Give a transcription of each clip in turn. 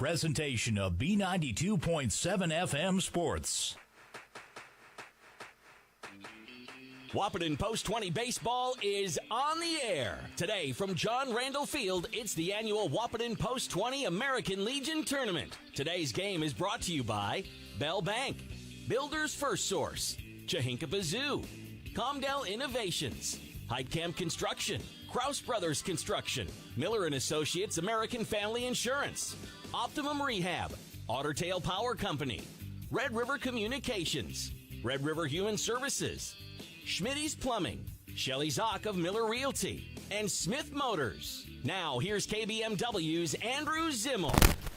Presentation of B92.7 FM Sports. Wahpeton Post 20 baseball is on the air. Today from John Randall Field, it's the annual Wahpeton Post 20 American Legion Tournament. Today's game is brought to you by Bell Bank, Builder's First Source, Chahinkapa Zoo, Comdell Innovations, Heitkamp Construction, Kraus Brothers Construction, Miller & Associates American Family Insurance, Optimum Rehab, Ottertail Power Company, Red River Communications, Red River Human Services, Schmitty's Plumbing, Shelley Zock of Miller Realty, and Smith Motors. Now, here's KBMW's Andrew Zimmel.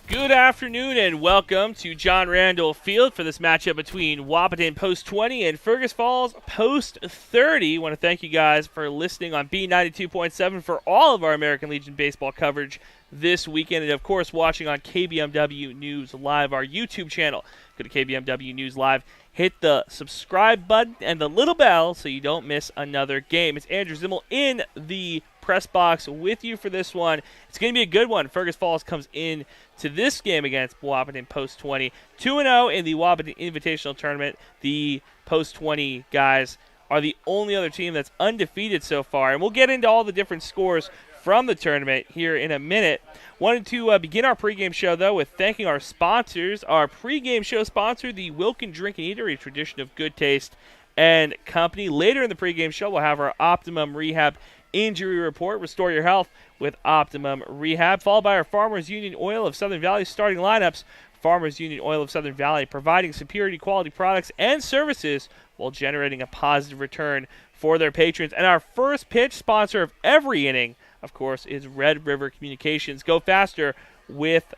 Good afternoon and welcome to John Randall Field for this matchup between Wahpeton Post 20 and Fergus Falls Post 30. I want to thank you guys for listening on B92.7 for all of our American Legion baseball coverage this weekend, and of course watching on KBMW News Live, our YouTube channel. Go to KBMW News Live, hit the subscribe button and the little bell so you don't miss another game. It's Andrew Zimmel in the press box with you for this one. It's going to be a good one. Fergus Falls comes in to this game against Wahpeton Post 20. 2-0 in the Wahpeton Invitational Tournament. The Post 20 guys are the only other team that's undefeated so far. And we'll get into all the different scores from the tournament here in a minute. Wanted to begin our pregame show, though, with thanking our sponsors. Our pregame show sponsor, the Wilkin Drink and Eatery, tradition of good taste and company. Later in the pregame show, we'll have our Optimum Rehab Injury Report. Restore your health with Optimum Rehab, followed by our Farmers Union Oil of Southern Valley starting lineups. Farmers Union Oil of Southern Valley, providing superior quality products and services while generating a positive return for their patrons. And our first pitch sponsor of every inning, of course, is Red River Communications. Go faster with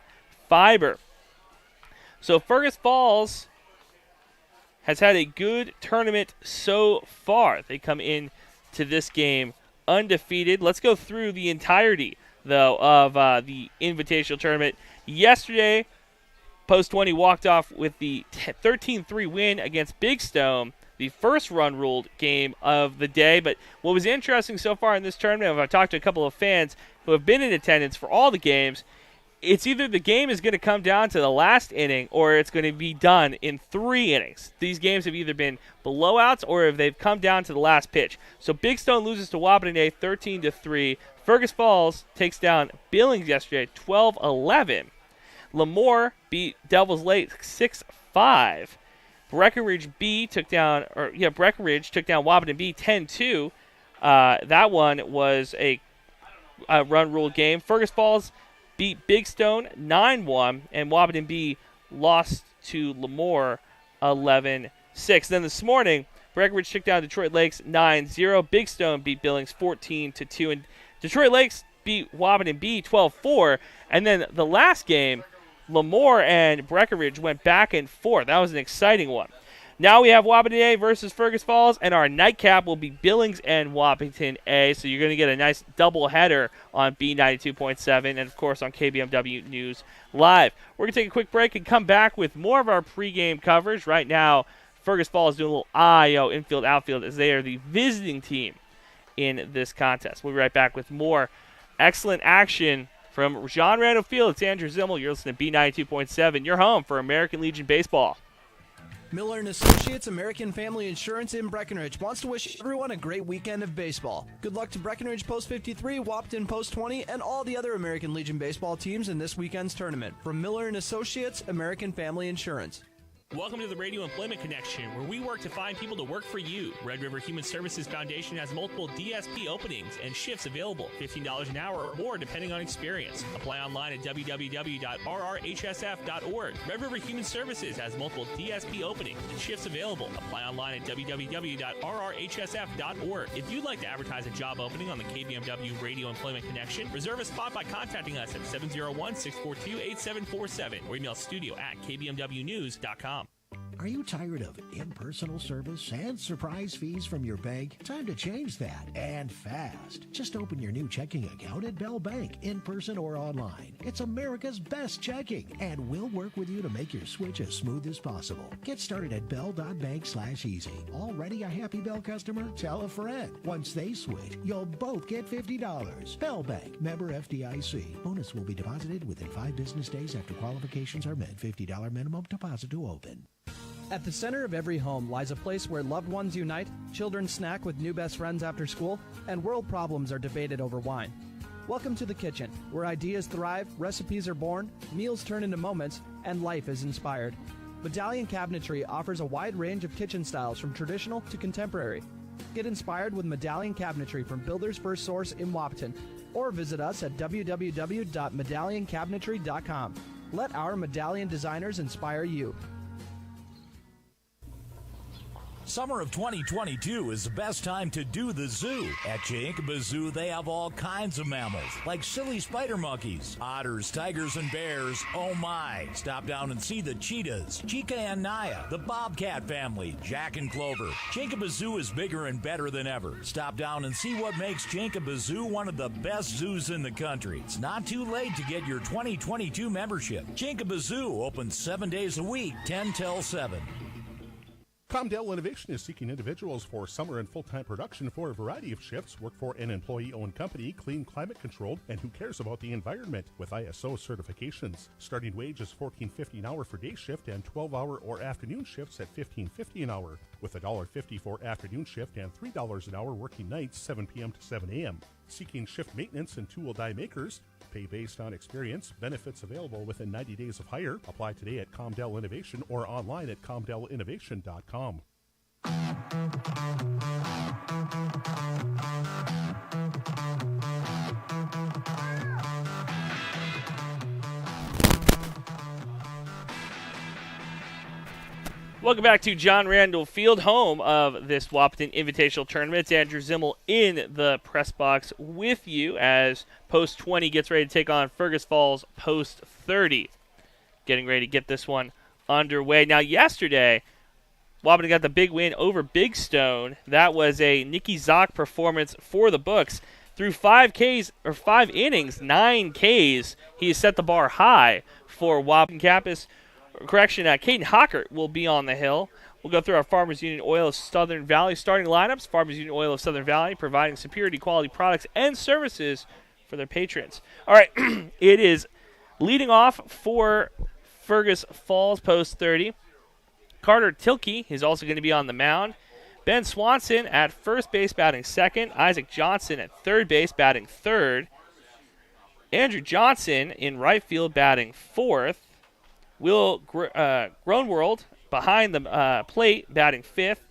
fiber. So Fergus Falls has had a good tournament so far. They come in to this game undefeated. Let's go through the entirety, though, of the Invitational Tournament. Yesterday, Post 20 walked off with the 13-3 win against Big Stone, the first run-ruled game of the day. But what was interesting so far in this tournament, I've talked to a couple of fans who have been in attendance for all the games, it's either the game is going to come down to the last inning or it's going to be done in 3 innings. These games have either been blowouts or if they've come down to the last pitch. So Big Stone loses to Wahpeton 13-3. Fergus Falls takes down Billings yesterday 12-11. Lemoore beat Devils Lake 6-5. Breckenridge took down Wahpeton B 10-2. That one was a run rule game. Fergus Falls beat Big Stone 9-1, and Wahpeton B lost to Lemoore 11-6. Then this morning, Breckenridge took down Detroit Lakes 9-0. Big Stone beat Billings 14-2, and Detroit Lakes beat Wahpeton B 12-4. And then the last game, Lemoore and Breckenridge went back and forth. That was an exciting one. Now we have Wahpeton A versus Fergus Falls, and our nightcap will be Billings and Wahpeton A. So you're going to get a nice double header on B92.7 and, of course, on KBMW News Live. We're going to take a quick break and come back with more of our pregame coverage. Right now, Fergus Falls is doing a little IO, infield, outfield, as they are the visiting team in this contest. We'll be right back with more excellent action from John Randall Field. It's Andrew Zimmel. You're listening to B92.7. Your home for American Legion Baseball. Miller & Associates American Family Insurance in Breckenridge wants to wish everyone a great weekend of baseball. Good luck to Breckenridge Post 53, Wahpeton Post 20, and all the other American Legion baseball teams in this weekend's tournament. From Miller & Associates American Family Insurance. Welcome to the Radio Employment Connection, where we work to find people to work for you. Red River Human Services Foundation has multiple DSP openings and shifts available, $15 an hour or more depending on experience. Apply online at www.rrhsf.org. Red River Human Services has multiple DSP openings and shifts available. Apply online at www.rrhsf.org. If you'd like to advertise a job opening on the KBMW Radio Employment Connection, reserve a spot by contacting us at 701-642-8747 or email studio@kbmwnews.com. Are you tired of impersonal service and surprise fees from your bank? Time to change that, and fast. Just open your new checking account at Bell Bank, in person or online. It's America's best checking, and we'll work with you to make your switch as smooth as possible. Get started at bell.bank/easy. Already a happy Bell customer? Tell a friend. Once they switch, you'll both get $50. Bell Bank, member FDIC. Bonus will be deposited within 5 business days after qualifications are met. $50 minimum deposit to open. At the center of every home lies a place where loved ones unite, children snack with new best friends after school, and world problems are debated over wine. Welcome to the kitchen, where ideas thrive, recipes are born, meals turn into moments, and life is inspired. Medallion Cabinetry offers a wide range of kitchen styles from traditional to contemporary. Get inspired with Medallion Cabinetry from Builder's First Source in Wahpeton, or visit us at www.medallioncabinetry.com. Let our medallion designers inspire you. Summer of 2022 is the best time to do the zoo. At Chinkaba Zoo, they have all kinds of mammals, like silly spider monkeys, otters, tigers, and bears. Oh my! Stop down and see the cheetahs, Chica and Naya, the bobcat family, Jack and Clover. Chinkaba Zoo is bigger and better than ever. Stop down and see what makes Chinkaba Zoo one of the best zoos in the country. It's not too late to get your 2022 membership. Chinkaba Zoo opens 7 days a week, 10 till 7. Comdell Innovation is seeking individuals for summer and full-time production for a variety of shifts. Work for an employee-owned company, clean, climate-controlled, and who cares about the environment with ISO certifications. Starting wage is $14.50 an hour for day shift and 12-hour or afternoon shifts at $15.50 an hour, with $1.50 for afternoon shift and $3 an hour working nights 7 p.m. to 7 a.m. Seeking shift maintenance and tool die makers. Pay based on experience. Benefits available within 90 days of hire. Apply today at Comdell Innovation or online at comdellinnovation.com. Welcome back to John Randall Field, home of this Wahpeton Invitational Tournament. It's Andrew Zimmel in the press box with you as Post 20 gets ready to take on Fergus Falls Post 30. Getting ready to get this one underway. Now, yesterday, Wahpeton got the big win over Big Stone. That was a Nicky Zock performance for the books. Through 5 innings, 9 Ks, he has set the bar high for Wahpeton campus. Caden Hockert will be on the hill. We'll go through our Farmers Union Oil of Southern Valley starting lineups. Farmers Union Oil of Southern Valley providing superior quality products and services for their patrons. All right, it is leading off for Fergus Falls Post 30. Carter Tilkey is also going to be on the mound. Ben Swanson at first base batting second. Isaac Johnson at third base batting third. Andrew Johnson in right field batting fourth. Will Groenworld behind the plate batting fifth.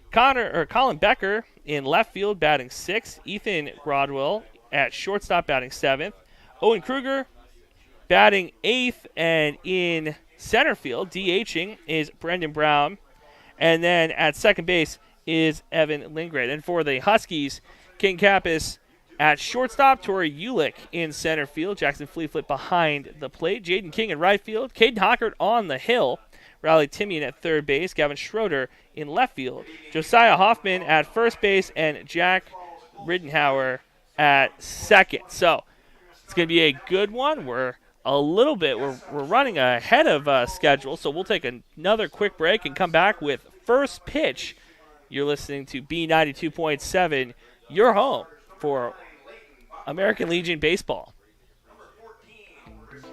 Colin Becker in left field batting sixth. Ethan Grodwell at shortstop batting seventh. Owen Kruger batting eighth, and in center field DHing is Brendan Brown, and then at second base is Evan Lindgren. And for the Huskies, King Kappas at shortstop, Tori Ulick in center field, Jackson Fleetfoot behind the plate, Jaden King in right field, Caden Hockert on the hill, Riley Timian at third base, Gavin Schroeder in left field, Josiah Hoffman at first base, and Jack Riddenhauer at second. So it's going to be a good one. We're running ahead of schedule, so we'll take another quick break and come back with first pitch. You're listening to B92.7, your home for American Legion Baseball.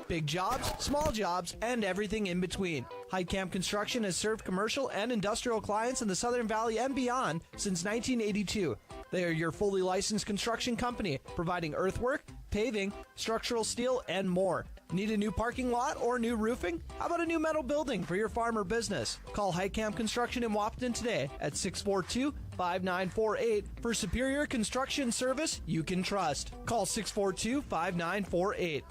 Big jobs, small jobs, and everything in between. Heitkamp Construction has served commercial and industrial clients in the Southern Valley and beyond since 1982. They are your fully licensed construction company, providing earthwork, paving, structural steel, and more. Need a new parking lot or new roofing? How about a new metal building for your farm or business? Call Heitkamp Construction in Wahpeton today at 642-5948 for superior construction service you can trust. Call 642-5948.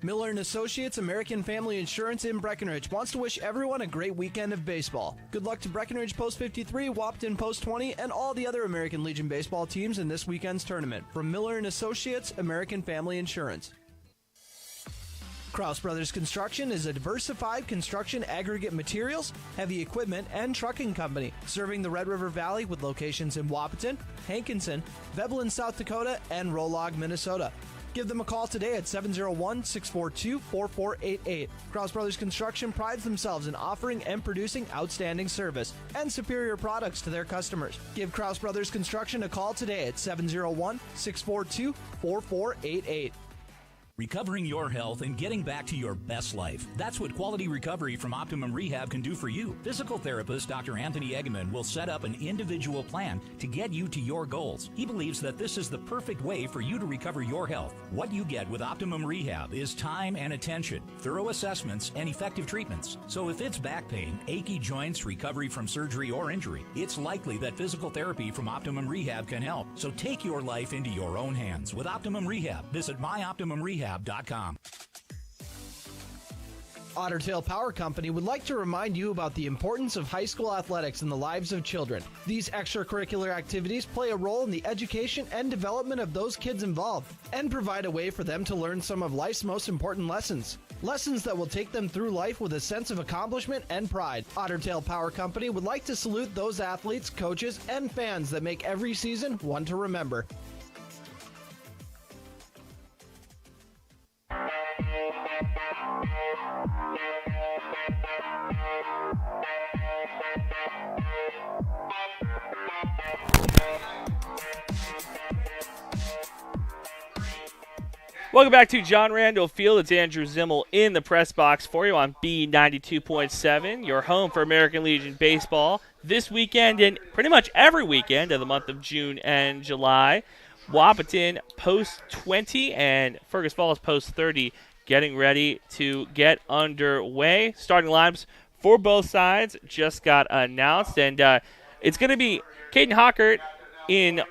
Miller & Associates American Family Insurance in Breckenridge wants to wish everyone a great weekend of baseball. Good luck to Breckenridge Post 53, Wahpeton Post 20, and all the other American Legion baseball teams in this weekend's tournament. From Miller & Associates American Family Insurance. Kraus Brothers Construction is a diversified construction aggregate materials, heavy equipment, and trucking company, serving the Red River Valley with locations in Wahpeton, Hankinson, Veblen, South Dakota, and Rolog, Minnesota. Give them a call today at 701-642-4488. Kraus Brothers Construction prides themselves in offering and producing outstanding service and superior products to their customers. Give Kraus Brothers Construction a call today at 701-642-4488. Recovering your health and getting back to your best life. That's what Quality Recovery from Optimum Rehab can do for you. Physical therapist Dr. Anthony Egeman will set up an individual plan to get you to your goals. He believes that this is the perfect way for you to recover your health. What you get with Optimum Rehab is time and attention, thorough assessments, and effective treatments. So if it's back pain, achy joints, recovery from surgery or injury, it's likely that physical therapy from Optimum Rehab can help. So take your life into your own hands with Optimum Rehab. Visit myoptimumrehab.com. Otter Tail Power Company would like to remind you about the importance of high school athletics in the lives of children. These extracurricular activities play a role in the education and development of those kids involved and provide a way for them to learn some of life's most important lessons. Lessons that will take them through life with a sense of accomplishment and pride. Otter Tail Power Company would like to salute those athletes, coaches, and fans that make every season one to remember. Welcome back to John Randall Field. It's Andrew Zimmel in the press box for you on B92.7, your home for American Legion baseball. This weekend and pretty much every weekend of the month of June and July, Wahpeton Post 20 and Fergus Falls Post 30 getting ready to get underway. Starting lineups for both sides just got announced, and it's going to be Caden Hockert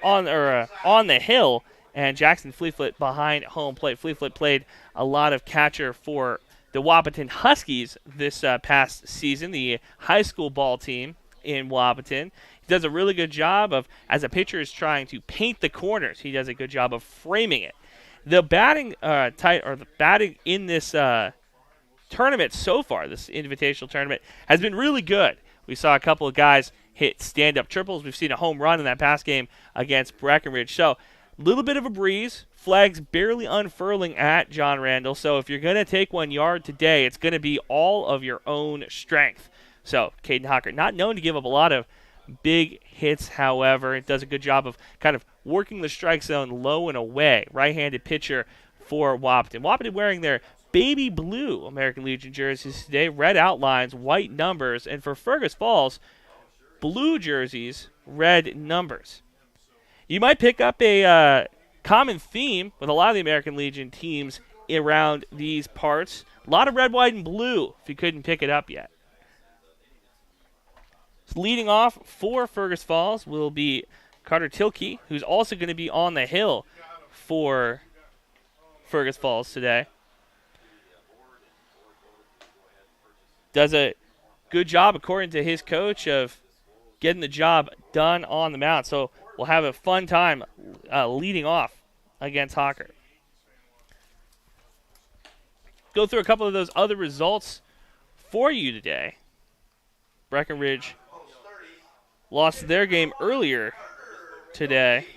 on the hill, and Jackson Fleetfoot behind home plate. Fleetfoot played a lot of catcher for the Wahpeton Huskies this past season, the high school ball team in Wahpeton. He does a really good job of, as a pitcher is trying to paint the corners, he does a good job of framing it. The batting batting in this tournament so far, this invitational tournament, has been really good. We saw a couple of guys hit stand-up triples. We've seen a home run in that past game against Breckenridge. So, a little bit of a breeze. Flags barely unfurling at John Randall. So, if you're going to take 1 yard today, it's going to be all of your own strength. So, Caden Hockert, not known to give up a lot of big hits, however. It does a good job of kind of working the strike zone low and away. Right-handed pitcher for Wahpeton. Wahpeton wearing their baby blue American Legion jerseys today. Red outlines, white numbers. And for Fergus Falls, blue jerseys, red numbers. You might pick up a common theme with a lot of the American Legion teams around these parts. A lot of red, white, and blue, if you couldn't pick it up yet. So leading off for Fergus Falls will be Carter Tilkey, who's also going to be on the hill for Fergus Falls today. Does a good job, according to his coach, of getting the job done on the mound. So we'll have a fun time leading off against Hockert. Go through a couple of those other results for you today. Breckenridge lost their game earlier today.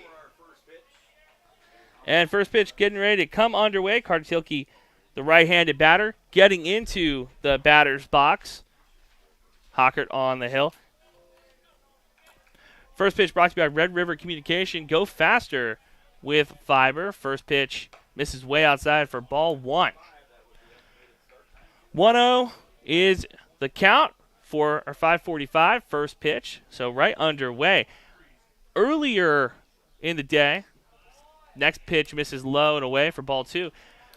And first pitch getting ready to come underway. Carter Tilkey, the right-handed batter, getting into the batter's box. Hockert on the hill. First pitch brought to you by Red River Communication. Go faster with fiber. First pitch misses way outside for ball one. 1-0 is the count for our 5:45 first pitch. So right underway. Earlier in the day, next pitch misses low and away for ball two.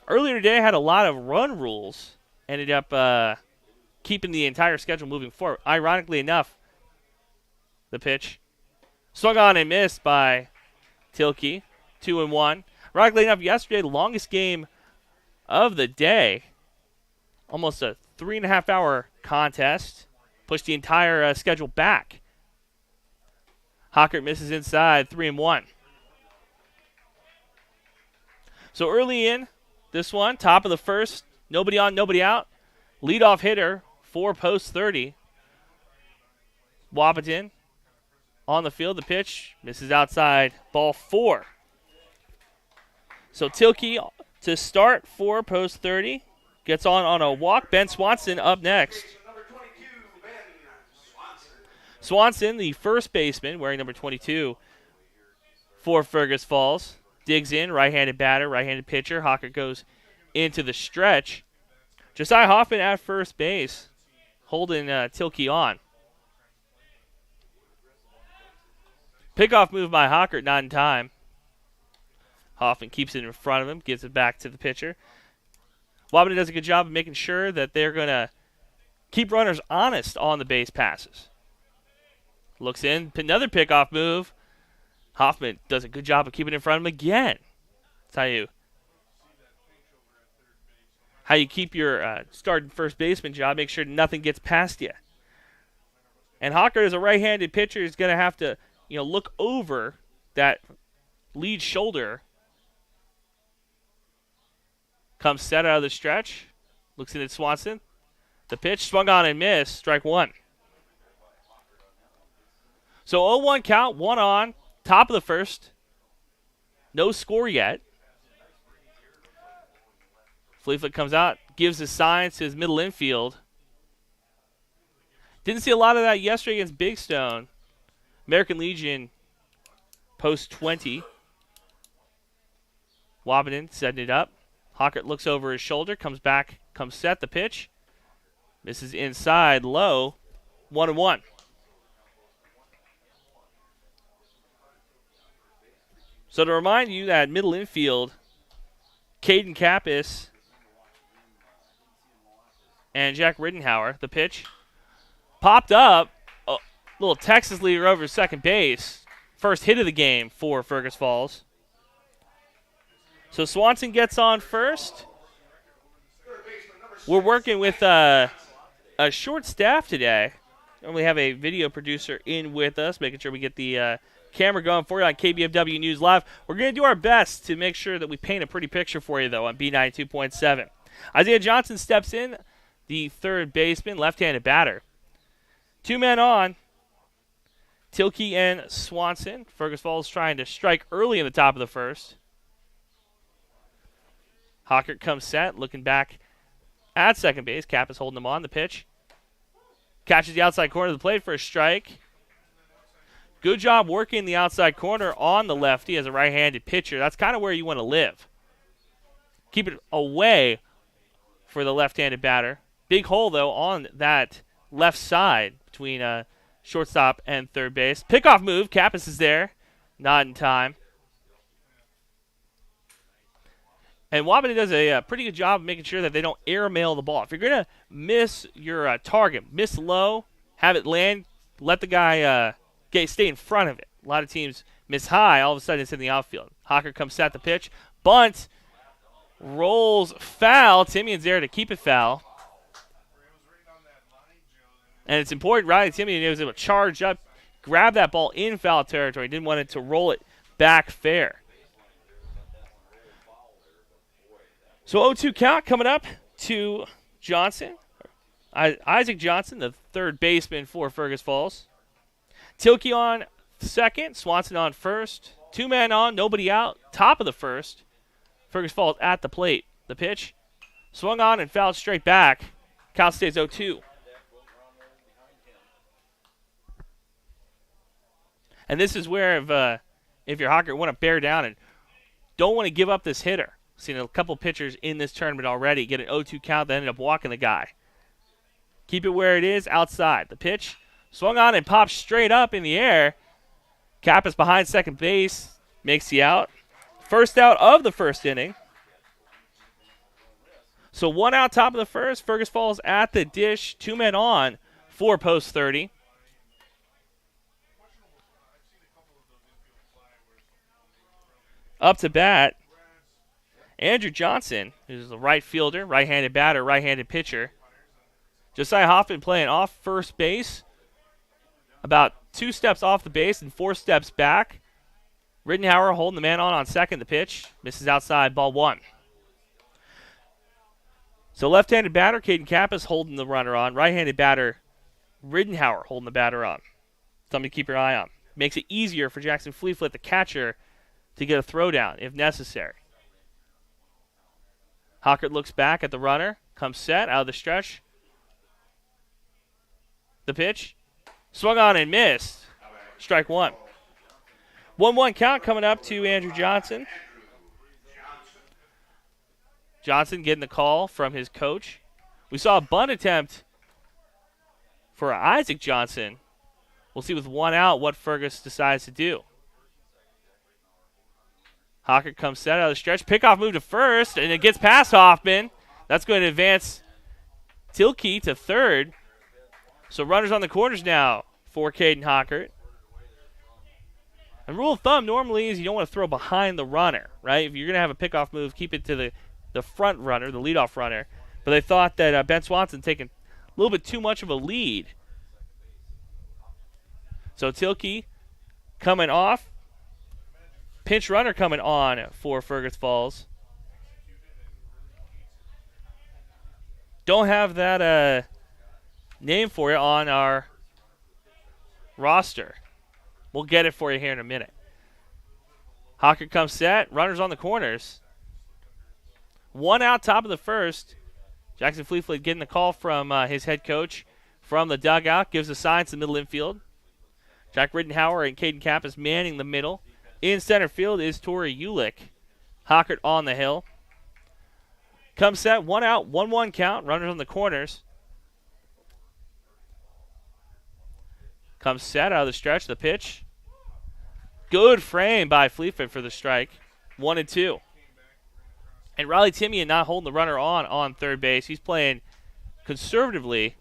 Earlier today had a lot of run rules. Ended up keeping the entire schedule moving forward. Ironically enough, the pitch swung on and missed by Tilkey, 2-1. Ironically enough, yesterday, the longest game of the day, almost a 3.5-hour contest, pushed the entire schedule back. Hockert misses inside, 3-1. So early in this one, top of the first, Nobody on, nobody out. Leadoff hitter for post 30. Wahpeton on the field. The pitch misses outside. Ball 4. So Tilke to start for post 30. Gets on a walk. Ben Swanson up next. Swanson, the first baseman, wearing number 22 for Fergus Falls. Digs in, right-handed batter, right-handed pitcher. Hocker goes into the stretch. Josiah Hoffman at first base, holding Tilke on. Pickoff move by Hocker, not in time. Hoffman keeps it in front of him, gives it back to the pitcher. Wahpeton does a good job of making sure that they're going to keep runners honest on the base passes. Looks in, another pickoff move. Hoffman does a good job of keeping it in front of him again. That's how you keep your starting first baseman job. Make sure nothing gets past you. And Hocker, as a right-handed pitcher, is going to have to, look over that lead shoulder. Comes set out of the stretch. Looks in at Swanson. The pitch swung on and missed. Strike 1. So 0-1 count, 1 on, top of the first. No score yet. Fleetfoot comes out, gives his signs to his middle infield. Didn't see a lot of that yesterday against Big Stone. American Legion post 20. Wahpeton setting it up. Hockert looks over his shoulder, comes back, comes set the pitch. Misses inside, low, 1-1. So to remind you that middle infield, Caden Kappas and Jack Riddenhauer, the pitch, popped up. A little Texas leader over second base. First hit of the game for Fergus Falls. So Swanson gets on first. We're working with a short staff today. And we have a video producer in with us, making sure we get the camera going for you on KBMW News Live. We're going to do our best to make sure that we paint a pretty picture for you, though, on B92.7. Isaiah Johnson steps in, the third baseman, left-handed batter. 2 men on, Tilke and Swanson. Fergus Falls trying to strike early in the top of the first. Hockert comes set, looking back at second base. Kappas holding him on the pitch. Catches the outside corner of the plate for a strike. Good job working the outside corner on the lefty as a right-handed pitcher. That's kind of where you want to live. Keep it away for the left-handed batter. Big hole, though, on that left side between shortstop and third base. Pickoff move. Kappas is there. Not in time. And Wahpeton does a pretty good job of making sure that they don't airmail the ball. If you're going to miss your target, miss low, have it land, let the guy stay in front of it. A lot of teams miss high. All of a sudden, it's in the outfield. Hocker comes set the pitch. Bunt. Rolls foul. Timian's there to keep it foul. And it's important, Riley Timian was able to charge up, grab that ball in foul territory. Didn't want it to roll it back fair. So 0-2 count coming up to Johnson. Isaac Johnson, the third baseman for Fergus Falls. Tilke on second, Swanson on first. 2 men on, nobody out. Top of the first. Fergus Falls at the plate. The pitch swung on and fouled straight back. Count stays 0-2. And this is where if you're Hocker, want to bear down and don't want to give up this hitter. Seen a couple pitchers in this tournament already get an 0-2 count that ended up walking the guy. Keep it where it is, outside. The pitch swung on and popped straight up in the air. Kappas behind second base, makes the out. First out of the first inning. So 1 out top of the first. Fergus Falls at the dish. 2 men on for post 30. Up to bat, Andrew Johnson, who's the right fielder, right-handed batter, right-handed pitcher. Josiah Hoffman playing off first base, about 2 steps off the base and 4 steps back. Riddenhauer holding the man on second. The pitch misses outside, ball 1. So left-handed batter, Caden Kappas holding the runner on. Right-handed batter, Riddenhauer holding the batter on. Something to keep your eye on. Makes it easier for Jackson Fleetfoot, the catcher, to get a throw down if necessary. Hockert looks back at the runner, comes set, out of the stretch. The pitch. Swung on and missed. Strike one. 1-1 count coming up to Andrew Johnson. Johnson getting the call from his coach. We saw a bunt attempt for Isaac Johnson. We'll see with one out what Fergus decides to do. Hockert comes set out of the stretch. Pickoff move to first, and it gets past Hoffman. That's going to advance Tilke to third. So runners on the corners now for Caden Hockert. And rule of thumb normally is you don't want to throw behind the runner, right? If you're going to have a pickoff move, keep it to the front runner, the leadoff runner. But they thought that Ben Swanson taking a little bit too much of a lead. So Tilke coming off. Pinch runner coming on for Fergus Falls. Don't have that name for you on our roster. We'll get it for you here in a minute. Hockert comes set. Runners on the corners. One out, top of the first. Jackson Fleetfoot getting the call from his head coach from the dugout. Gives a sign to the middle infield. Jack Riddenhauer and Caden Kappas manning the middle. In center field is Tori Ulick. Hockert on the hill. Comes set, one out, 1-1 count. Runners on the corners. Comes set out of the stretch, the pitch. Good frame by Fleetfoot for the strike. 1-2. And Riley Timian not holding the runner on third base. He's playing conservatively,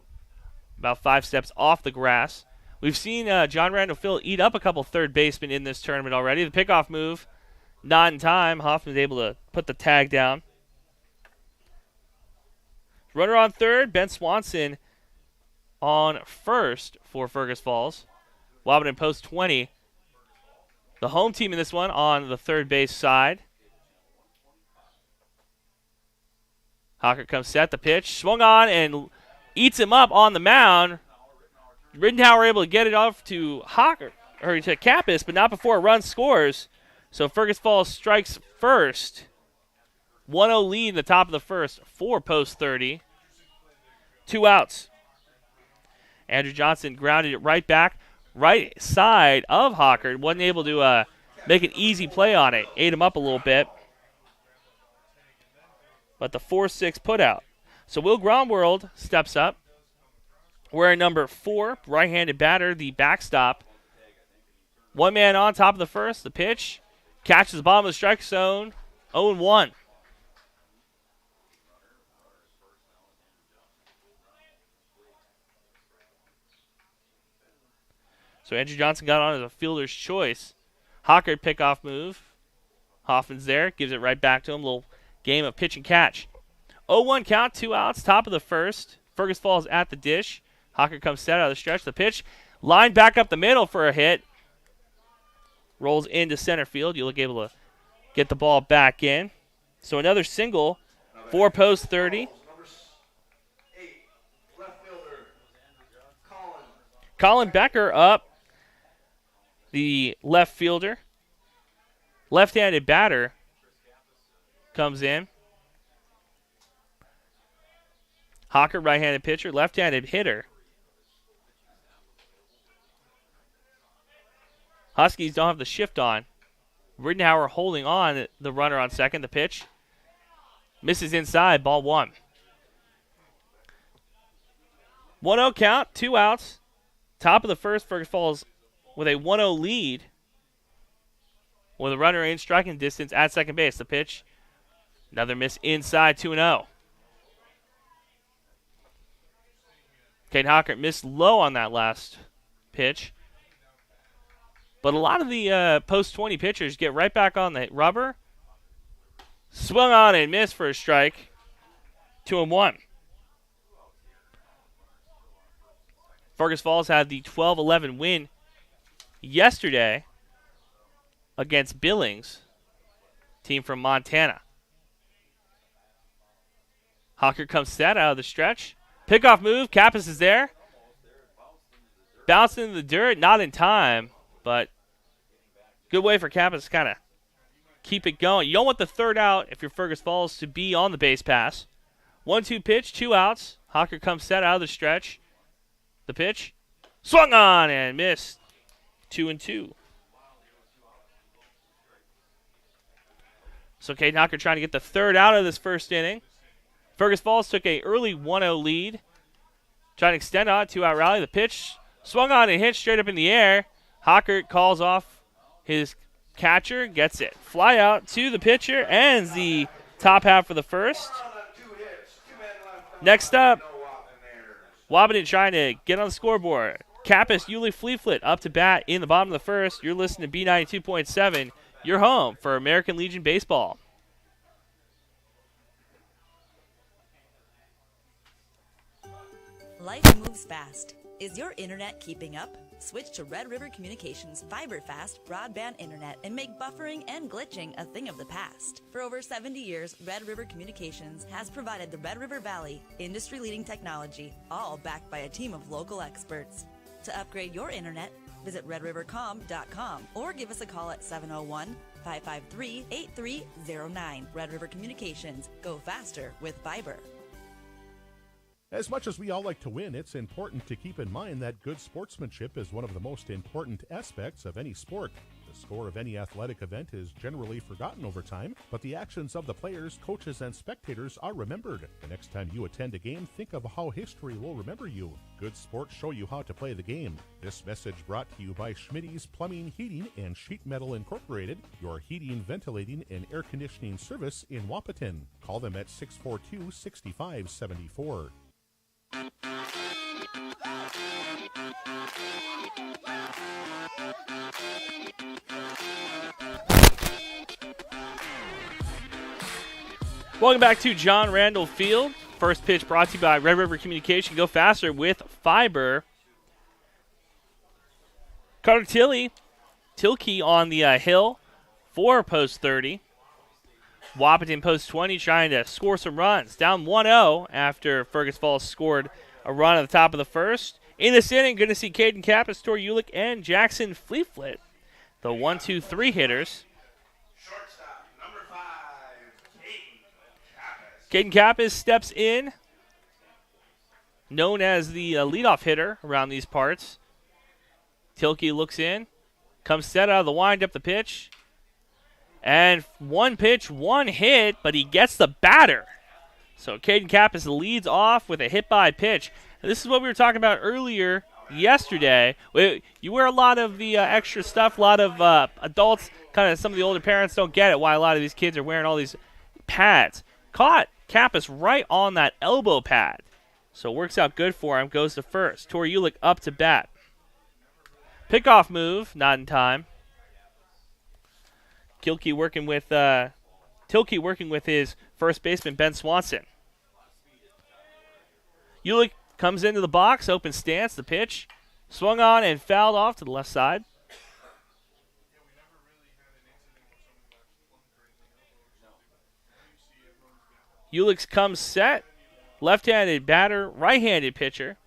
about 5 steps off the grass. We've seen John Randall Field eat up a couple third basemen in this tournament already. The pickoff move, not in time. Hoffman's able to put the tag down. Runner on third, Ben Swanson on first for Fergus Falls. Wahpeton Post 20. The home team in this one on the third base side. Hockert comes set, the pitch. Swung on and eats him up on the mound. Riddenhauer able to get it off to Hockert, or to Kappas, but not before a run scores. So Fergus Falls strikes first. 1-0 lead in the top of the first for Post 30. 2 outs. Andrew Johnson grounded it right back, right side of Hockert. Wasn't able to make an easy play on it. Ate him up a little bit. But the 4-6 put out. So Will Gromworld steps up. Wearing number 4, right-handed batter, the backstop. One man on top of the first, the pitch. Catches the bottom of the strike zone. 0-1. So Andrew Johnson got on as a fielder's choice. Hockert pickoff move. Hoffman's there, gives it right back to him. Little game of pitch and catch. 0-1 count, 2 outs, top of the first. Fergus Falls at the dish. Hockert comes set out of the stretch. The pitch, line back up the middle for a hit. Rolls into center field. You look able to get the ball back in. So another single for Post 30. Colin Becker up, the left fielder. Left-handed batter comes in. Hockert, right-handed pitcher, left-handed hitter. Huskies don't have the shift on. Riddenhauer holding on the runner on second. The pitch misses inside. Ball 1. 1-0 count. 2 outs. Top of the first. Fergus Falls with a 1-0 lead. With a runner in striking distance at second base. The pitch. Another miss inside. 2-0. Caden Hockert missed low on that last pitch. But a lot of the Post 20 pitchers get right back on the rubber. Swung on and missed for a strike. 2-1. Fergus Falls had the 12-11 win yesterday against Billings, team from Montana. Hawker comes set out of the stretch. Pickoff move. Kappas is there. Bouncing into the dirt. Not in time, but good way for Kappas to kind of keep it going. You don't want the third out if you're Fergus Falls to be on the base pass. 1-2 pitch, 2 outs. Hawker comes set out of the stretch. The pitch. Swung on and missed. 2-2. So Caden Hawker trying to get the third out of this first inning. Fergus Falls took a early 1-0 lead. Trying to extend on 2-out rally. The pitch swung on and hit straight up in the air. Hawker calls off his catcher, gets it. Fly out to the pitcher, ends the top half of the first. Next up, Wahpeton trying to get on the scoreboard. Kappas, Ulich, Fleetfoot up to bat in the bottom of the first. You're listening to B92.7. Your home for American Legion Baseball. Life moves fast. Is your internet keeping up? Switch to Red River Communications fiber-fast broadband internet and make buffering and glitching a thing of the past. For over 70 years, Red River Communications has provided the Red River Valley industry-leading technology, all backed by a team of local experts. To upgrade your internet, visit redrivercom.com or give us a call at 701-553-8309. Red River Communications. Go faster with fiber. As much as we all like to win, it's important to keep in mind that good sportsmanship is one of the most important aspects of any sport. The score of any athletic event is generally forgotten over time, but the actions of the players, coaches, and spectators are remembered. The next time you attend a game, think of how history will remember you. Good sports show you how to play the game. This message brought to you by Schmitty's Plumbing, Heating, and Sheet Metal Incorporated, your heating, ventilating, and air conditioning service in Wahpeton. Call them at 642-6574. Welcome back to John Randall Field. First pitch brought to you by Red River Communication. Go faster with fiber. Carter Tilkey on the hill for post 30. Wahpeton post 20 trying to score some runs. Down 1-0 after Fergus Falls scored a run at the top of the first. In this inning, going to see Caden Kappas, Tor Ulich, and Jackson Fleetfoot, the 1-2-3 hitters. Shortstop, number 5, Caden Kappas steps in, known as the leadoff hitter around these parts. Tilkey looks in, comes set out of the wind up the pitch. And one pitch, one hit, but he gets the batter. So Caden Kappas leads off with a hit-by pitch. And this is what we were talking about earlier yesterday. You wear a lot of the extra stuff. A lot of adults, kind of some of the older parents don't get it, why a lot of these kids are wearing all these pads. Caught Kappas right on that elbow pad. So it works out good for him. Goes to first. Tor Ulich up to bat. Pickoff move, not in time. Tilkey working with his first baseman, Ben Swanson. Ulich comes into the box, open stance, the pitch. Swung on and fouled off to the left side. Ulich comes set. Left-handed batter, right-handed pitcher.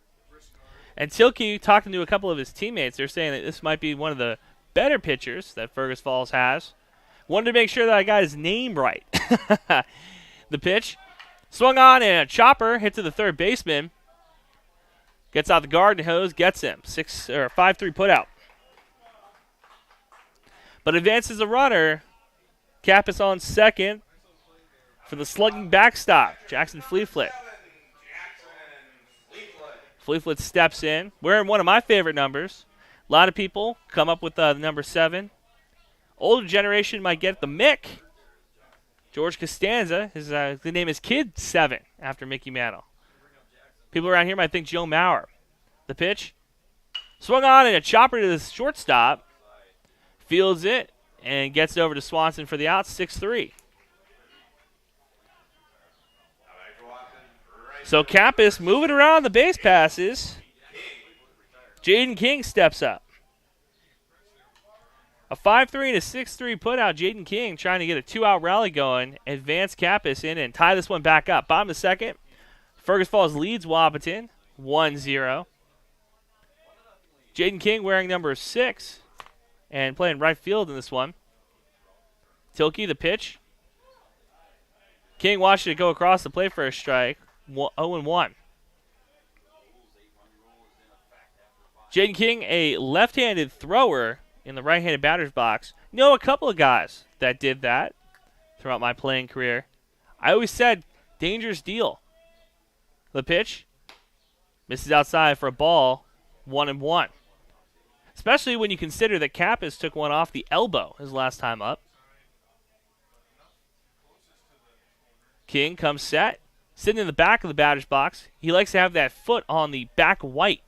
And Tilkey, talking to a couple of his teammates, they're saying that this might be one of the better pitchers that Fergus Falls has. Wanted to make sure that I got his name right. The pitch. Swung on and a chopper hit to the third baseman. Gets out the garden hose, gets him. 5-3 put out. But advances the runner. Kappas on second for the slugging backstop. Jackson Fleetfoot. Fleetfoot steps in, wearing one of my favorite numbers. A lot of people come up with the number 7. Older generation might get the Mick. George Costanza, the name is Kid 7 after Mickey Mantle. People around here might think Joe Mauer. The pitch. Swung on and a chopper to the shortstop. Fields it and gets it over to Swanson for the out. 6-3. So Kappas moving around the base passes. Jaden King steps up. A 5-3 and a 6-3 putout. Jaden King trying to get a 2-out rally going. Advance Kappas in and tie this one back up. Bottom of the second. Fergus Falls leads Wahpeton 1-0. Jaden King wearing number 6 and playing right field in this one. Tilke, the pitch. King watched it go across the plate for a strike. 0-1. Jaden King, a left-handed thrower in the right-handed batter's box. Know a couple of guys that did that throughout my playing career. I always said, dangerous deal. The pitch. Misses outside for a ball. 1-1. Especially when you consider that Kappas took one off the elbow his last time up. King comes set. Sitting in the back of the batter's box. He likes to have that foot on the back white.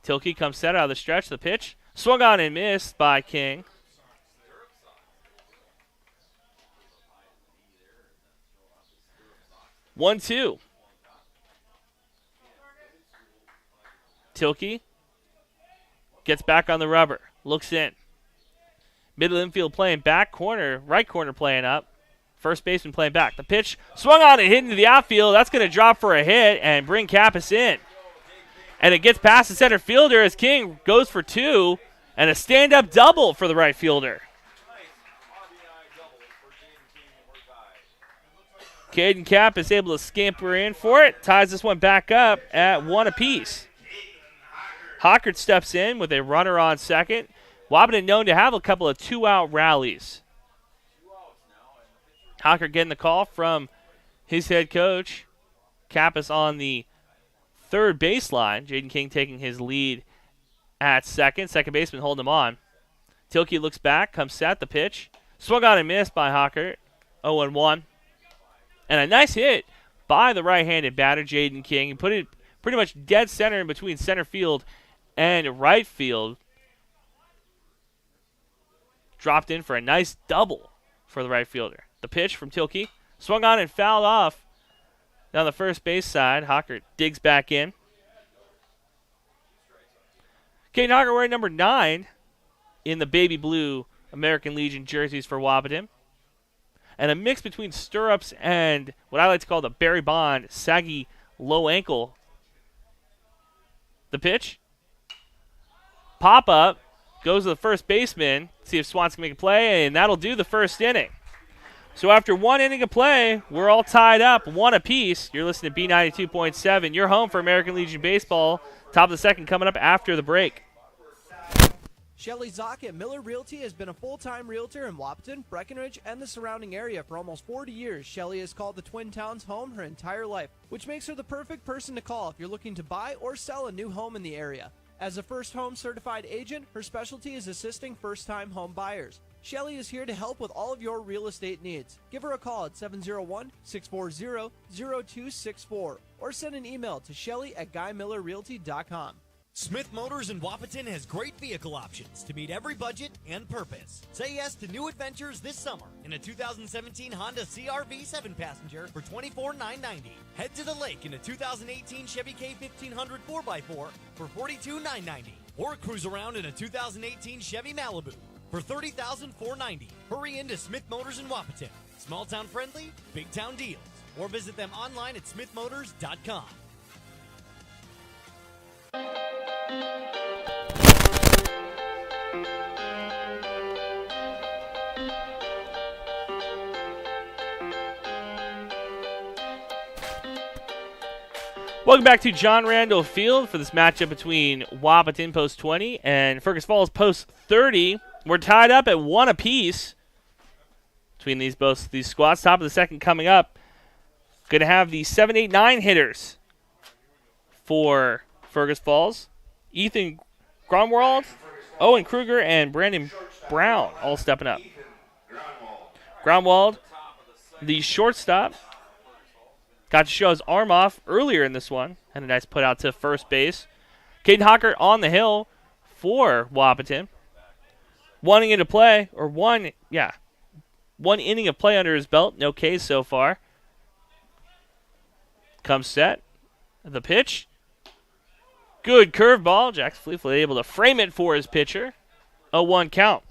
Tilke comes set out of the stretch. The pitch. Swung on and missed by King. One, two. Tilke gets back on the rubber. Looks in. Middle infield playing back. Corner, right corner playing up. First baseman playing back. The pitch swung on and hit into the outfield. That's going to drop for a hit and bring Kappas in. And it gets past the center fielder as King goes for 2. And a stand-up double for the right fielder. Caden Kappas able to scamper in for it. Ties this one back up at 1 apiece. Hockert steps in with a runner on second. Wahpeton known to have a couple of 2-out rallies. Hockert getting the call from his head coach. Kappas on the third baseline. Jaden King taking his lead at second. Second baseman holding him on. Tilke looks back, comes set, the pitch. Swung on and missed by Hockert. 0-1. And a nice hit by the right-handed batter, Jaden King. He put it pretty much dead center in between center field and right field. Dropped in for a nice double for the right fielder. The pitch from Tilke. Swung on and fouled off down the first base side. Hockert digs back in. Caden Hockert wearing number 9 in the baby blue American Legion jerseys for Wahpeton. And a mix between stirrups and what I like to call the Barry Bond saggy low ankle. The pitch. Pop up. Goes to the first baseman. See if Swans can make a play, and that'll do the first inning. So after 1 inning of play, we're all tied up, 1 apiece. You're listening to B92.7. You're home for American Legion Baseball. Top of the second coming up after the break. Shelly Zock at Miller Realty has been a full-time realtor in Wahpeton, Breckenridge, and the surrounding area for almost 40 years. Shelly has called the Twin Towns home her entire life, which makes her the perfect person to call if you're looking to buy or sell a new home in the area. As a first home certified agent, her specialty is assisting first-time home buyers. Shelly is here to help with all of your real estate needs. Give her a call at 701-640-0264 or send an email to shelly@guymillerrealty.com. Smith Motors in Wahpeton has great vehicle options to meet every budget and purpose. Say yes to new adventures this summer in a 2017 Honda CR-V 7-passenger for $24,990. Head to the lake in a 2018 Chevy K1500 4x4 for $42,990. Or cruise around in a 2018 Chevy Malibu for $30,490. Hurry into Smith Motors in Wahpeton. Small town friendly, big town deals. Or visit them online at smithmotors.com. Welcome back to John Randall Field for this matchup between Wahpeton Post 20 and Fergus Falls Post 30. We're tied up at 1 apiece between these squads. Top of the second coming up. Going to have the 7, 8, 9 hitters for Fergus Falls. Ethan Gromwald, Owen Kruger, and Brandon Brown all stepping up. Gromwald, the shortstop, got to show his arm off earlier in this one. Had a nice put out to first base. Caden Hockert on the hill for Wahpeton. 1 inning to play, or 1 inning of play under his belt. No Ks so far. Comes set. The pitch. Good curveball. Jack Fleetwood able to frame it for his pitcher. 0-1 count.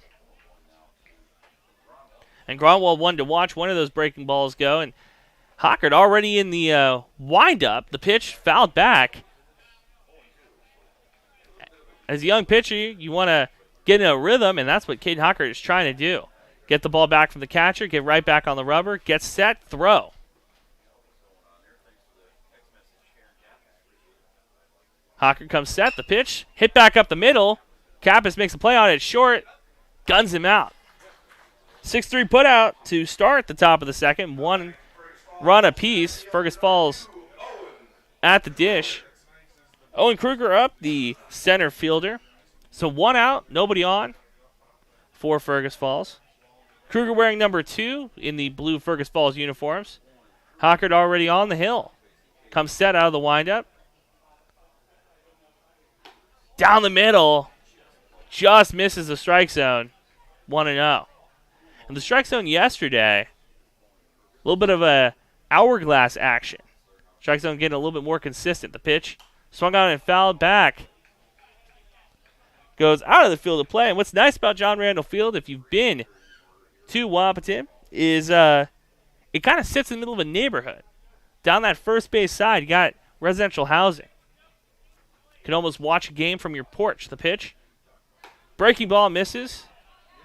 And Gronwald one to watch one of those breaking balls go. And Hockert already in the windup. The pitch fouled back. As a young pitcher, you want to get in a rhythm, and that's what Caden Hockert is trying to do. Get the ball back from the catcher, get right back on the rubber, get set, throw. Hockert comes set, the pitch, hit back up the middle. Kappas makes a play on it short, guns him out. 6-3 put out to start the top of the second. One run apiece. Fergus Falls at the dish. Owen Kruger up, the center fielder. So one out, nobody on for Fergus Falls. Kruger wearing number 2 in the blue Fergus Falls uniforms. Hockert already on the hill. Comes set out of the windup. Down the middle. Just misses the strike zone. 1-0. And the strike zone yesterday, a little bit of a hourglass action. Strike zone getting a little bit more consistent. The pitch swung on and fouled back. Goes out of the field of play. And what's nice about John Randall Field, if you've been to Wahpeton, is it kind of sits in the middle of a neighborhood. Down that first base side, you got residential housing. You can almost watch a game from your porch. The pitch. Breaking ball misses.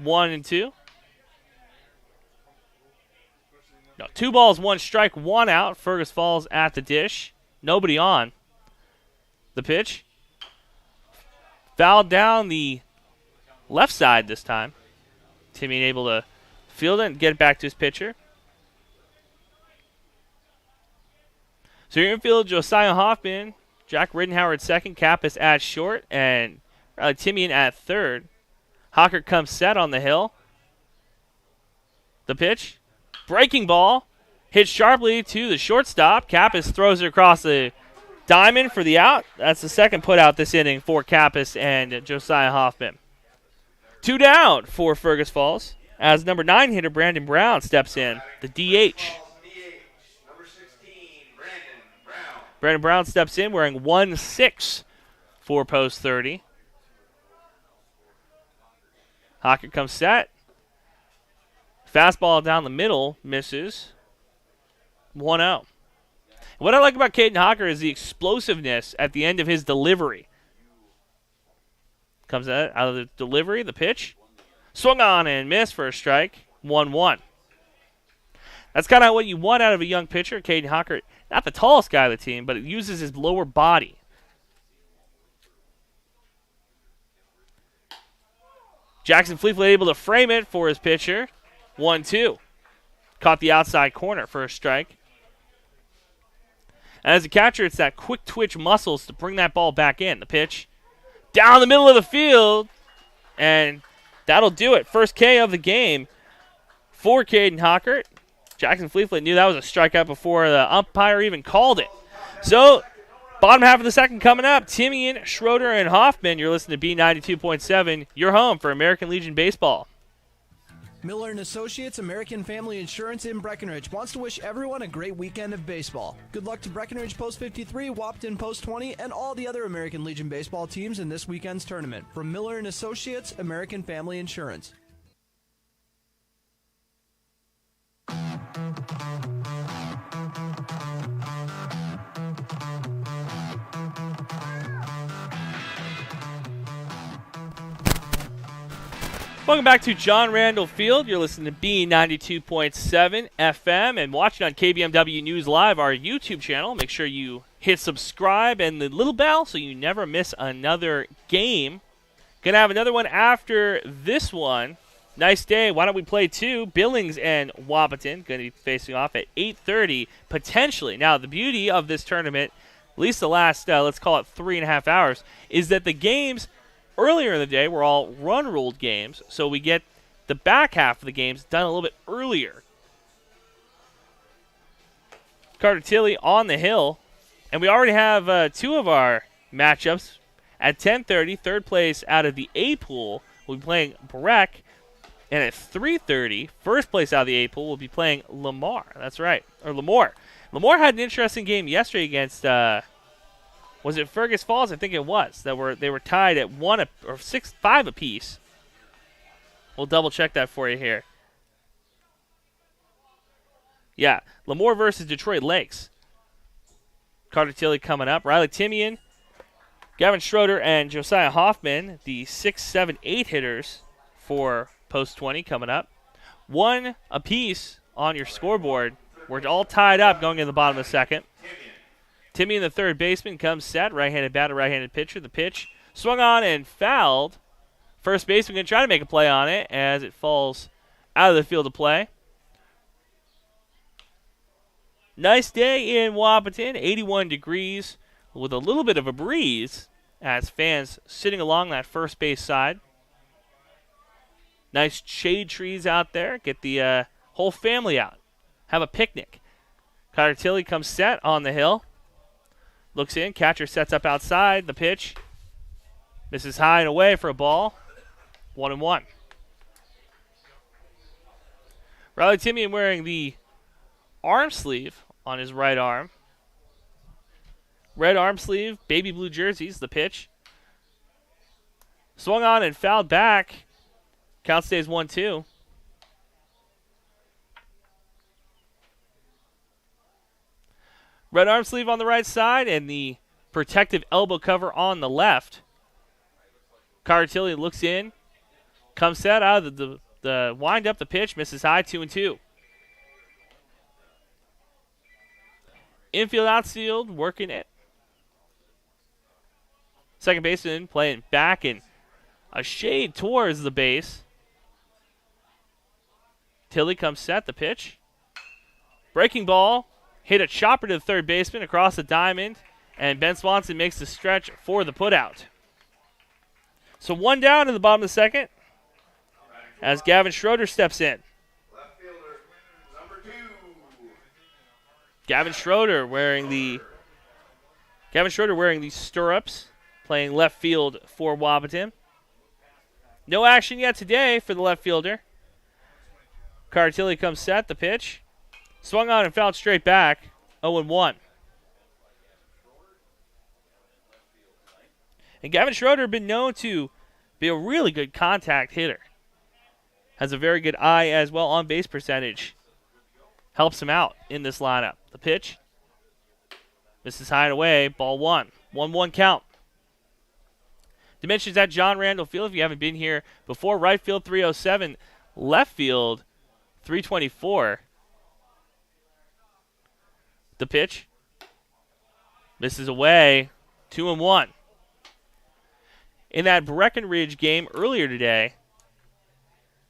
1-2. No, 2 balls, 1 strike, 1 out. Fergus Falls at the dish. Nobody on. The pitch. Fouled down the left side this time. Timmy able to field it and get it back to his pitcher. So your infield, Josiah Hoffman, Jack Riddenhauer at second, Kappas at short, and Timian at third. Hockert comes set on the hill. The pitch. Breaking ball. Hit sharply to the shortstop. Kappas throws it across the diamond for the out. That's the second put out this inning for Kappas and Josiah Hoffman. 2 down for Fergus Falls as number 9 hitter Brandon Brown steps in, the DH. Brandon Brown steps in wearing 1-6 for post 30. Hockert comes set. Fastball down the middle, misses. 1-0. What I like about Caden Hockert is the explosiveness at the end of his delivery. Comes out of the delivery, the pitch. Swung on and missed for a strike. 1-1. That's kind of what you want out of a young pitcher. Caden Hockert, not the tallest guy of the team, but it uses his lower body. Jackson Fleetwood able to frame it for his pitcher. 1-2. Caught the outside corner for a strike. And as a catcher, it's that quick twitch muscles to bring that ball back in. The pitch down the middle of the field. And that'll do it. First K of the game for Caden Hockert. Jackson Fleetwood knew that was a strikeout before the umpire even called it. So, bottom half of the second coming up. Timian, Schroeder, and Hoffman. You're listening to B92.7. Your home for American Legion Baseball. Miller & Associates American Family Insurance in Breckenridge wants to wish everyone a great weekend of baseball. Good luck to Breckenridge Post 53, Wahpeton Post 20, and all the other American Legion baseball teams in this weekend's tournament. From Miller & Associates American Family Insurance. Welcome back to John Randall Field. You're listening to B92.7 FM and watching on KBMW News Live, our YouTube channel. Make sure you hit subscribe and the little bell so you never miss another game. Gonna have another one after this one. Nice day. Why don't we play 2? Billings and Wahpeton going to be facing off at 8:30 potentially. Now, the beauty of this tournament, at least the last, let's call it 3.5 hours, is that the games earlier in the day were all run-ruled games, so we get the back half of the games done a little bit earlier. Carter Tilley on the hill, and we already have 2 of our matchups at 10:30. Third place out of the A pool will be playing Breck, and at 3:30, first place out of the A pool will be playing Lamar. That's right, or Lemoore. Lemoore had an interesting game yesterday against. Was it Fergus Falls? I think it was. They were tied at 5 apiece. We'll double check that for you here. Yeah, Lemoore versus Detroit Lakes. Carter Tilley coming up. Riley Timian, Gavin Schroeder, and Josiah Hoffman, the 6, 7, 8 hitters for Post 20 coming up. 1 apiece on your scoreboard. We're all tied up going in the bottom of the second. Timian, the third baseman, comes set. Right-handed batter, right-handed pitcher. The pitch swung on and fouled. First baseman going to try to make a play on it as it falls out of the field of play. Nice day in Wahpeton, 81 degrees with a little bit of a breeze as fans sitting along that first base side. Nice shade trees out there. Get the whole family out. Have a picnic. Carter Tilley comes set on the hill. Looks in. Catcher sets up outside. The pitch misses high and away for a ball. 1-1. Riley Timian wearing the arm sleeve on his right arm. Red arm sleeve, baby blue jerseys. The pitch swung on and fouled back. Count stays 1-2. Red arm sleeve on the right side and the protective elbow cover on the left. Carter Tilley looks in, comes set out of the wind up. The pitch misses high. 2-2. Infield, outfield, working it. Second baseman playing back and a shade towards the base. Tilley comes set. The pitch. Breaking ball. Hit a chopper to the third baseman across the diamond. And Ben Swanson makes the stretch for the putout. So 1 down in the bottom of the second as Gavin Schroeder steps in. Left fielder, number 2. Gavin Schroeder wearing the stirrups, playing left field for Wahpeton. No action yet today for the left fielder. Carter Tilley comes set. The pitch swung on and fouled straight back. 0-1. And Gavin Schroeder been known to be a really good contact hitter. Has a very good eye as well. On base percentage helps him out in this lineup. The pitch misses high and away. Ball 1. 1-1 count. Dimensions at John Randall Field. If you haven't been here before, right field 307, left field 324. The pitch misses away. 2-1. In that Breckenridge game earlier today,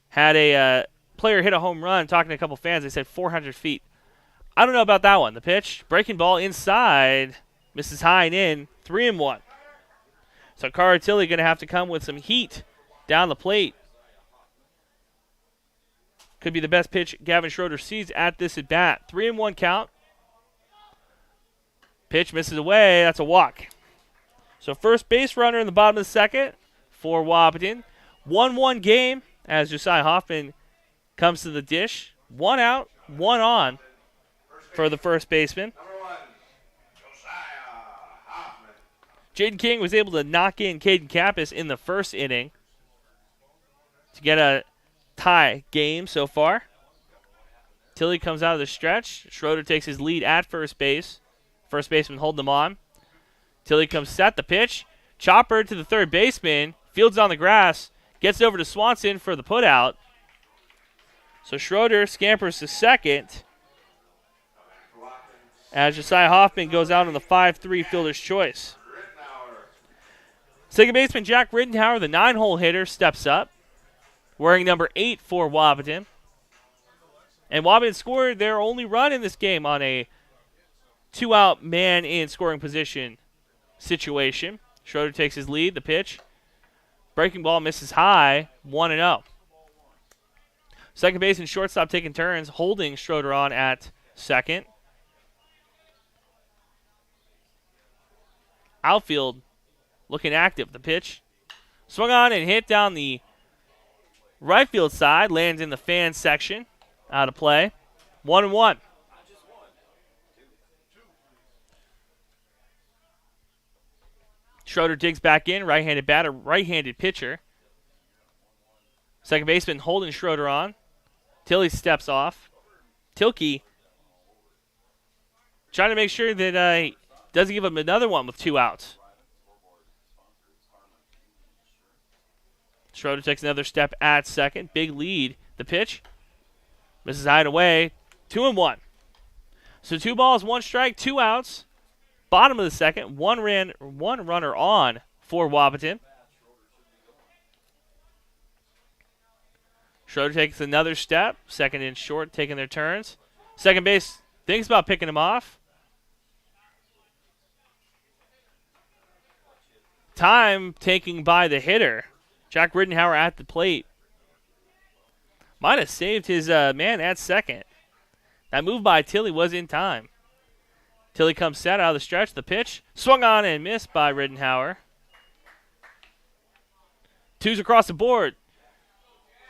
had a player hit a home run. Talking to a couple fans, they said 400 feet. I don't know about that one. The pitch, breaking ball inside, misses high and in. 3-1. So Carter Tilley going to have to come with some heat down the plate. Could be the best pitch Gavin Schroeder sees at this at bat. 3-1 count. Pitch misses away. That's a walk. So first base runner in the bottom of the second for Wahpeton. 1-1 game as Josiah Hoffman comes to the dish. 1 out, 1 on for the first baseman. Number 1, Josiah Hoffman. Jaden King was able to knock in Caden Kappas in the first inning to get a tie game so far. Tilley comes out of the stretch. Schroeder takes his lead at first base. First baseman holding him on. Tilley comes set. The pitch. Chopper to the third baseman. Fields on the grass. Gets it over to Swanson for the putout. So Schroeder scampers to second as Josiah Hoffman goes out on the 5-3 fielder's choice. Second baseman Jack Rittenhauer, the 9-hole hitter, steps up, wearing number 8 for Wahpeton. And Wahpeton scored their only run in this game on a 2-out man in scoring position situation. Schroeder takes his lead. The pitch. Breaking ball misses high. 1-0. Second base and shortstop taking turns, holding Schroeder on at second. Outfield looking active. The pitch swung on and hit down the right field side. Lands in the fan section. Out of play. 1-1. Schroeder digs back in. Right-handed batter, right-handed pitcher. Second baseman holding Schroeder on. Tilley steps off. Tilkey trying to make sure that he doesn't give him another one with 2 outs. Schroeder takes another step at second. Big lead. The pitch. Misses high and away. 2-1. So 2 balls, 1 strike, 2 outs. Bottom of the second. One runner on for Wahpeton. Schroeder takes another step. Second and short, taking their turns. Second base thinks about picking him off. Time taking by the hitter. Jack Rittenhauer at the plate. Might have saved his man at second. That move by Tilly was in time. Tilly comes set out of the stretch. The pitch swung on and missed by Rittenhauer. 2s across the board.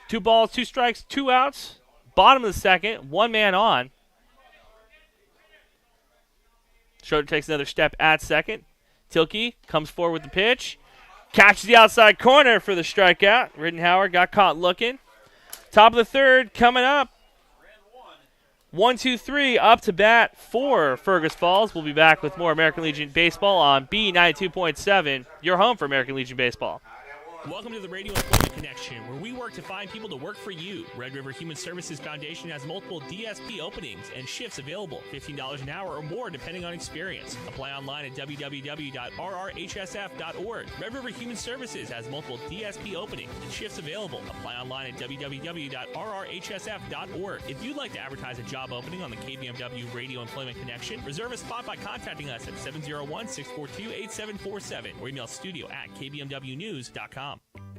2 balls, 2 strikes, 2 outs. Bottom of the second, 1 man on. Schroeder takes another step at second. Tilke comes forward with the pitch. Catches the outside corner for the strikeout. Rittenhauer got caught looking. Top of the third coming up. 1, 2, 3 up to bat for Fergus Falls. We'll be back with more American Legion Baseball on B92.7, your home for American Legion Baseball. Welcome to the Radio Employment Connection, where we work to find people to work for you. Red River Human Services Foundation has multiple DSP openings and shifts available, $15 an hour or more depending on experience. Apply online at www.rrhsf.org. Red River Human Services has multiple DSP openings and shifts available. Apply online at www.rrhsf.org. If you'd like to advertise a job opening on the KBMW Radio Employment Connection, reserve a spot by contacting us at 701-642-8747 or email studio@kbmwnews.com.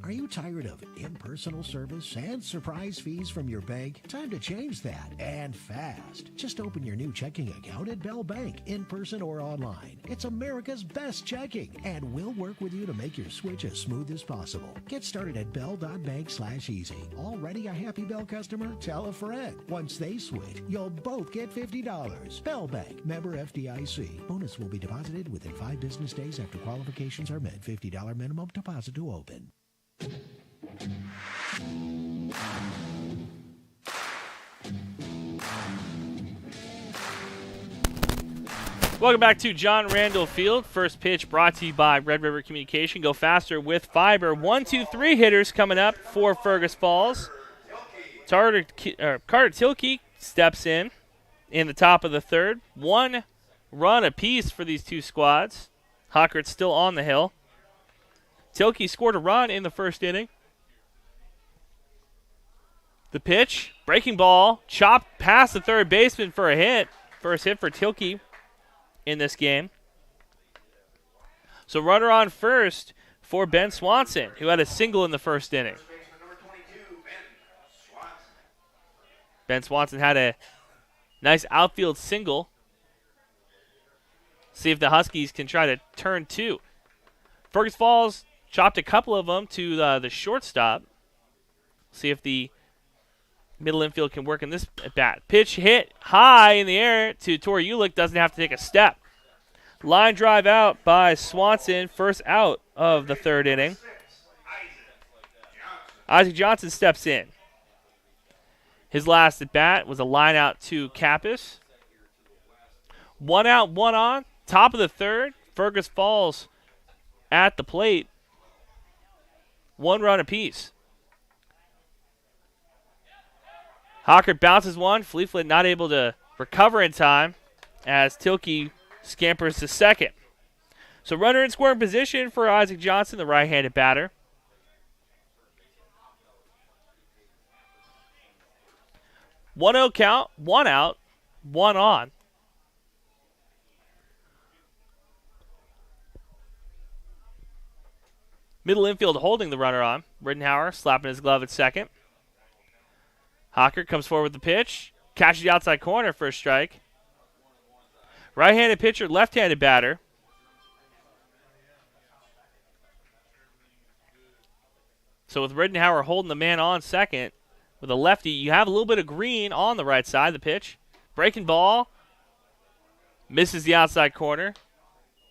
Are you tired of impersonal service and surprise fees from your bank? Time to change that, and fast. Just open your new checking account at Bell Bank, in person or online. It's America's best checking, and we'll work with you to make your switch as smooth as possible. Get started at bell.bank/easy. Already a happy Bell customer? Tell a friend. Once they switch, you'll both get $50. Bell Bank, member FDIC. Bonus will be deposited within 5 business days after qualifications are met. $50 minimum deposit to open. Welcome back to John Randall Field. First pitch brought to you by Red River Communication. Go faster with fiber. 1, 2, 3 hitters coming up for Fergus Falls. Carter Tilke steps in the top of the third. 1 run apiece for these 2 squads. Hockert's still on the hill. Tilke scored a run in the first inning. The pitch, breaking ball, chopped past the third baseman for a hit. First hit for Tilke in this game. So runner on first for Ben Swanson, who had a single in the first inning. Ben Swanson had a nice outfield single. See if the Huskies can try to turn 2. Fergus Falls chopped a couple of them to the shortstop. See if the middle infield can work in this at bat. Pitch hit high in the air to Tori Ulick. Doesn't have to take a step. Line drive out by Swanson. First out of the third inning. Isaac Johnson steps in. His last at bat was a line out to Kappas. 1 out, 1 on. Top of the third. Fergus Falls at the plate. 1 run apiece. Hockert bounces one. Fleetfoot not able to recover in time as Tilke scampers to second. So runner in scoring position for Isaac Johnson, the right-handed batter. 1-0 count, 1 out, 1 on. Middle infield holding the runner on. Rittenhauer slapping his glove at second. Hockert comes forward with the pitch. Catches the outside corner for a strike. Right-handed pitcher, left-handed batter. So with Rittenhauer holding the man on second, with a lefty, you have a little bit of green on the right side of the pitch. Breaking ball. Misses the outside corner.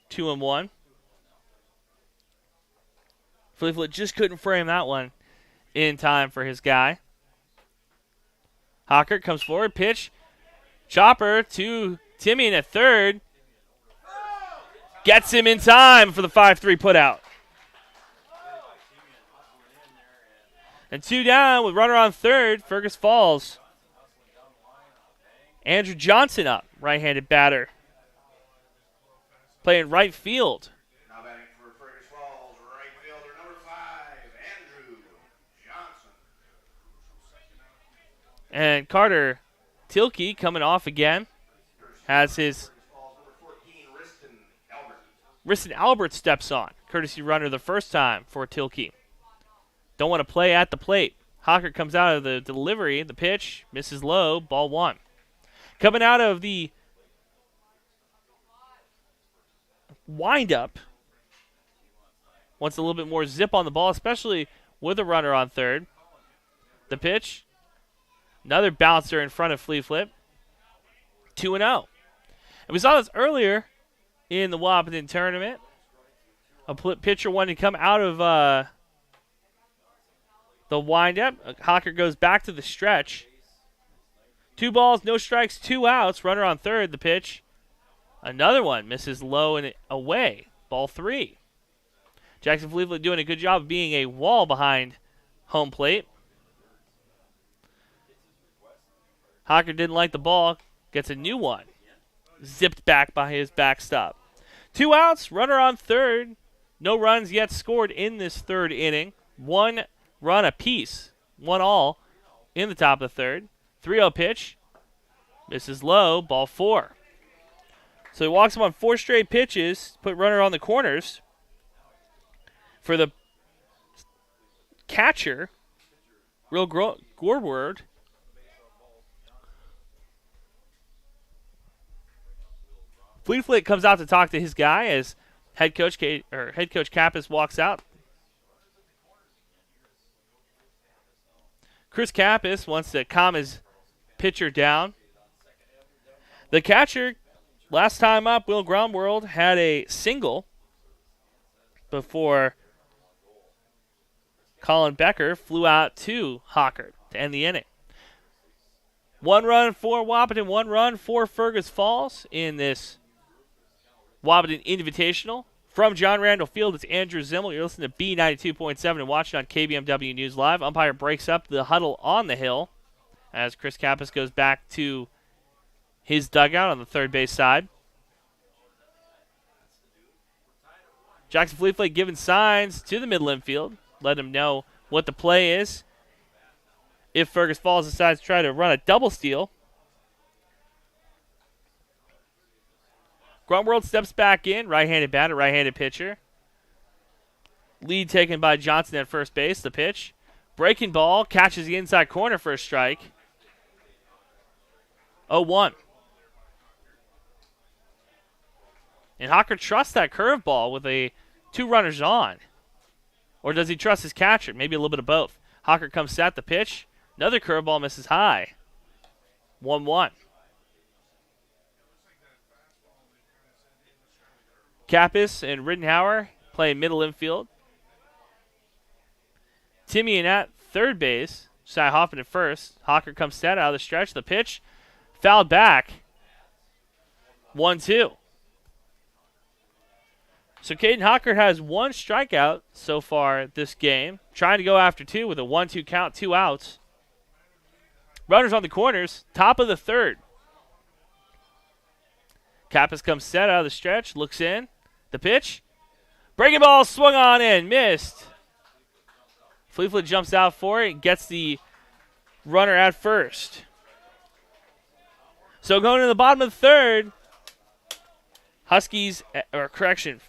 2-1. Fleetfoot just couldn't frame that one in time for his guy. Hockert comes forward, pitch. Chopper to Timian at third. Gets him in time for the 5-3 putout. And 2 down with runner on third, Fergus Falls. Andrew Johnson up, right-handed batter. Playing right field. Now batting for Fergus Falls, right fielder number 5, Andrew Johnson. And Carter Tilkey coming off again. Has his Riston Albert steps on. Courtesy runner the first time for Tilkey. Don't want to play at the plate. Hocker comes out of the delivery. The pitch misses low. Ball 1. Coming out of the windup. Wants a little bit more zip on the ball, especially with a runner on third. The pitch. Another bouncer in front of Flea Flip. 2-0. And we saw this earlier in the Wahpeton tournament. A pitcher wanted to come out of the windup. Hocker goes back to the stretch. 2 balls, no strikes, 2 outs. Runner on third. The pitch. Another one misses low and away. Ball 3. Jackson Fleetwood doing a good job of being a wall behind home plate. Hocker didn't like the ball. Gets a new one. Zipped back by his backstop. 2 outs, runner on third. No runs yet scored in this third inning. 1 run apiece. 1 all in the top of the third. 3-0 pitch. Misses low. Ball 4. So he walks him on 4 straight pitches. Put runner on the corners. For the catcher, Real Gorward. Fleet comes out to talk to his guy as head coach Kappas walks out. Chris Kappas wants to calm his pitcher down. The catcher, last time up, Will Groundworld had a single before Colin Becker flew out to Hocker to end the inning. 1 run for Wahpeton, 1 run for Fergus Falls in this Wahpeton Invitational. From John Randall Field, it's Andrew Zimmel. You're listening to B92.7 and watching on KBMW News Live. Umpire breaks up the huddle on the hill as Chris Kappas goes back to his dugout on the third base side. Jackson Fleetflake giving signs to the middle infield, let him know what the play is. If Fergus Falls decides to try to run a double steal. Grunworld steps back in, right-handed batter, right-handed pitcher. Lead taken by Johnson at first base. The pitch. Breaking ball, catches the inside corner for a strike. 0-1. And Hocker trusts that curveball with 2 runners on. Or does he trust his catcher? Maybe a little bit of both. Hocker comes set the pitch. Another curveball misses high. 1-1. Kappas and Rittenhauer playing middle infield. Timian at third base. Cy Hoffman at first. Hocker comes set out of the stretch. The pitch. Fouled back. 1-2. So Caden Hocker has 1 strikeout so far this game. Trying to go after 2 with a 1-2 count, 2 outs. Runners on the corners. Top of the third. Kappas comes set out of the stretch. Looks in. The pitch. Breaking ball swung on in. Missed. Fleetwood jumps out for it. Gets the runner at first. So going to the bottom of the third. Huskies,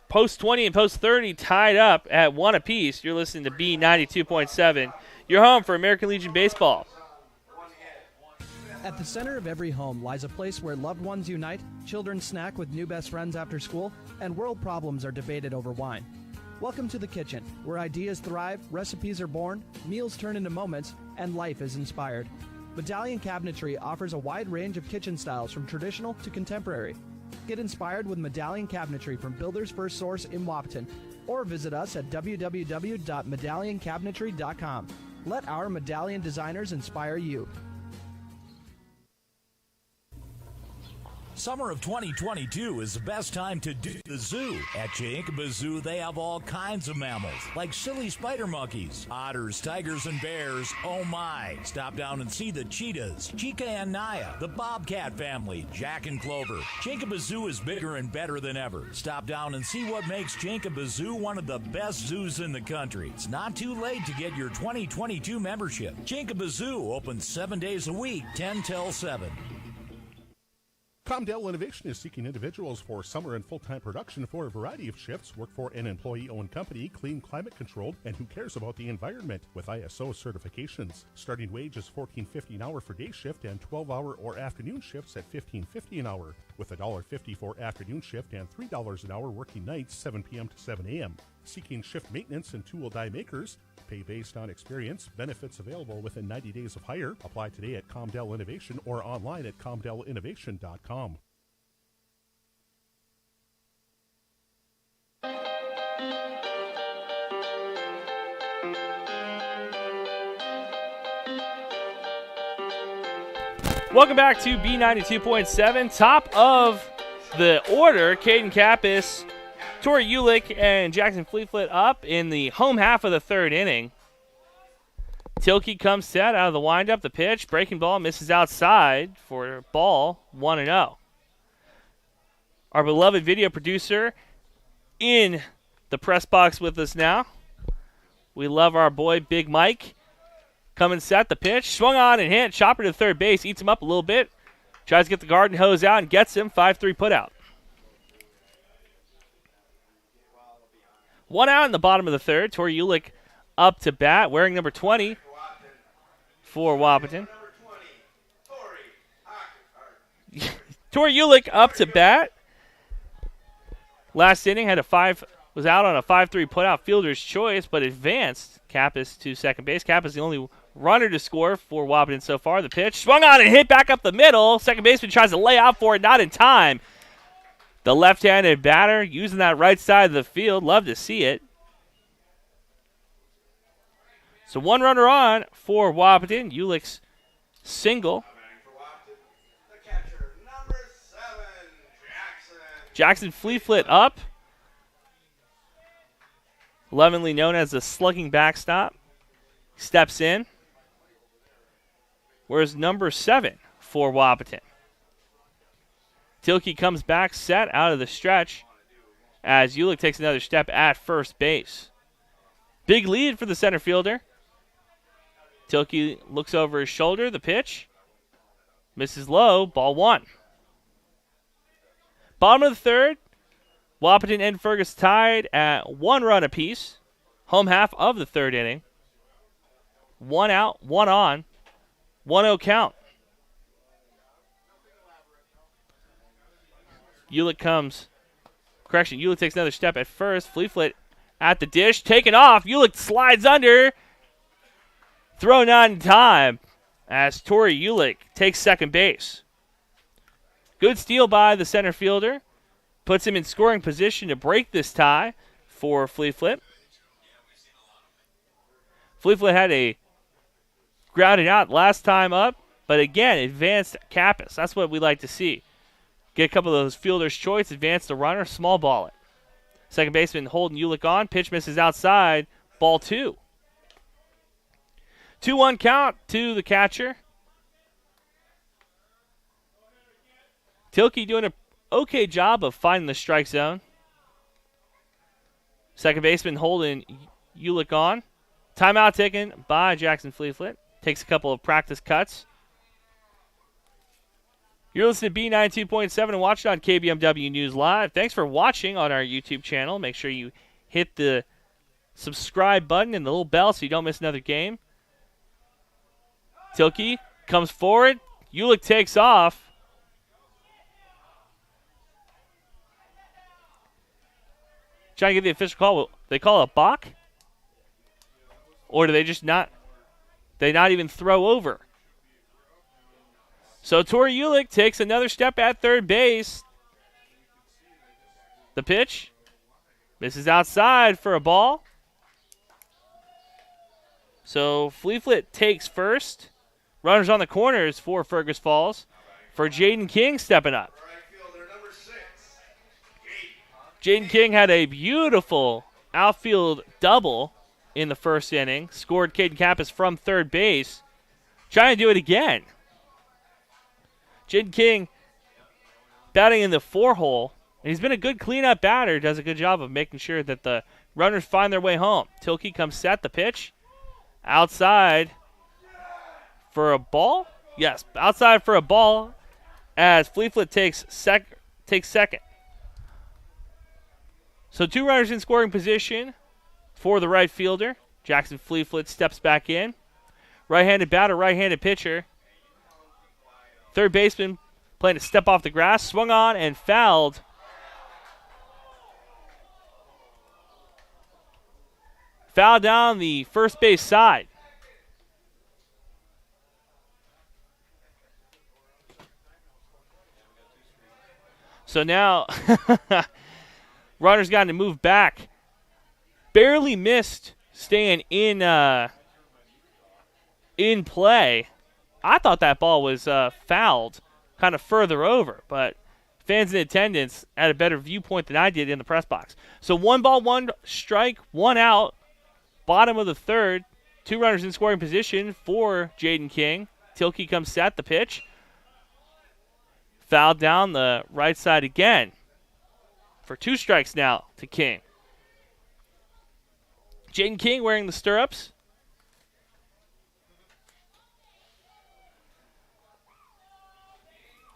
Post 20 and Post 30 tied up at 1 apiece. You're listening to B92.7. Your home for American Legion Baseball. At the center of every home lies a place where loved ones unite, children snack with new best friends after school, and world problems are debated over wine. Welcome to the kitchen, where ideas thrive, recipes are born, meals turn into moments, and life is inspired. Medallion Cabinetry offers a wide range of kitchen styles from traditional to contemporary. Get inspired with Medallion Cabinetry from Builder's First Source in Wahpeton, or visit us at www.medallioncabinetry.com. Let our medallion designers inspire you. Summer of 2022 is the best time to do the zoo. At Yankaba Zoo, they have all kinds of mammals, like silly spider monkeys, otters, tigers, and bears. Oh my! Stop down and see the cheetahs, Chica and Naya, the bobcat family, Jack and Clover. Yankaba Zoo is bigger and better than ever. Stop down and see what makes Yankaba Zoo one of the best zoos in the country. It's not too late to get your 2022 membership. Yankaba Zoo opens 7 days a week, 10 till 7. Comdell Innovation is seeking individuals for summer and full-time production for a variety of shifts, work for an employee-owned company, clean, climate-controlled, and who cares about the environment with ISO certifications. Starting wage is $14.50 an hour for day shift and 12-hour or afternoon shifts at $15.50 an hour, with $1.50 for afternoon shift and $3 an hour working nights 7 p.m. to 7 a.m. Seeking shift maintenance and tool die makers. Pay based on experience. Benefits available within 90 days of hire. Apply today at Comdell Innovation or online at comdellinnovation.com. Welcome back to B92.7. Top of the order, Caden Kappas, Tori Ulick, and Jackson Fleetfoot up in the home half of the third inning. Tilke comes set out of the windup. The pitch, breaking ball, misses outside for ball 1-0. Our beloved video producer in the press box with us now. We love our boy Big Mike. Coming set, the pitch, swung on and hit. Chopper to third base, eats him up a little bit. Tries to get the garden hose out and gets him. 5-3 put out. 1 out in the bottom of the third. Tori Ulick up to bat, wearing number 20 for Wahpeton. Tori Ulick up to bat. Last inning was out on a 5-3 putout, fielder's choice, but advanced Kappas to second base. Kappas the only runner to score for Wahpeton so far. The pitch swung on and hit back up the middle. Second baseman tries to lay out for it, not in time. The left-handed batter using that right side of the field. Love to see it. So one runner on for Wahpeton. Ulick's single. Jackson Fleetfoot up. Lovingly known as the slugging backstop. Steps in. Whereas number 7 for Wahpeton. Tilke comes back, set out of the stretch as Ulick takes another step at first base. Big lead for the center fielder. Tilke looks over his shoulder. The pitch misses low. Ball 1. Bottom of the third. Wahpeton and Fergus tied at 1 run apiece. Home half of the third inning. 1 out, 1 on. 1-0 count. Ulick takes another step at first. Fleetfoot at the dish, taken off. Ulick slides under. Throw not in time as Tori Ulick takes second base. Good steal by the center fielder. Puts him in scoring position to break this tie for Fleetfoot. Fleetfoot had a grounded out last time up, but again, advanced Kappas. That's what we like to see. Get a couple of those fielder's choice, advance the runner, small ball it. Second baseman holding Ulick on. Pitch misses outside. Ball 2. 2-1 count to the catcher. Tilke doing an okay job of finding the strike zone. Second baseman holding Ulick on. Timeout taken by Jackson Fleetfoot. Takes a couple of practice cuts. You're listening to B92.7 and watching on KBMW News Live. Thanks for watching on our YouTube channel. Make sure you hit the subscribe button and the little bell so you don't miss another game. Tilke comes forward. Ulick takes off. Trying to get the official call. They call it a balk? Or do they just not even throw over? So Tori Ulick takes another step at third base. The pitch misses outside for a ball. So Fleetfoot takes first. Runners on the corners for Fergus Falls. For Jaden King stepping up. Jaden King had a beautiful outfield double in the first inning. Scored Caden Kappas from third base. Trying to do it again. Jaden King batting in the 4-hole. And he's been a good cleanup batter. Does a good job of making sure that the runners find their way home. Tilke comes set. The pitch. Outside for a ball. Yes, outside for a ball as Fleetfoot takes second. So 2 runners in scoring position for the right fielder. Jackson Fleetfoot steps back in. Right-handed batter, right-handed pitcher. Third baseman playing a step off the grass. Swung on and fouled. Foul down the first base side. So now, runners got to move back. Barely missed staying in play. I thought that ball was fouled kind of further over, but fans in attendance had a better viewpoint than I did in the press box. So 1 ball, 1 strike, 1 out. Bottom of the third. 2 runners in scoring position for Jaden King. Tilke comes set. The pitch. Fouled down the right side again for 2 strikes now to King. Jaden King wearing the stirrups.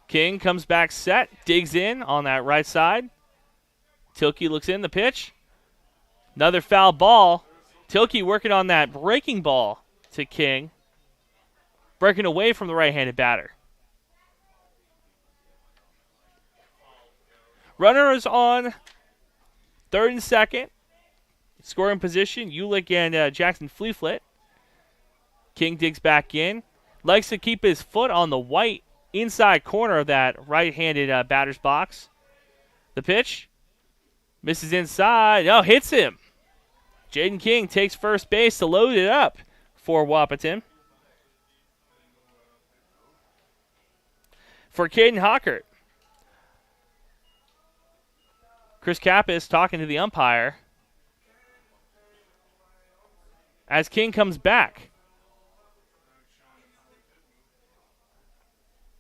King comes back set, digs in on that right side. Tilke looks in the pitch. Another foul ball. Tilke working on that breaking ball to King. Breaking away from the right-handed batter. Runners on third and second. Scoring position, Ulick and Jackson Fleetfoot. King digs back in. Likes to keep his foot on the white inside corner of that right-handed batter's box. The pitch. Misses inside. No, hits him. Jaden King takes first base to load it up for Wahpeton. For Caden Hockert. Chris Kappas talking to the umpire. As King comes back.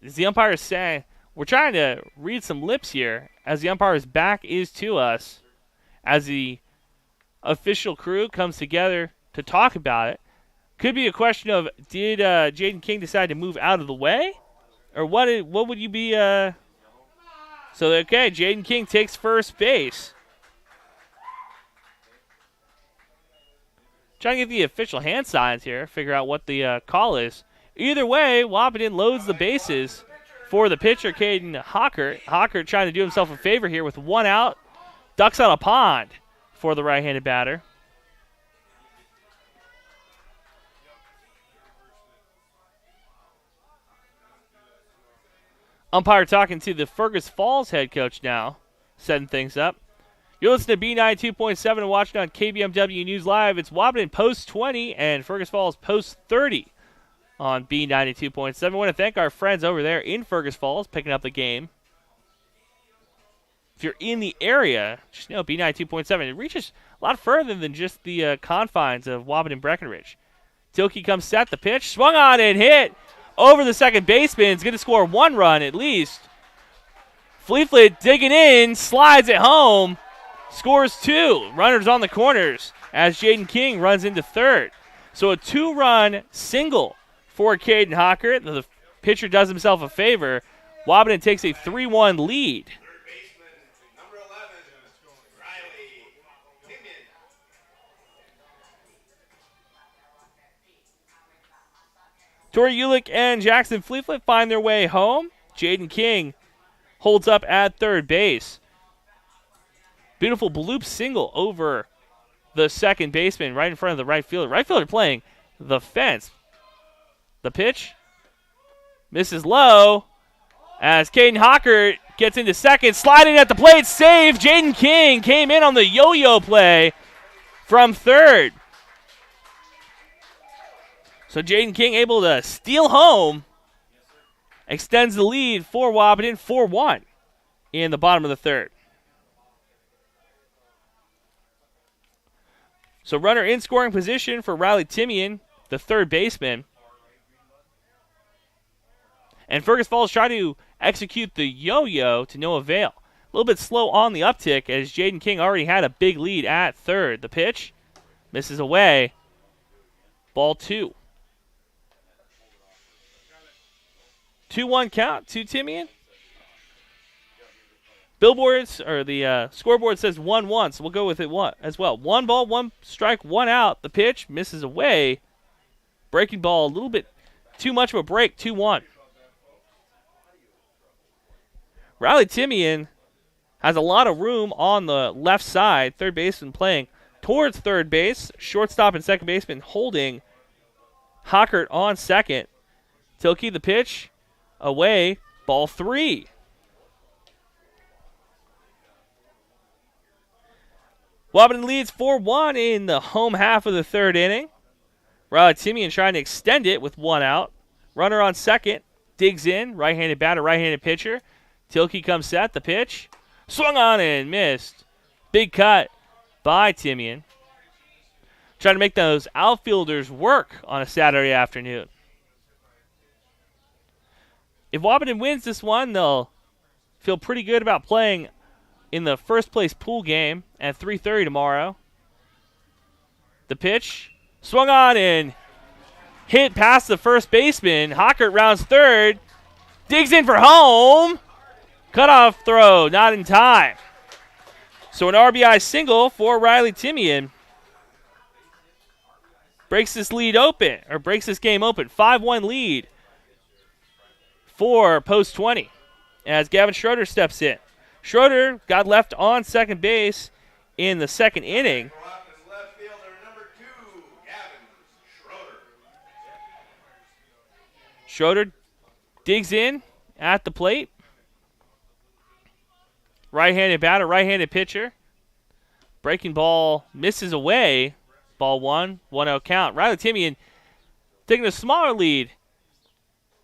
As the umpire is saying, we're trying to read some lips here as the umpire's back is to us. As the official crew comes together to talk about it. Could be a question of, did Jaden King decide to move out of the way? Or what would you be... So, okay, Jaden King takes first base. Trying to get the official hand signs here, figure out what the call is. Either way, Wahpeton loads the bases for the pitcher, Caden Hockert. Hockert trying to do himself a favor here with 1 out. Ducks out a pond for the right-handed batter. Umpire talking to the Fergus Falls head coach now, setting things up. You're listening to B92.7 and watching on KBMW News Live. It's Wahpeton Post 20 and Fergus Falls Post 30 on B92.7. I want to thank our friends over there in Fergus Falls picking up the game. If you're in the area, just know B92.7. It reaches a lot further than just the confines of Wahpeton Breckenridge. Tilke comes set, the pitch, swung on and hit over the second baseman. It's going to score 1 run at least. Fleetfoot digging in, slides it home, scores 2. Runners on the corners as Jaden King runs into third. So a 2-run single for Caden Hockert. The pitcher does himself a favor. Wahpeton takes a 3-1 lead. Tori Ulick and Jackson Fleetfoot find their way home. Jaden King holds up at third base. Beautiful bloop single over the second baseman right in front of the right fielder. Right fielder playing the fence. The pitch misses low as Caden Hockert gets into second. Sliding at the plate, save. Jaden King came in on the yo-yo play from third. So Jaden King able to steal home, extends the lead for Wahpeton 4-1 in the bottom of the third. So runner in scoring position for Riley Timian, the third baseman. And Fergus Falls try to execute the yo-yo to no avail. A little bit slow on the uptick as Jaden King already had a big lead at third. The pitch misses away. Ball 2. 2-1 count to Timian. Billboards, or the scoreboard says 1-1, so we'll go with it as well. 1 ball, 1 strike, 1 out. The pitch misses away. Breaking ball, a little bit too much of a break, 2-1. Riley Timian has a lot of room on the left side. Third baseman playing towards third base. Shortstop and second baseman holding Hockert on second. Tilke, the pitch, away, ball 3. Wahpeton leads 4-1 in the home half of the third inning. Riley Timian trying to extend it with 1 out. Runner on second, digs in, right-handed batter, right-handed pitcher. Tilke comes set, the pitch, swung on and missed. Big cut by Timian. Trying to make those outfielders work on a Saturday afternoon. If Wahpeton wins this one, they'll feel pretty good about playing in the first place pool game at 3:30 tomorrow. The pitch swung on and hit past the first baseman. Hockert rounds third, digs in for home. Cutoff throw, not in time. So an RBI single for Riley Timian. Breaks this game open. 5-1 lead for Post 20 as Gavin Schroeder steps in. Schroeder got left on second base in the second inning. Schroeder digs in at the plate. Right-handed batter, right-handed pitcher. Breaking ball misses away. Ball 1, 1-0 count. Riley Timian taking a smaller lead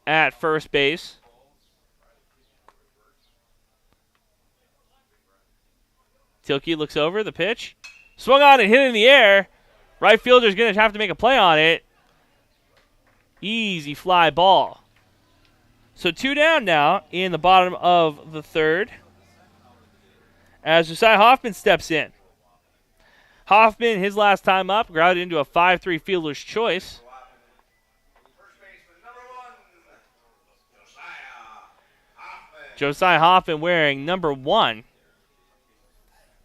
at first base. Tilke looks over, the pitch. Swung on and hit in the air. Right fielder's going to have to make a play on it. Easy fly ball. So 2 down now in the bottom of the third as Josiah Hoffman steps in. Hoffman, his last time up, grounded into a 5-3 fielder's choice. Josiah Hoffman wearing number 1,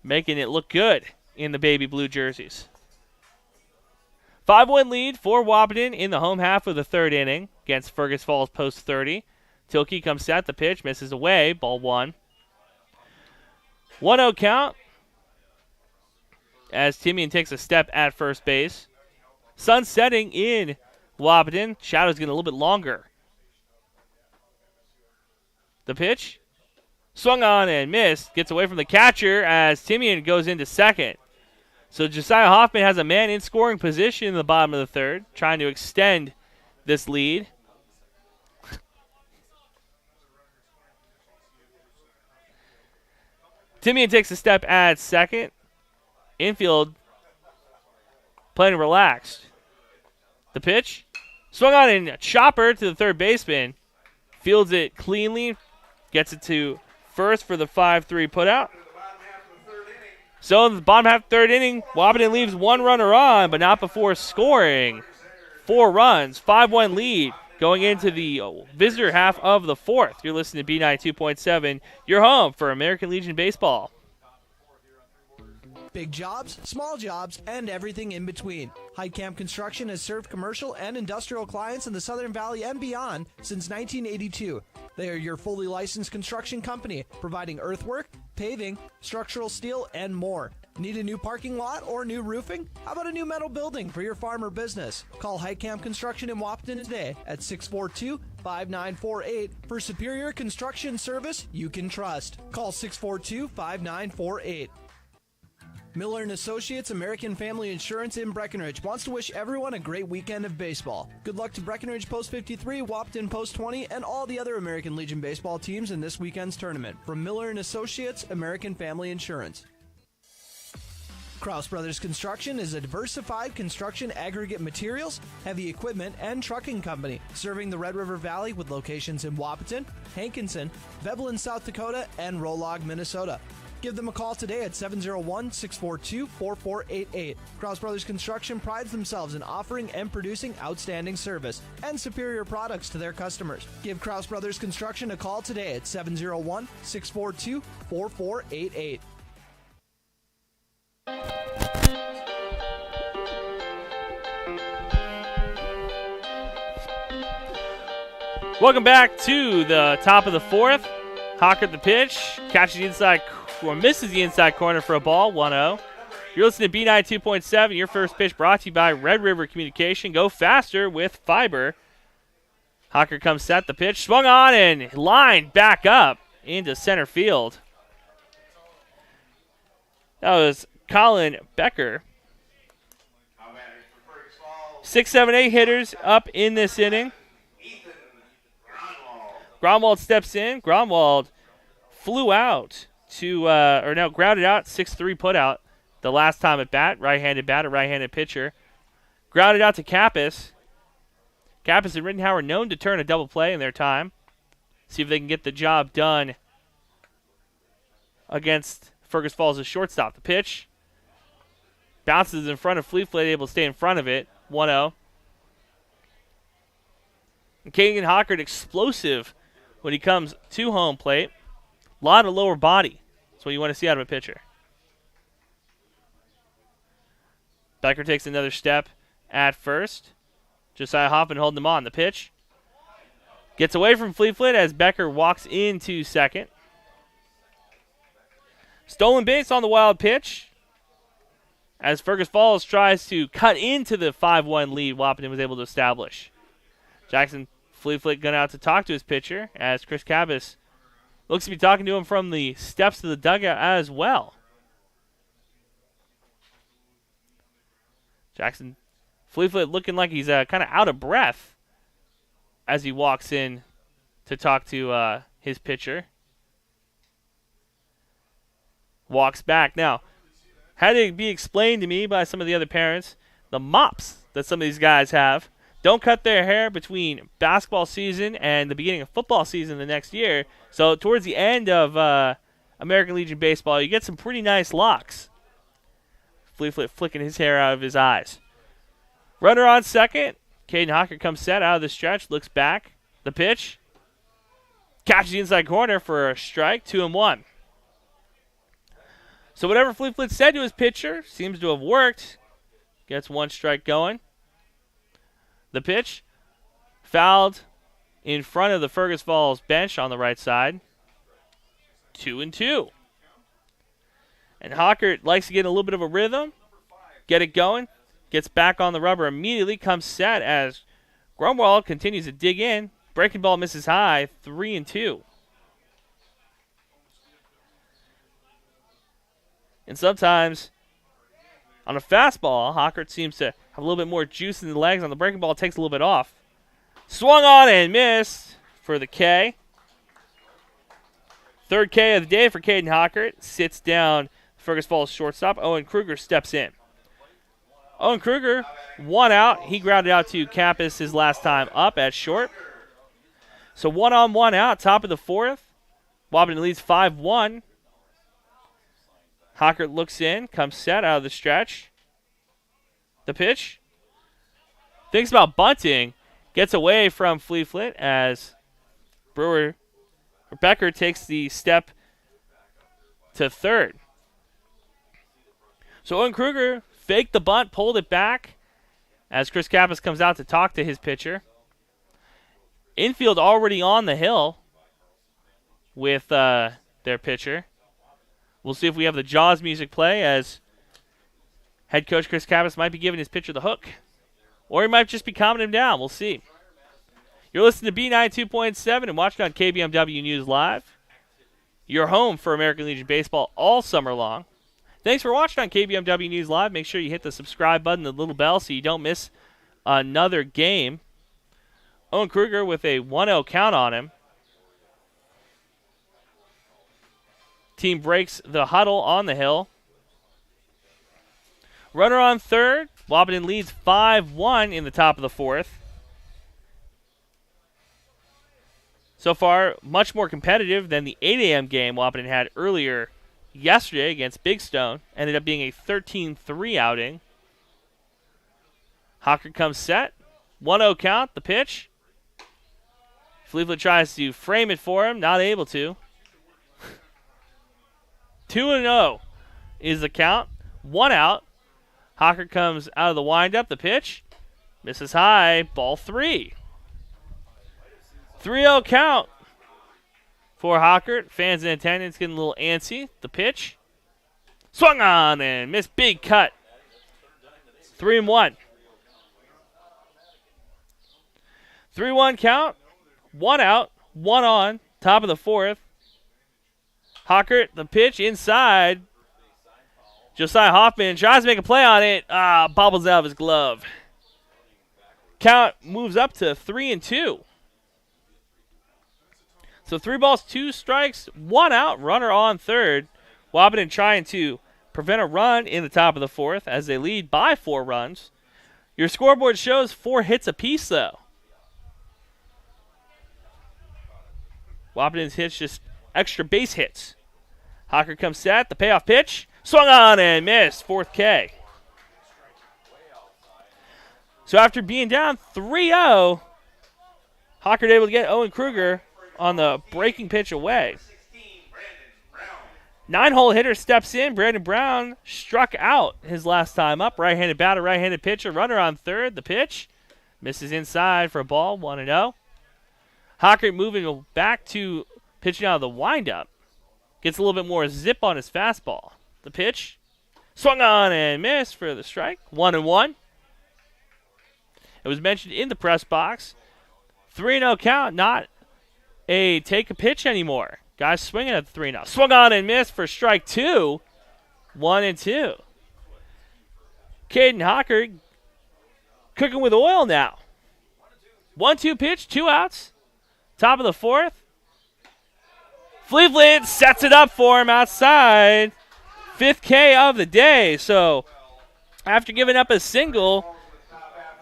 making it look good in the baby blue jerseys. 5-1 lead for Wahpeton in the home half of the third inning against Fergus Falls Post 30. Tilke comes set, the pitch misses away, ball 1. 1-0 count as Timian takes a step at first base. Sun setting in Wahpeton. Shadow's getting a little bit longer. The pitch swung on and missed. Gets away from the catcher as Timian goes into second. So Josiah Hoffman has a man in scoring position in the bottom of the third, trying to extend this lead. Timian takes a step at second. Infield playing relaxed. The pitch swung on and a chopper to the third baseman. Fields it cleanly. Gets it to first for the 5-3 putout. So in the bottom half of the third inning, Wahpeton leaves 1 runner on, but not before scoring 4 runs. 5-1 lead going into the visitor half of the fourth. You're listening to B92.7, your home for American Legion Baseball. Big jobs, small jobs, and everything in between. Heitkamp Construction has served commercial and industrial clients in the Southern Valley and beyond since 1982. They are your fully licensed construction company, providing earthwork, paving, structural steel, and more. Need a new parking lot or new roofing? How about a new metal building for your farm or business? Call Heitkamp Construction in Wahpeton today at 642-5948 for superior construction service you can trust. Call 642-5948. Miller & Associates American Family Insurance in Breckenridge wants to wish everyone a great weekend of baseball. Good luck to Breckenridge Post 53, Wahpeton Post 20, and all the other American Legion baseball teams in this weekend's tournament. From Miller & Associates American Family Insurance. Kraus Brothers Construction is a diversified construction aggregate materials, heavy equipment, and trucking company, serving the Red River Valley with locations in Wahpeton, Hankinson, Veblen, South Dakota, and Rolog, Minnesota. Give them a call today at 701-642-4488. Kraus Brothers Construction prides themselves in offering and producing outstanding service and superior products to their customers. Give Kraus Brothers Construction a call today at 701-642-4488. Welcome back to the top of the fourth. Hocker the pitch, catches the inside or misses the inside corner for a ball, 1-0. You're listening to B92.7. Your first pitch brought to you by Red River Communication. Go faster with fiber. Hocker comes set. The pitch swung on and lined back up into center field. That was Colin Becker. 6, 7, 8 hitters up in this inning. Gromwald steps in. Gromwald flew out to, grounded out, 6-3 put out the last time at bat. Right-handed batter, right-handed pitcher. Grounded out to Kappas. Kappas and Rittenhauer known to turn a double play in their time. See if they can get the job done against Fergus Falls' shortstop. The pitch bounces in front of Fleet, able to stay in front of it. 1-0. And Kagan Hockert explosive when he comes to home plate. A lot of lower body. That's what you want to see out of a pitcher. Becker takes another step at first. Josiah Hoffman holding him on. The pitch gets away from Fleet as Becker walks into second. Stolen base on the wild pitch as Fergus Falls tries to cut into the 5-1 lead Wahpeton was able to establish. Jackson Fleet going out to talk to his pitcher as Chris Cabas looks to be talking to him from the steps of the dugout as well. Jackson Fleet looking like he's kind of out of breath as he walks in to talk to his pitcher. Walks back. Now, had to be explained to me by some of the other parents, the mops that some of these guys have don't cut their hair between basketball season and the beginning of football season the next year. So towards the end of American Legion Baseball, you get some pretty nice locks. Fleet flicking his hair out of his eyes. Runner on second. Caden Hocker comes set out of the stretch, looks back. The pitch. Catches the inside corner for a strike, 2-1. So whatever Fleet said to his pitcher seems to have worked. Gets one strike going. The pitch fouled in front of the Fergus Falls bench on the right side. 2-2. And Hockert likes to get a little bit of a rhythm, get it going, gets back on the rubber immediately, comes set as Grumwald continues to dig in. Breaking ball misses high, 3-2. And sometimes on a fastball, Hockert seems to have a little bit more juice in the legs. On the breaking ball, it takes a little bit off. Swung on and missed for the K. Third K of the day for Caden Hockert. Sits down Fergus Falls shortstop. Owen Kruger steps in. Owen Kruger, 1 out. He grounded out to Kappas his last time up at short. So 1 on, 1 out, top of the fourth. Wahpeton leads 5-1. Hockert looks in, comes set out of the stretch. The pitch. Thinks about bunting. Gets away from Fleet as Becker takes the step to third. So Owen Kruger faked the bunt, pulled it back as Chris Kappas comes out to talk to his pitcher. Infield already on the hill with their pitcher. We'll see if we have the Jaws music play as head coach Chris Kappas might be giving his pitcher the hook. Or he might just be calming him down. We'll see. You're listening to B92.7 and watching on KBMW News Live. Your home for American Legion Baseball all summer long. Thanks for watching on KBMW News Live. Make sure you hit the subscribe button and the little bell so you don't miss another game. Owen Kruger with a 1-0 count on him. Team breaks the huddle on the hill. Runner on third. Wahpeton leads 5-1 in the top of the fourth. So far, much more competitive than the 8 a.m. game Wahpeton had earlier yesterday against Big Stone. Ended up being a 13-3 outing. Hockert comes set. 1-0 count, the pitch. Fleetwood tries to frame it for him, not able to. 2-0 is the count. 1 out. Hockert comes out of the windup, the pitch. Misses high, ball 3. 3-0 count for Hockert. Fans in attendance getting a little antsy. The pitch. Swung on and missed, big cut. 3-1. 3-1 count. 1 out, 1 on. Top of the fourth. Hockert, the pitch inside. Josiah Hoffman tries to make a play on it. Bobbles out of his glove. Count moves up to 3-2. So 3 balls, 2 strikes, 1 out, runner on third. Wahpeton trying to prevent a run in the top of the fourth as they lead by 4 runs. Your scoreboard shows 4 hits apiece, though. Wahpeton's hits just extra base hits. Hockert comes set, the payoff pitch. Swung on and missed, 4th K. So after being down 3-0, Hockert able to get Owen Kruger on the breaking pitch away. 9-hole hitter steps in. Brandon Brown struck out his last time up. Right-handed batter, right-handed pitcher. Runner on third. The pitch misses inside for a ball, 1-0. Hockert moving back to pitching out of the windup. Gets a little bit more zip on his fastball. The pitch swung on and missed for the strike. 1-1. It was mentioned in the press box. 3-0 count, not a take a pitch anymore. Guys swinging at the 3-0. Swung on and missed for strike 2. 1-2. Caden Hockert cooking with oil now. 1-2 pitch, 2 outs. Top of the fourth. Fleetwood sets it up for him outside. 5th K of the day. So after giving up a single,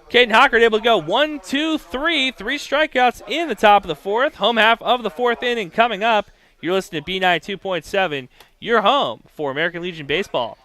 Caden Hockert able to go 1, 2, 3. 3 strikeouts in the top of the fourth. Home half of the 4th inning coming up. You're listening to B92.7. Your home for American Legion Baseball.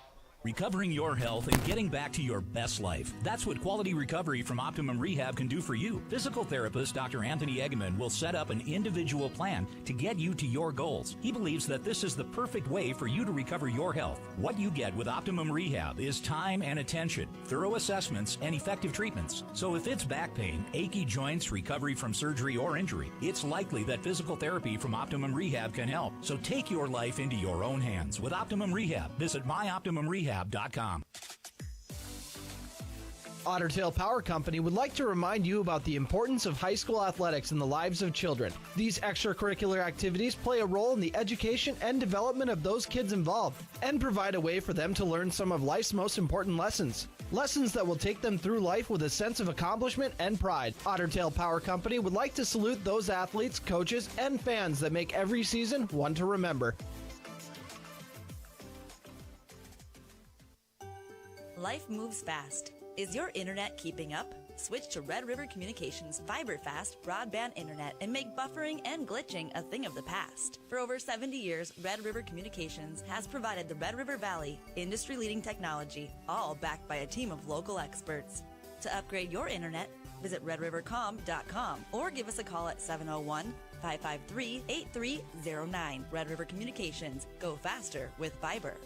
Recovering your health and getting back to your best life. That's what Quality Recovery from Optimum Rehab can do for you. Physical therapist Dr. Anthony Egeman will set up an individual plan to get you to your goals. He believes that this is the perfect way for you to recover your health. What you get with Optimum Rehab is time and attention, thorough assessments, and effective treatments. So if it's back pain, achy joints, recovery from surgery or injury, it's likely that physical therapy from Optimum Rehab can help. So take your life into your own hands with Optimum Rehab. Visit myoptimumrehab.com. Otter Tail Power Company would like to remind you about the importance of high school athletics in the lives of children. These extracurricular activities play a role in the education and development of those kids involved and provide a way for them to learn some of life's most important lessons. Lessons that will take them through life with a sense of accomplishment and pride. Otter Tail Power Company would like to salute those athletes, coaches, and fans that make every season one to remember. Life moves fast. Is your internet keeping up? Switch to Red River Communications fiber fast broadband internet and make buffering and glitching a thing of the past. For over 70 years, Red River Communications has provided the Red River Valley industry-leading technology, all backed by a team of local experts. To upgrade your internet, visit redrivercom.com or give us a call at 701-553-8309. Red River Communications. Go faster with fiber.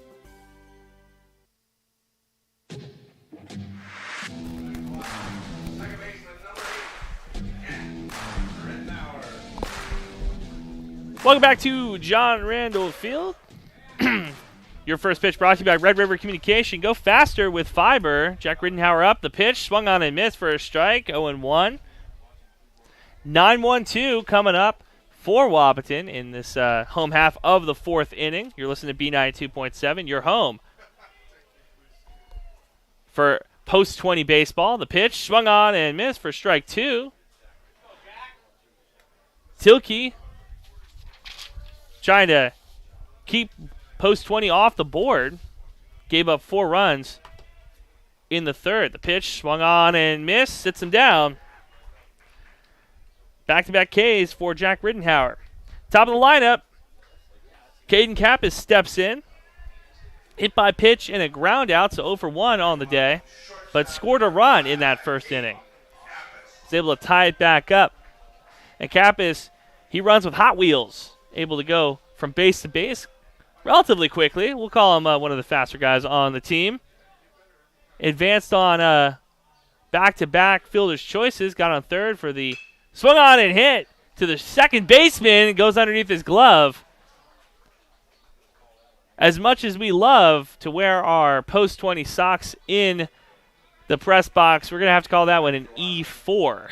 Welcome back to John Randall Field. Your first pitch brought to you by Red River Communication. Go faster with fiber. Jack Rittenhauer up. The pitch swung on and missed for a strike. 0-1. 9-1-2 coming up for Wahpeton in this home half of the 4th inning. You're listening to B92.7. Your home for Post 20 baseball. The pitch swung on and missed for strike 2. Tilke trying to keep Post 20 off the board. Gave up 4 runs in the third. The pitch swung on and missed, sits him down. Back-to-back Ks for Jack Rittenhauer. Top of the lineup, Caden Kappas steps in. Hit by pitch and a ground out, so 0 for 1 on the day, but scored a run in that first inning. Was able to tie it back up. And Kappas, he runs with Hot Wheels, able to go from base to base relatively quickly. We'll call him one of the faster guys on the team. Advanced on back-to-back fielder's choices. Got on third for the swung on and hit to the second baseman. It goes underneath his glove. As much as we love to wear our post 20 socks in the press box, we're going to have to call that one an E4.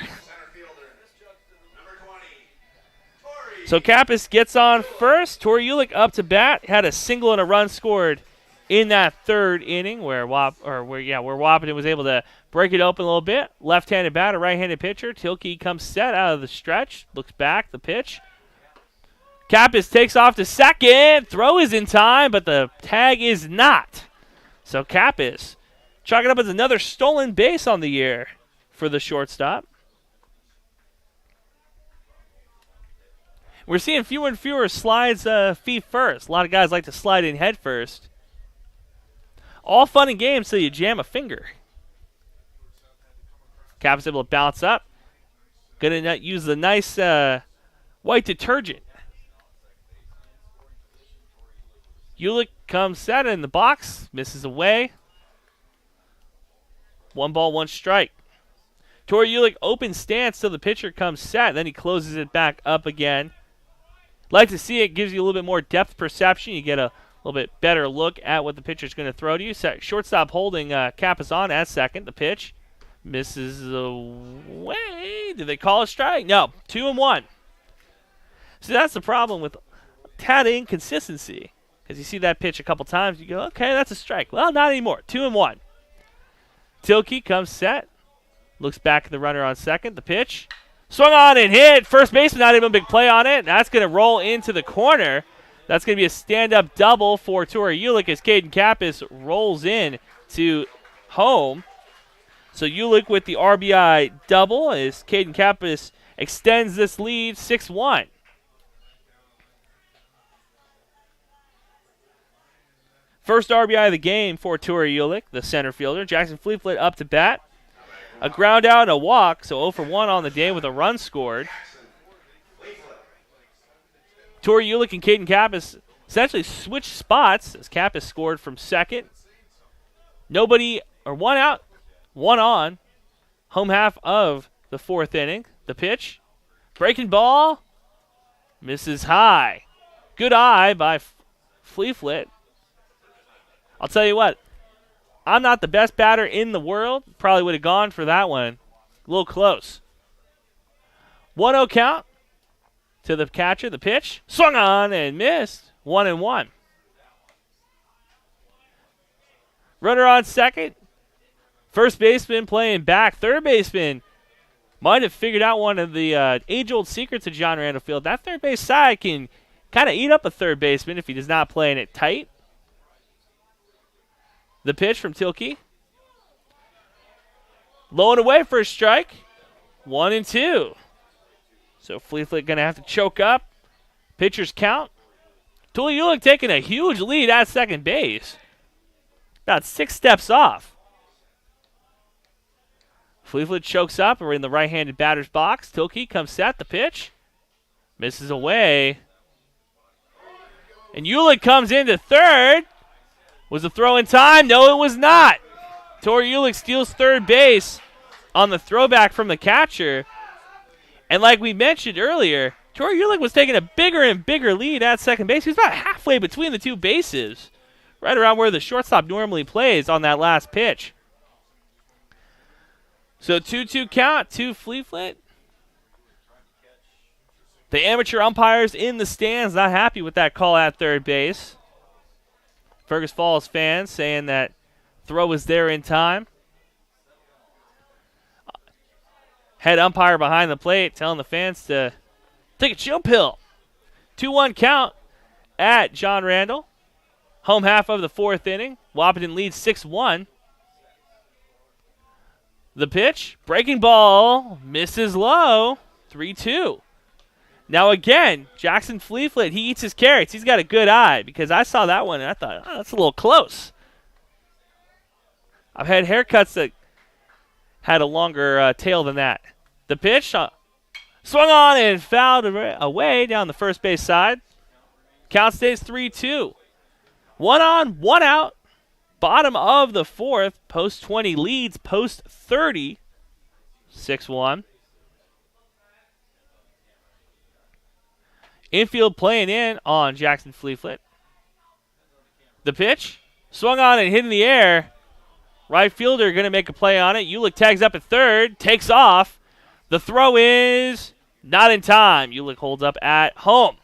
So Kappas gets on first. Tori Ulick up to bat. Had a single and a run scored in that third inning where Wahpeton was able to break it open a little bit. Left-handed batter, right-handed pitcher. Tilke comes set out of the stretch. Looks back, the pitch. Kappas takes off to second. Throw is in time, but the tag is not. So Kappas chalking up as another stolen base on the year for the shortstop. We're seeing fewer and fewer slides feet first. A lot of guys like to slide in head first. All fun and games till you jam a finger. Kappas able to bounce up. Gonna use the nice white detergent. Ulick comes set in the box, misses away. 1 ball, 1 strike. Tori Ulick open stance till the pitcher comes set, then he closes it back up again. Like to see it, gives you a little bit more depth perception. You get a little bit better look at what the pitcher's going to throw to you. Shortstop holding Kappas on at second. The pitch misses away. Did they call a strike? No, 2-1. So that's the problem with a tad of inconsistency. Because you see that pitch a couple times, you go, okay, that's a strike. Well, not anymore. 2-1. Tilke comes set. Looks back at the runner on second. The pitch. Swung on and hit. First baseman, not even a big play on it. That's going to roll into the corner. That's going to be a stand-up double for Tori Ulick as Caden Kappas rolls in to home. So Ulick with the RBI double as Caden Kappas extends this lead 6-1. First RBI of the game for Tori Ulick, the center fielder. Jackson Fleetfoot up to bat. A ground out and a walk, so 0 for 1 on the day with a run scored. Tori Ulick and Caden Kappas essentially switched spots as Kappas scored from second. Nobody, or 1 out, 1 on. Home half of the fourth inning. The pitch. Breaking ball. Misses high. Good eye by Fleetfoot. I'll tell you what, I'm not the best batter in the world. Probably would have gone for that one. A little close. 1-0 count to the catcher. The pitch. Swung on and missed. 1-1. Runner on second. First baseman playing back. Third baseman might have figured out one of the age-old secrets of John Randall Field. That third base side can kind of eat up a third baseman if he does not play in it tight. The pitch from Tilke. Low and away for a strike. 1-2. So Fleetfoot going to have to choke up. Pitcher's count. Tori Ulick taking a huge lead at second base. About 6 steps off. Fleetfoot chokes up. We're in the right-handed batter's box. Tilke comes set. The pitch. Misses away. And Ulick comes into third. Was the throw in time? No, it was not. Tori Ulick steals third base on the throwback from the catcher. And like we mentioned earlier, Tori Ulick was taking a bigger and bigger lead at second base. He was about halfway between the two bases, right around where the shortstop normally plays on that last pitch. So 2-2 count to Fleetfoot. The amateur umpires in the stands not happy with that call at third base. Fergus Falls fans saying that throw was there in time. Head umpire behind the plate telling the fans to take a chill pill. 2-1 count at John Randall. Home half of the fourth inning. Wahpeton leads 6-1. The pitch, breaking ball, misses low, 3-2. Now again, Jackson Fleetfoot, he eats his carrots. He's got a good eye because I saw that one and I thought, oh, that's a little close. I've had haircuts that had a longer tail than that. The pitch, swung on and fouled away down the first base side. Count stays 3-2. 1 on, 1 out. Bottom of the fourth, Post 20 leads Post 30, 6-1. Infield playing in on Jackson Fleetfoot. The pitch, swung on and hit in the air. Right fielder going to make a play on it. Ulick tags up at third, takes off. The throw is not in time. Ulick holds up at home.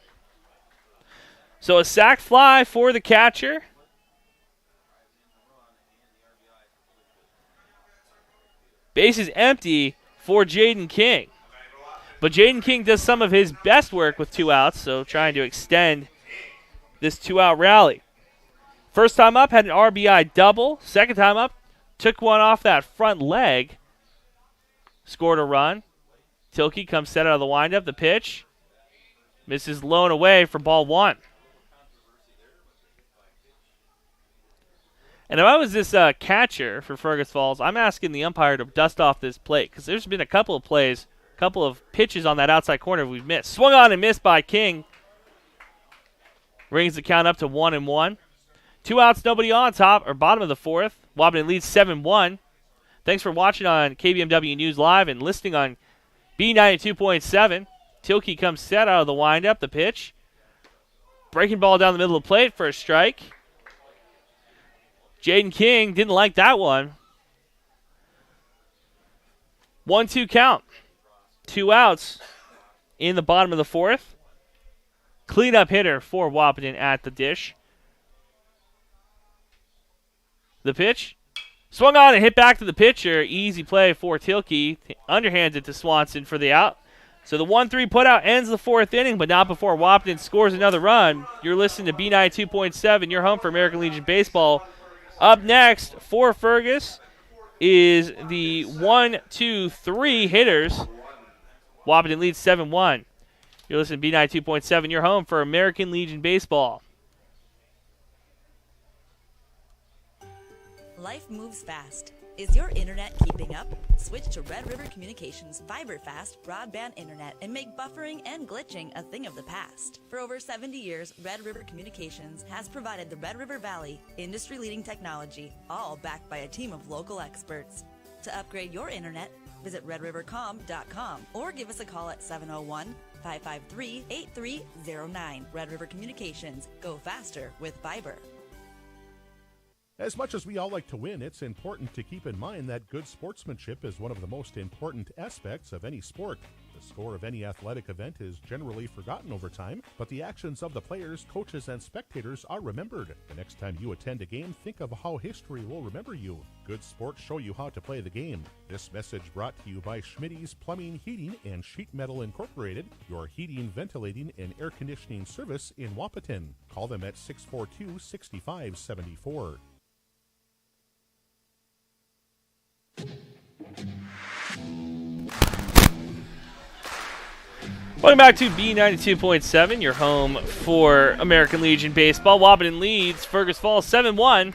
So a sac fly for the catcher. Base is empty for Jaden King. But Jaden King does some of his best work with 2 outs, so trying to extend this 2-out rally. First time up, had an RBI double. Second time up, took one off that front leg. Scored a run. Tilke comes set out of the windup. The pitch misses low and away for ball 1. And if I was this catcher for Fergus Falls, I'm asking the umpire to dust off this plate because there's been a couple of plays, a couple of pitches on that outside corner we've missed. Swung on and missed by King. Brings the count up to 1-1. 2 outs, nobody on, top or bottom of the fourth. Wahpeton leads 7-1. Thanks for watching on KBMW News Live and listening on B92.7. Tilke comes set out of the windup. The pitch. Breaking ball down the middle of the plate for a strike. Jaden King didn't like that one. 1-2 count. 2 outs in the bottom of the fourth. Cleanup hitter for Wahpeton at the dish. The pitch. Swung on and hit back to the pitcher. Easy play for Tilke. Underhands it to Swanson for the out. So the 1-3 putout ends the fourth inning, but not before Wahpeton scores another run. You're listening to B92.7. You're home for American Legion Baseball. Up next for Fergus is the 1-2-3 hitters. Wahpeton leads 7-1. You're listening to B92.7. You're home for American Legion Baseball. Life moves fast. Is your internet keeping up? Switch to Red River Communications fiber-fast broadband internet and make buffering and glitching a thing of the past. For over 70 years, Red River Communications has provided the Red River Valley industry-leading technology, all backed by a team of local experts. To upgrade your internet, visit redrivercom.com or give us a call at 701-553-8309. Red River Communications. Go faster with fiber. As much as we all like to win, it's important to keep in mind that good sportsmanship is one of the most important aspects of any sport. The score of any athletic event is generally forgotten over time, but the actions of the players, coaches, and spectators are remembered. The next time you attend a game, think of how history will remember you. Good sports show you how to play the game. This message brought to you by Schmitty's Plumbing, Heating, and Sheet Metal Incorporated, your heating, ventilating, and air conditioning service in Wahpeton. Call them at 642-6574. Welcome back to B92.7, your home for American Legion Baseball. Wahpeton leads Fergus Falls 7-1.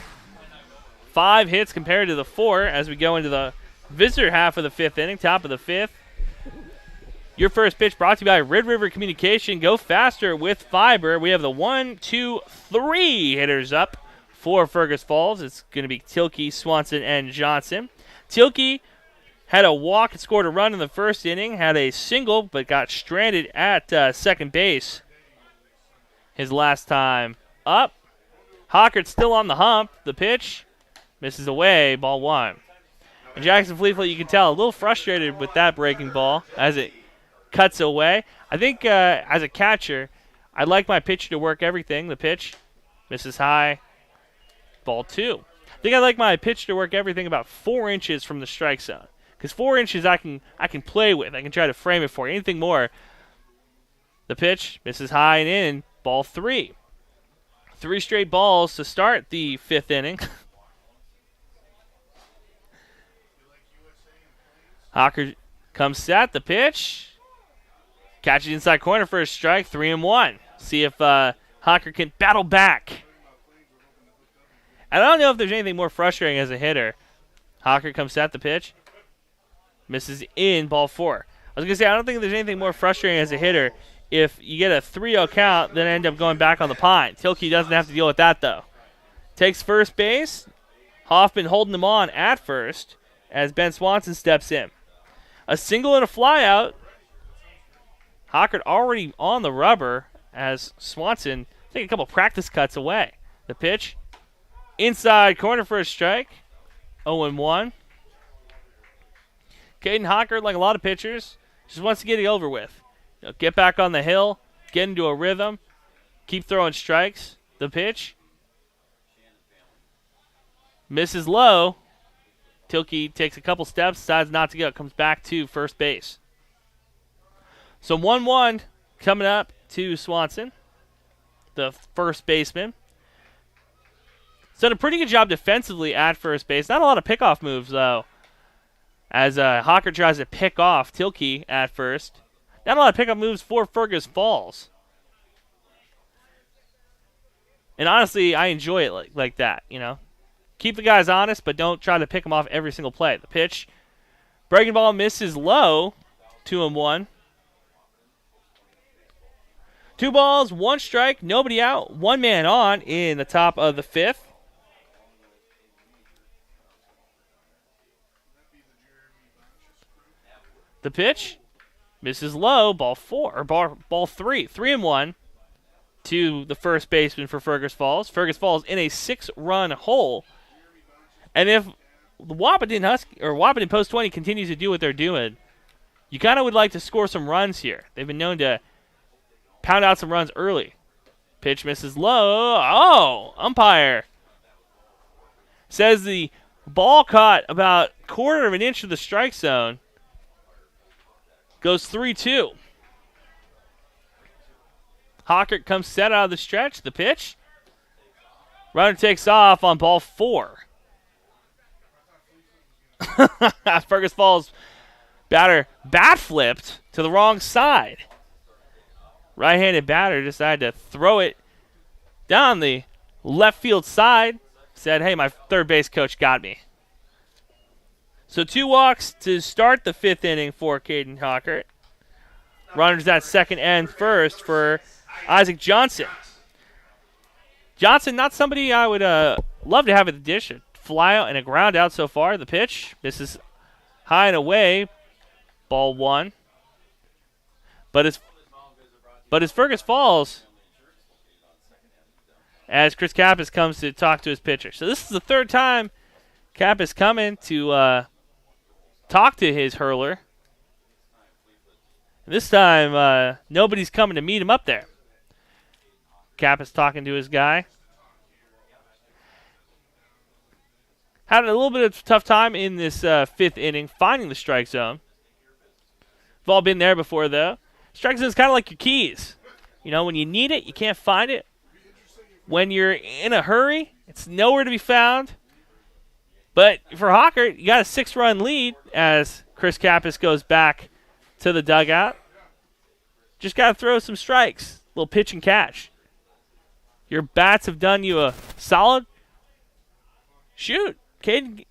5 hits compared to the 4 as we go into the visitor half of the 5th inning, top of the 5th. Your first pitch brought to you by Red River Communication. Go faster with fiber. We have the 1-2-3 hitters up for Fergus Falls. It's going to be Tilke, Swanson, and Johnson. Tilke had a walk and scored a run in the first inning, had a single but got stranded at second base his last time up. Hockert's still on the hump. The pitch misses away, ball 1. And Jackson Fleetfoot, you can tell, a little frustrated with that breaking ball as it cuts away. I think as a catcher, I'd like my pitcher to work everything. The pitch misses high, ball 2. I think I like my pitch to work everything about 4 inches from the strike zone. Because 4 inches I can play with. I can try to frame it for you. Anything more. The pitch misses high and in. Ball 3. 3 straight balls to start the 5th inning. Hocker comes set. The pitch. Catches inside corner for a strike. 3-1. See if Hocker can battle back. I don't know if there's anything more frustrating as a hitter. Hocker comes set. The pitch. Misses in. Ball 4. I was going to say, I don't think there's anything more frustrating as a hitter if you get a 3-0 count, then end up going back on the pine. Tilke doesn't have to deal with that, though. Takes first base. Hoffman holding him on at first as Ben Swanson steps in. A single and a flyout. Hockert already on the rubber as Swanson taking a couple practice cuts away. The pitch. Inside corner for a strike. 0-1. Caden Hockert, like a lot of pitchers, just wants to get it over with. Get back on the hill, get into a rhythm, keep throwing strikes. The pitch. Misses low. Tilke takes a couple steps, decides not to go, comes back to first base. So 1-1 coming up to Swanson, the first baseman. He's done a pretty good job defensively at first base. Not a lot of pickoff moves, though, as Hocker tries to pick off Tilke at first. Not a lot of pickup moves for Fergus Falls. And honestly, I enjoy it like that, you know. Keep the guys honest, but don't try to pick them off every single play. The pitch. Breaking ball misses low. 2-1. 2 balls, 1 strike, nobody out. 1 man on in the top of the 5th. The pitch. Misses low. Ball 4. Or ball 3. 3-1 to the first baseman for Fergus Falls. Fergus Falls in a 6-run hole. And if the Wahpeton Post 20 continues to do what they're doing, you kind of would like to score some runs here. They've been known to pound out some runs early. Pitch misses low. Oh, umpire says the ball caught about 1/4 of an inch of the strike zone. Goes 3-2. Hockert comes set out of the stretch. The pitch. Runner takes off on ball 4. Fergus Falls batter bat flipped to the wrong side. Right-handed batter decided to throw it down the left field side. Said, hey, my third base coach got me. So 2 walks to start the 5th inning for Caden Hockert. Runners at second and first for Isaac Johnson. Johnson, not somebody I would love to have at the dish. A fly out and a ground out so far. The pitch. This is high and away. Ball 1. But it's Fergus Falls as Chris Kappas comes to talk to his pitcher. So this is the 3rd time Kappas coming to talk to his hurler. This time, nobody's coming to meet him up there. Kappas talking to his guy. Had a little bit of tough time in this 5th inning finding the strike zone. We've all been there before, though. Strike zone is kind of like your keys. You know, when you need it, you can't find it. When you're in a hurry, it's nowhere to be found. But for Hockert, you got a 6-run lead as Chris Kappas goes back to the dugout. Just got to throw some strikes. A little pitch and catch. Your bats have done you a solid. Shoot. Caden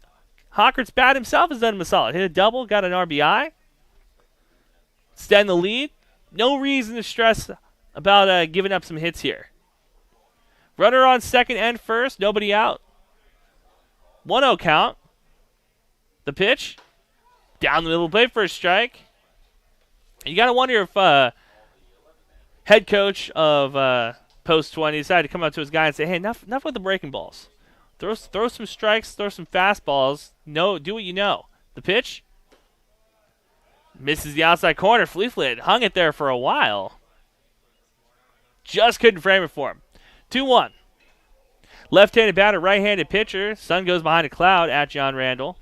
Hockert's bat himself has done him a solid. Hit a double, got an RBI. Extend the lead. No reason to stress about giving up some hits here. Runner on second and first. Nobody out. 1-0 count. The pitch. Down the middle of the plate for a strike. You got to wonder if head coach of Post 20 decided to come up to his guy and say, hey, enough with the breaking balls. Throw some strikes, throw some fastballs. No, do what you know. The pitch. Misses the outside corner. Fleetwood hung it there for a while. Just couldn't frame it for him. 2-1. Left-handed batter, right-handed pitcher. Sun goes behind a cloud at John Randall.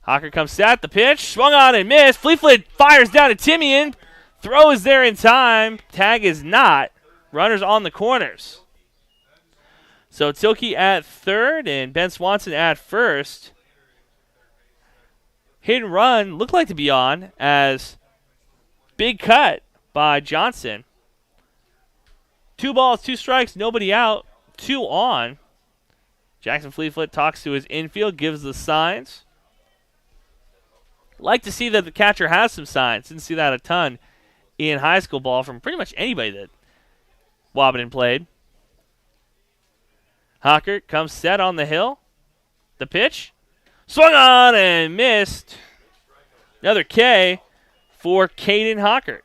Hocker comes set. The pitch. Swung on and missed. Fleetwood fires down to Timian. Throw is there in time. Tag is not. Runners on the corners. So Tilke at third and Ben Swanson at first. hit and run looked like to be on as big cut by Johnson. 2 balls, 2 strikes, nobody out, 2 on. Jackson Fleetfoot talks to his infield, gives the signs. Like to see that the catcher has some signs. Didn't see that a ton in high school ball from pretty much anybody that Wahpeton played. Hockert comes set on the hill. The pitch. Swung on and missed. Another K for Caden Hockert.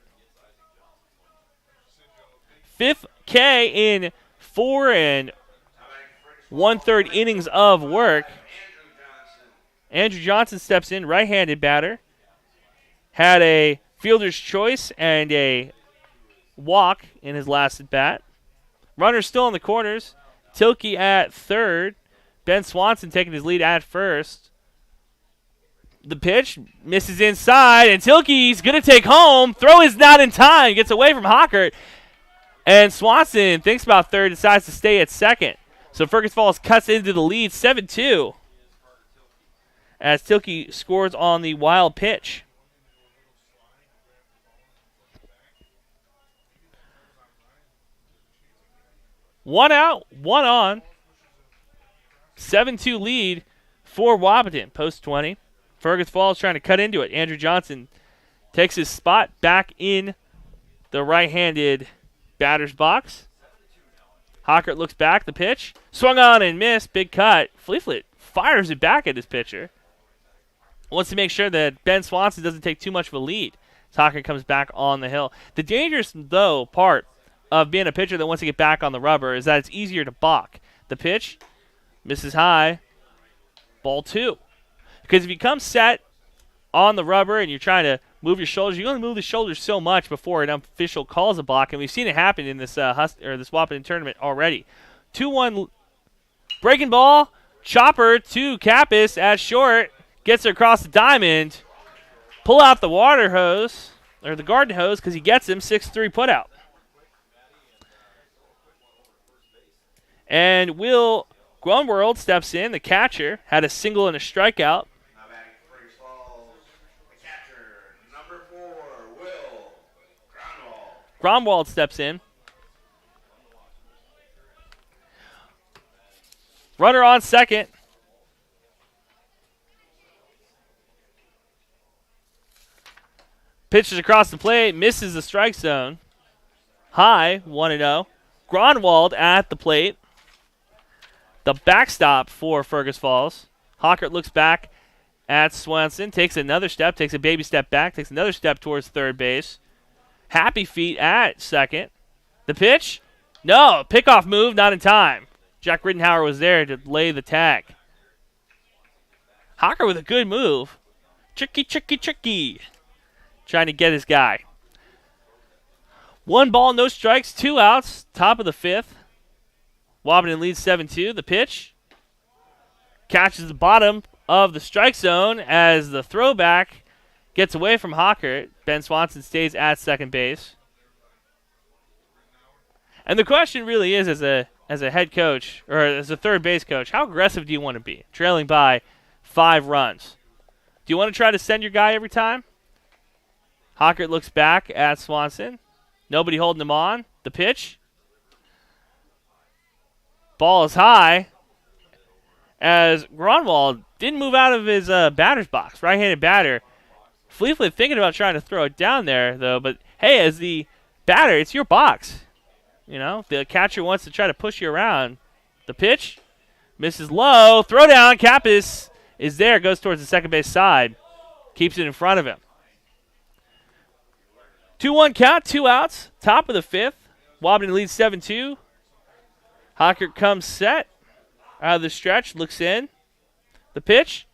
5th K in 4 1/3 innings of work. Andrew Johnson steps in, right-handed batter. Had a fielder's choice and a walk in his last at bat. Runners still in the corners. Tilke at third. Ben Swanson taking his lead at first. The pitch misses inside, and Tilke's going to take home. Throw is not in time. Gets away from Hockert. And Swanson thinks about third, decides to stay at second. So Fergus Falls cuts into the lead 7-2 as Tilke scores on the wild pitch. One out, 1 on. 7-2 lead for Wahpeton. Post 20. Fergus Falls trying to cut into it. Andrew Johnson takes his spot back in the right-handed batter's box. Hockert looks back. The pitch. Swung on and missed. Big cut. Fleetfoot fires it back at his pitcher. Wants to make sure that Ben Swanson doesn't take too much of a lead. Hockert comes back on the hill. The dangerous, though, part of being a pitcher that wants to get back on the rubber is that it's easier to balk. The pitch misses high. Ball 2. Because if you come set on the rubber and you're trying to move your shoulders, you only move the shoulders so much before an official calls a block, and we've seen it happen in this this Wahpeton tournament already. 2-1 breaking ball. Chopper to Kappas at short. Gets it across the diamond. Pull out the water hose, or the garden hose, because he gets him. 6-3 putout. And Will Grunworld steps in. The catcher had a single and a strikeout. Now batting for Fergus Falls, the catcher, number 4, Will Grunwald. Grunwald steps in. Runner on second. Pitches across the plate, misses the strike zone. High, 1-0. Grunwald at the plate. The backstop for Fergus Falls. Hockert looks back at Swanson, takes another step, takes a baby step back, takes another step towards third base. Happy feet at second. The pitch? No, pickoff move, not in time. Jack Rittenhauer was there to lay the tag. Hockert with a good move. Tricky, tricky, tricky. Trying to get his guy. 1 ball, no strikes, 2 outs, top of the 5th. Wahpeton leads 7-2. The pitch catches the bottom of the strike zone as the throwback gets away from Hockert. Ben Swanson stays at second base. And the question really is, as a head coach, or as a third base coach, how aggressive do you want to be, trailing by 5 runs? Do you want to try to send your guy every time? Hockert looks back at Swanson. Nobody holding him on. The pitch. Ball is high as Grunwald didn't move out of his batter's box. Right-handed batter. Fleetfoot thinking about trying to throw it down there, though. But, hey, as the batter, it's your box. You know, the catcher wants to try to push you around. The pitch. Misses low. Throw down. Kappas is there. Goes towards the second base side. Keeps it in front of him. 2-1 count. 2 outs. Top of the 5th. Wahpeton leads 7-2. Hockert comes set out of the stretch, looks in. The pitch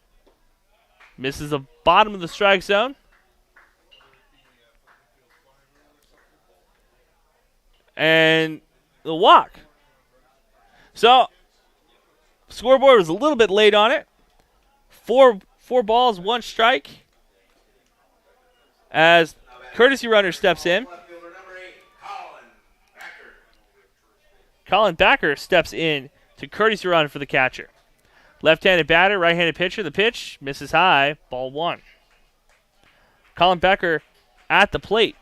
misses the bottom of the strike zone. And the walk. So, scoreboard was a little bit late on it. Four balls, 1 strike. As courtesy runner steps in. Colin Backer steps in to courtesy run for the catcher. Left-handed batter, right-handed pitcher. The pitch misses high. Ball 1. Colin Becker at the plate.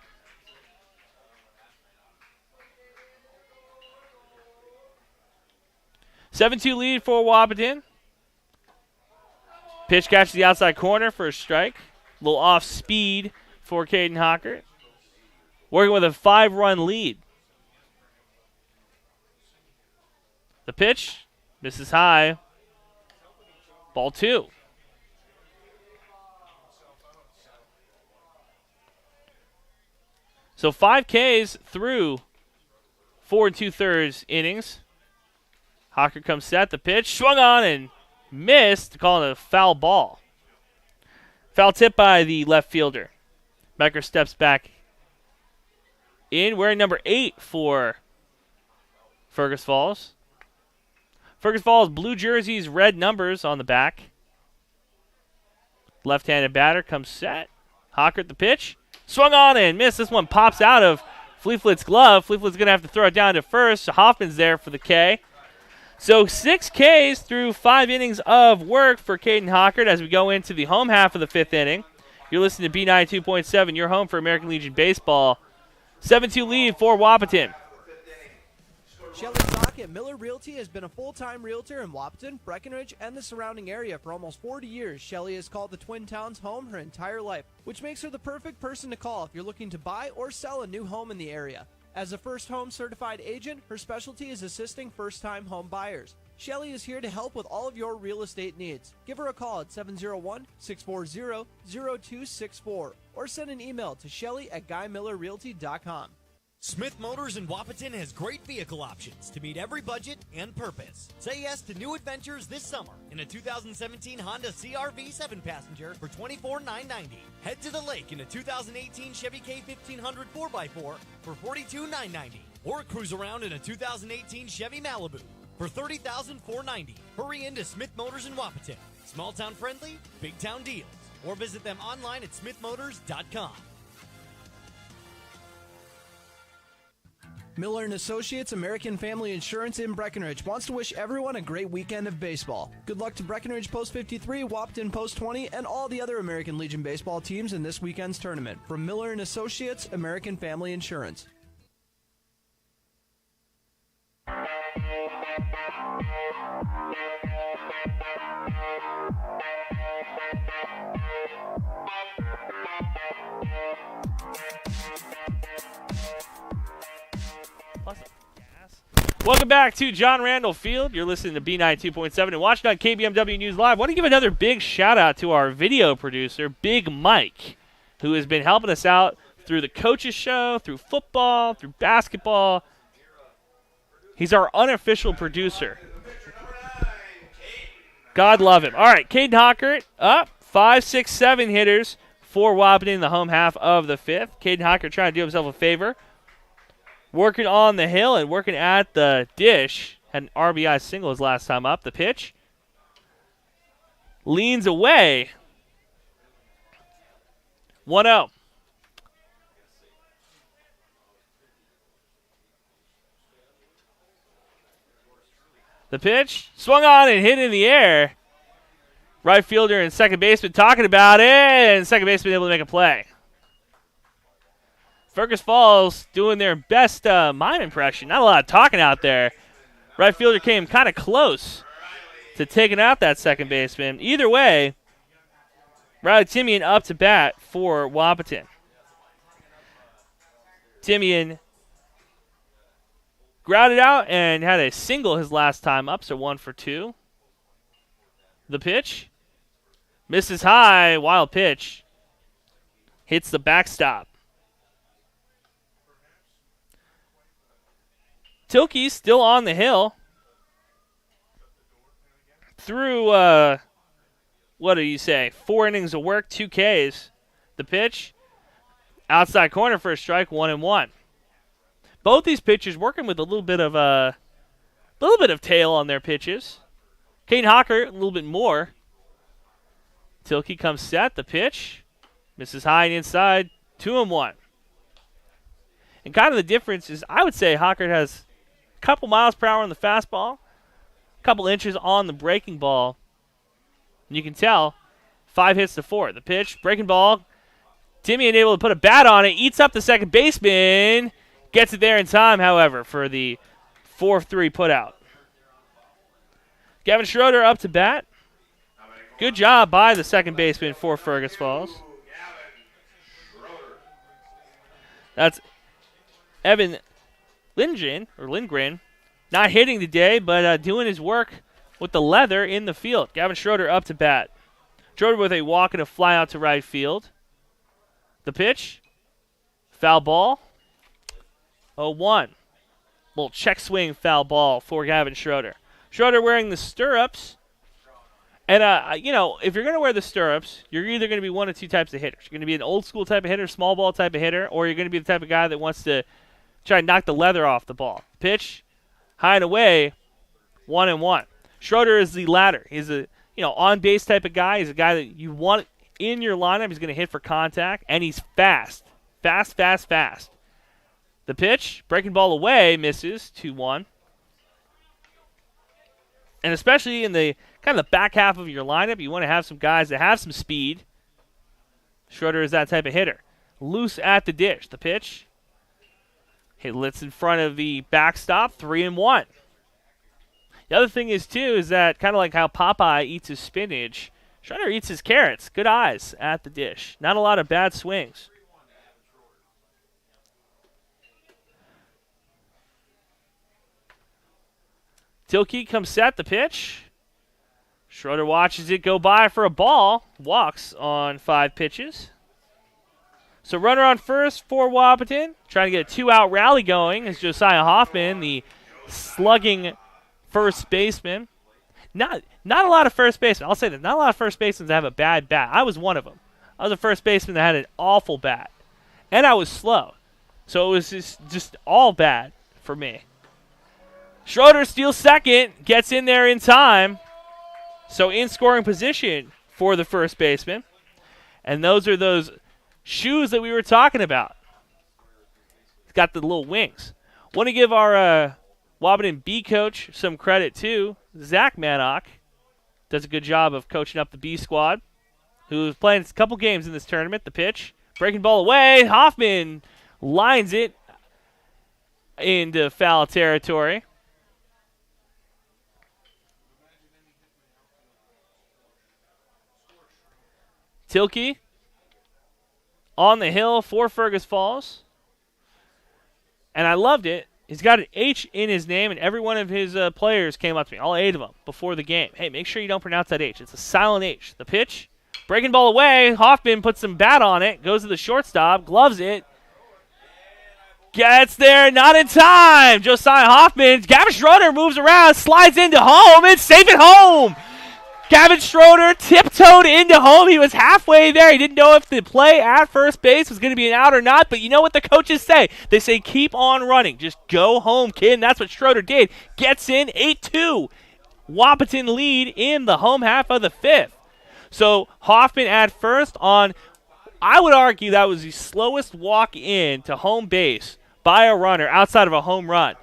(7-2) lead for Wahpeton. Pitch catches the outside corner for a strike. A little off speed for Caden Hockert. Working with a 5-run lead. The pitch misses high. Ball 2. So 5 Ks through 4 2/3 innings. Hockert comes set. The pitch swung on and missed, calling it a foul ball. Foul tip by the left fielder. Becker steps back in, wearing number 8 for Fergus Falls. Fergus Falls blue jerseys, red numbers on the back. Left-handed batter comes set. Hockert the pitch. Swung on and missed. This one pops out of Fleetfoot's glove. Fleetfoot's going to have to throw it down to first. Hoffman's there for the K. So 6 Ks through 5 innings of work for Caden Hockert as we go into the home half of the 5th inning. You're listening to B92.7, your home for American Legion Baseball. 7-2 lead for Wahpeton. Shelly Stock at Miller Realty has been a full-time realtor in Wahpeton, Breckenridge, and the surrounding area for almost 40 years. Shelly has called the Twin Towns home her entire life, which makes her the perfect person to call if you're looking to buy or sell a new home in the area. As a first home certified agent, her specialty is assisting first-time home buyers. Shelly is here to help with all of your real estate needs. Give her a call at 701-640-0264 or send an email to shelly@guymillerrealty.com. Smith Motors in Wahpeton has great vehicle options to meet every budget and purpose. Say yes to new adventures this summer in a 2017 Honda CR-V 7-passenger for $24,990. Head to the lake in a 2018 Chevy K1500 4x4 for $42,990. Or cruise around in a 2018 Chevy Malibu for $30,490. Hurry into Smith Motors in Wahpeton. Small town friendly, big town deals. Or visit them online at smithmotors.com. Miller & Associates American Family Insurance in Breckenridge wants to wish everyone a great weekend of baseball. Good luck to Breckenridge Post 53, Wahpeton Post 20, and all the other American Legion baseball teams in this weekend's tournament. From Miller & Associates American Family Insurance. Welcome back to John Randall Field. You're listening to B92.7 and watching on KBMW News Live. I want to give another big shout out to our video producer, Big Mike, who has been helping us out through the coaches show, through football, through basketball. He's our unofficial producer. God love him. All right, Caden Hockert up. 5, 6, 7 hitters for Wahpeton in the home half of the 5th. Caden Hockert trying to do himself a favor. Working on the hill and working at the dish. Had an RBI single his last time up. The pitch. Leans away. 1-0. The pitch. Swung on and hit in the air. Right fielder and second baseman talking about it. And second baseman able to make a play. Fergus Falls doing their best mime impression. Not a lot of talking out there. Right fielder came kind of close to taking out that second baseman. Either way, Riley Timian up to bat for Wahpeton. Timian grounded out and had a single his last time up, so 1 for 2. The pitch. Misses high, wild pitch. Hits the backstop. Tilkey's still on the hill. Through, what do you say, 4 innings of work, 2 Ks. The pitch, outside corner for a strike, 1-1. Both these pitchers working with a little bit of tail on their pitches. Caden Hockert, a little bit more. Tilkey comes set, the pitch, misses high and inside, 2-1. And kind of the difference is, I would say Hockert has couple miles per hour on the fastball, couple inches on the breaking ball. And you can tell 5 hits to 4. The pitch, breaking ball. Timmy unable to put a bat on it, eats up the second baseman. Gets it there in time, however, for the 4-3 putout. Gavin Schroeder up to bat. Good job by the second baseman for Fergus Falls. That's Evan Lindgren, not hitting today, but doing his work with the leather in the field. Gavin Schroeder up to bat. Schroeder with a walk and a fly out to right field. The pitch, foul ball, 0-1. Little check swing foul ball for Gavin Schroeder. Schroeder wearing the stirrups. And, if you're going to wear the stirrups, you're either going to be one of two types of hitters. You're going to be an old school type of hitter, small ball type of hitter, or you're going to be the type of guy that wants to try and knock the leather off the ball. Pitch, high and away, 1-1. Schroeder is the latter. He's a on-base type of guy. He's a guy that you want in your lineup. He's going to hit for contact, and he's fast. Fast. The pitch, breaking ball away, misses, 2-1. And especially in the kind of the back half of your lineup, you want to have some guys that have some speed. Schroeder is that type of hitter. Loose at the dish. The pitch, hits in front of the backstop, 3-1. The other thing is that kind of like how Popeye eats his spinach, Schroeder eats his carrots. Good eyes at the dish. Not a lot of bad swings. Tilke comes set, the pitch. Schroeder watches it go by for a ball. Walks on 5 pitches. So runner on first for Wahpeton. Trying to get a 2-out rally going is Josiah Hoffman, the slugging first baseman. Not a lot of first basemen. I'll say that. Not a lot of first basemen that have a bad bat. I was one of them. I was a first baseman that had an awful bat. And I was slow. So it was just all bad for me. Schroeder steals second, gets in there in time. So in scoring position for the first baseman. And those are those shoes that we were talking about. He's got the little wings. Want to give our Wahpeton B coach some credit too. Zach Mannock does a good job of coaching up the B squad, who's playing a couple games in this tournament. The pitch, breaking ball away. Hoffman lines it into foul territory. Tilke on the hill for Fergus Falls. And I loved it. He's got an H in his name, and every one of his players came up to me, all 8 of them, before the game. Hey, make sure you don't pronounce that H. It's a silent H. The pitch, breaking ball away. Hoffman puts some bat on it, goes to the shortstop, gloves it. Gets there, not in time. Josiah Hoffman. Gavin Schroeder moves around, slides into home, and safe at home. Gavin Schroeder tiptoed into home. He was halfway there. He didn't know if the play at first base was going to be an out or not, but you know what the coaches say. They say keep on running. Just go home, kid, and that's what Schroeder did. Gets in, 8-2. Wahpeton lead in the home half of the 5th. So Hoffman at first on, I would argue that was the slowest walk in to home base by a runner outside of a home run.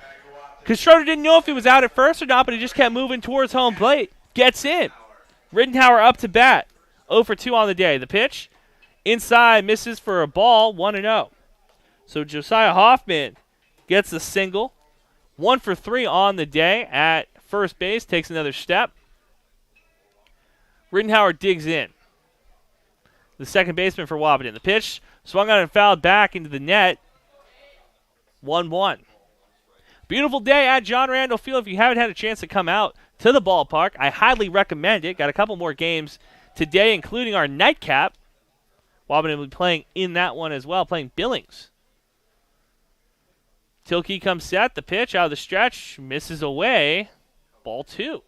Because Schroeder didn't know if he was out at first or not, but he just kept moving towards home plate. Gets in. Rittenhauer up to bat. 0 for 2 on the day. The pitch, inside, misses for a ball, 1-0. So Josiah Hoffman gets a single. 1 for 3 on the day at first base, takes another step. Rittenhauer digs in. The second baseman for Wahpeton. The pitch, swung on and fouled back into the net. 1-1. Beautiful day at John Randall Field. If you haven't had a chance to come out to the ballpark, I highly recommend it. Got a couple more games today, including our nightcap. Wahpeton will be playing in that one as well, playing Billings. Tilke comes set. The pitch out of the stretch, misses away. Ball 2.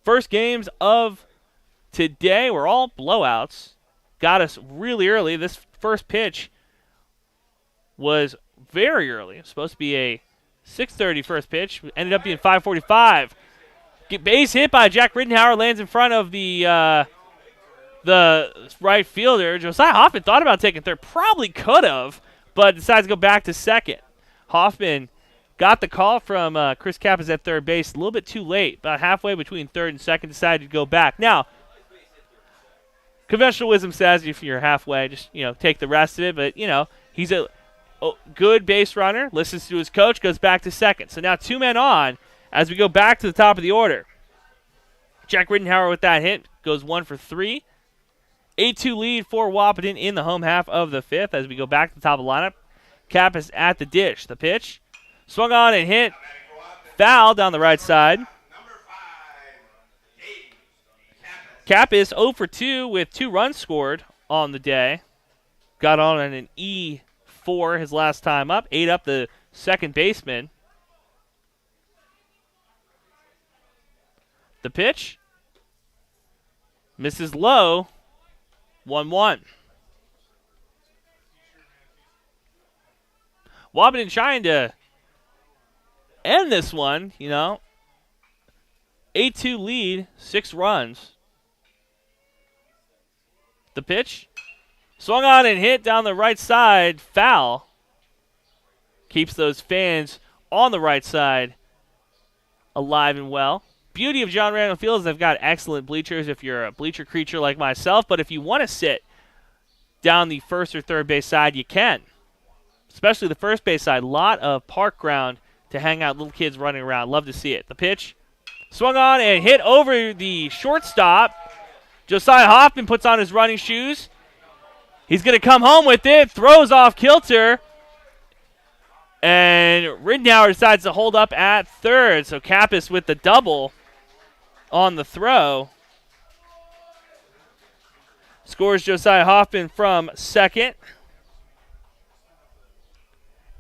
First games of today were all blowouts. Got us really early. This first pitch was very early. It was supposed to be a 6:30 first pitch. Ended up being 5:45. Base hit by Jack Rittenhauer, lands in front of the right fielder. Josiah Hoffman thought about taking third. Probably could have, but decides to go back to second. Hoffman got the call from Chris Kappas at third base a little bit too late, about halfway between third and second, decided to go back. Now, conventional wisdom says if you're halfway, just, take the rest of it. But, he's a good base runner, listens to his coach, goes back to second. So now 2 men on as we go back to the top of the order. Jack Rittenhauer with that hit goes 1 for 3. 8-2 lead for Wahpeton in the home half of the 5th as we go back to the top of the lineup. Kappas at the dish. The pitch. Swung on and hit. Foul down the right side. Kappas 0 for 2 with 2 runs scored on the day. Got on an E4 his last time up. 8 up the second baseman. The pitch. Misses low. 1-1. Wahpeton trying to end this one, 8-2 lead, 6 runs. The pitch. Swung on and hit down the right side. Foul. Keeps those fans on the right side alive and well. Beauty of John Randall Field is they've got excellent bleachers if you're a bleacher creature like myself, but if you want to sit down the first or third base side, you can. Especially the first base side. A lot of park ground to hang out, little kids running around. Love to see it. The pitch. Swung on and hit over the shortstop. Josiah Hoffman puts on his running shoes. He's going to come home with it. Throws off kilter. And Rittenhauer decides to hold up at third. So Kappas with the double on the throw. Scores Josiah Hoffman from second.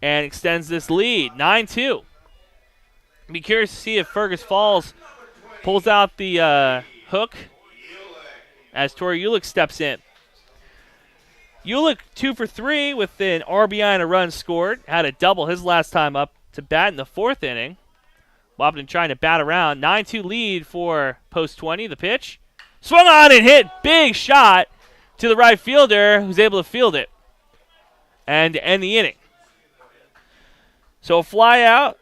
And extends this lead. 9-2. Be curious to see if Fergus Falls pulls out the hook as Tori Ulick steps in. Ulick 2 for 3 with an RBI and a run scored. Had a double his last time up to bat in the 4th inning. Wahpeton trying to bat around. 9-2 lead for Post 20. The pitch. Swung on and hit. Big shot to the right fielder who's able to field it. And to end the inning. So a fly out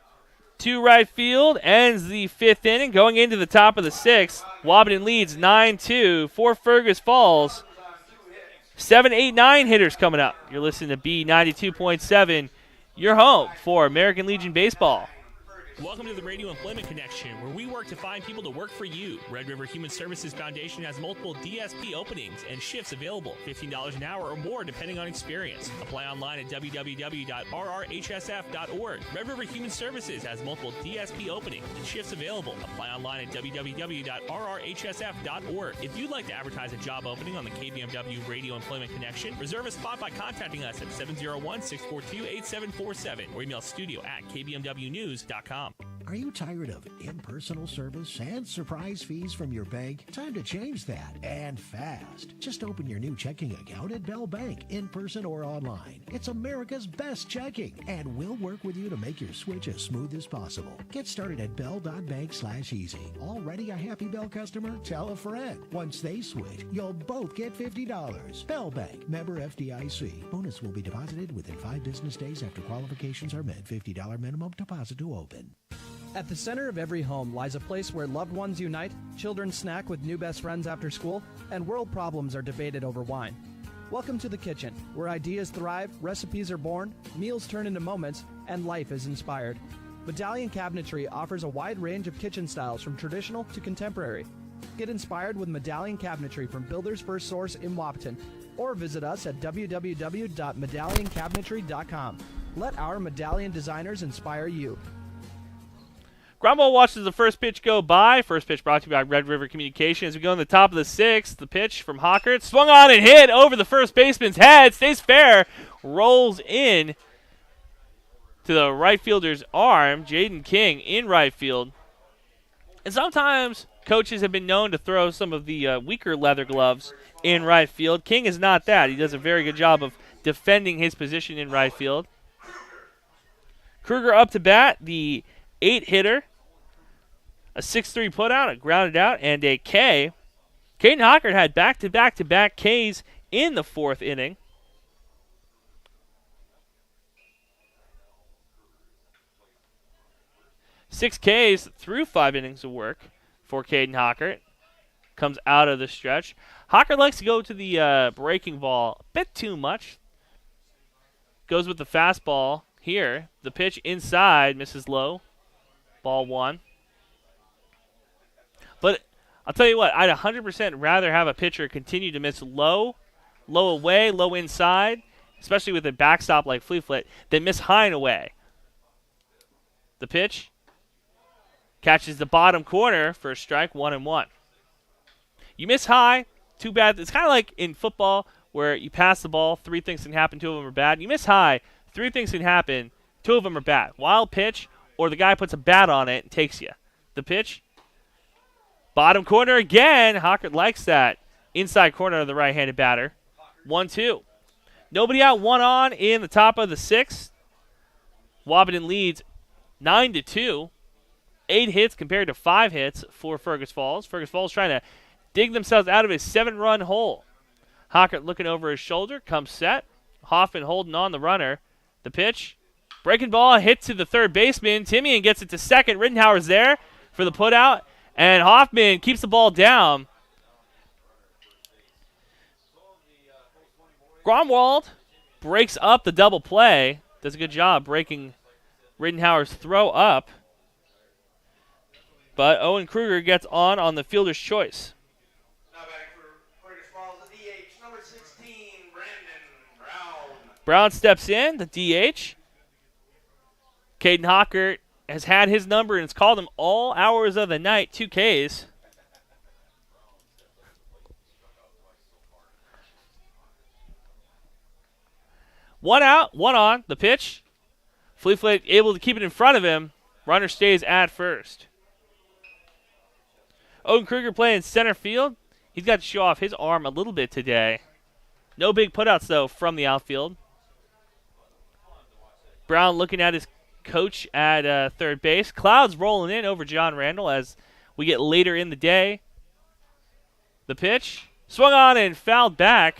to right field ends the 5th inning. Going into the top of the 6th. Wahpeton leads 9-2 for Fergus Falls. 7, 8, 9 hitters coming up. You're listening to B92.7, your home for American Legion Baseball. Welcome to the Radio Employment Connection, where we work to find people to work for you. Red River Human Services Foundation has multiple DSP openings and shifts available, $15 an hour or more depending on experience. Apply online at www.rrhsf.org. Red River Human Services has multiple DSP openings and shifts available. Apply online at www.rrhsf.org. If you'd like to advertise a job opening on the KBMW Radio Employment Connection, reserve a spot by contacting us at 701-642-8747 or email studio@kbmwnews.com. Are you tired of impersonal service and surprise fees from your bank? Time to change that, and fast. Just open your new checking account at Bell Bank, in person or online. It's America's best checking, and we'll work with you to make your switch as smooth as possible. Get started at bell.bank/easy. Already a happy Bell customer? Tell a friend. Once they switch, you'll both get $50. Bell Bank, member FDIC. Bonus will be deposited within 5 business days after qualifications are met. $50 minimum deposit to open. At the center of every home lies a place where loved ones unite, children snack with new best friends after school, and world problems are debated over wine. Welcome to the kitchen, where ideas thrive, recipes are born, meals turn into moments, and life is inspired. Medallion Cabinetry offers a wide range of kitchen styles from traditional to contemporary. Get inspired with Medallion Cabinetry from Builder's First Source in Wahpeton, or visit us at www.medallioncabinetry.com. Let our medallion designers inspire you. Grumble watches the first pitch go by. First pitch brought to you by Red River Communication. As we go in the top of the 6th, the pitch from Hockert. Swung on and hit over the first baseman's head. Stays fair. Rolls in to the right fielder's arm. Jaden King in right field. And sometimes coaches have been known to throw some of the weaker leather gloves in right field. King is not that. He does a very good job of defending his position in right field. Kruger up to bat, the 8-hitter. A 6-3 putout, a grounded out, and a K. Caden Hockert had back-to-back-to-back Ks in the 4th inning. 6 Ks through 5 innings of work for Caden Hockert. Comes out of the stretch. Hockert likes to go to the breaking ball a bit too much. Goes with the fastball here. The pitch inside, misses low. Ball 1. But I'll tell you what, I'd 100% rather have a pitcher continue to miss low away, low inside, especially with a backstop like Fleet, than miss high and away. The pitch catches the bottom corner for a strike, 1-1. You miss high, too bad. It's kind of like in football where you pass the ball, 3 things can happen, 2 of them are bad. You miss high, 3 things can happen, 2 of them are bad. Wild pitch, or the guy puts a bat on it and takes you. The pitch, bottom corner again. Hockert likes that. Inside corner of the right-handed batter. 1-2. Nobody out, 1 on in the top of the 6th. Wahpeton leads 9-2. 8 hits compared to 5 hits for Fergus Falls. Fergus Falls trying to dig themselves out of a 7-run hole. Hockert looking over his shoulder, comes set. Hoffman holding on the runner. The pitch, breaking ball, hit to the third baseman. Timian gets it to second. Rittenhauer's there for the putout, and Hoffman keeps the ball down. Gromwald breaks up the double play. Does a good job breaking Rittenhauer's throw up. But Owen Kruger gets on the fielder's choice. Now back for Fergus Falls, the DH, number 16, Brandon Brown. Brown steps in, the DH. Caden Hockert has had his number and it's called him all hours of the night, 2 Ks. One out, 1 on, the pitch. Fleet able to keep it in front of him. Runner stays at first. Owen Kruger playing center field. He's got to show off his arm a little bit today. No big putouts, though, from the outfield. Brown looking at his coach at third base. Clouds rolling in over John Randall as we get later in the day. The pitch. Swung on and fouled back.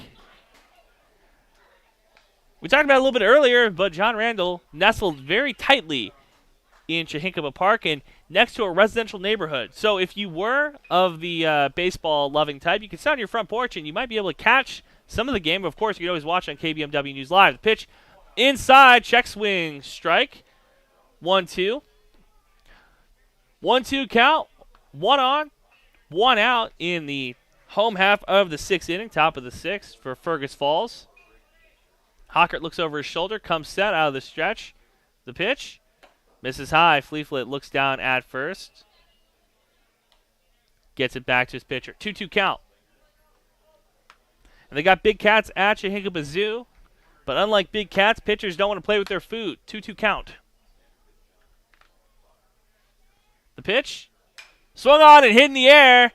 We talked about it a little bit earlier, but John Randall nestled very tightly in Chahinkaba Park and next to a residential neighborhood. So if you were of the baseball-loving type, you can sit on your front porch and you might be able to catch some of the game. Of course, you can always watch on KBMW News Live. The pitch inside, check swing, strike. 1-2. 1-2 count. 1 on, 1 out in the home half of the 6th inning, top of the 6th for Fergus Falls. Hockert looks over his shoulder, comes set out of the stretch. The pitch. Misses high. Fleet looks down at first. Gets it back to his pitcher. 2-2 count. And they got Big Cats at Chahinkaba Zoo. But unlike Big Cats, pitchers don't want to play with their food. 2-2 count. The pitch. Swung on and hit in the air.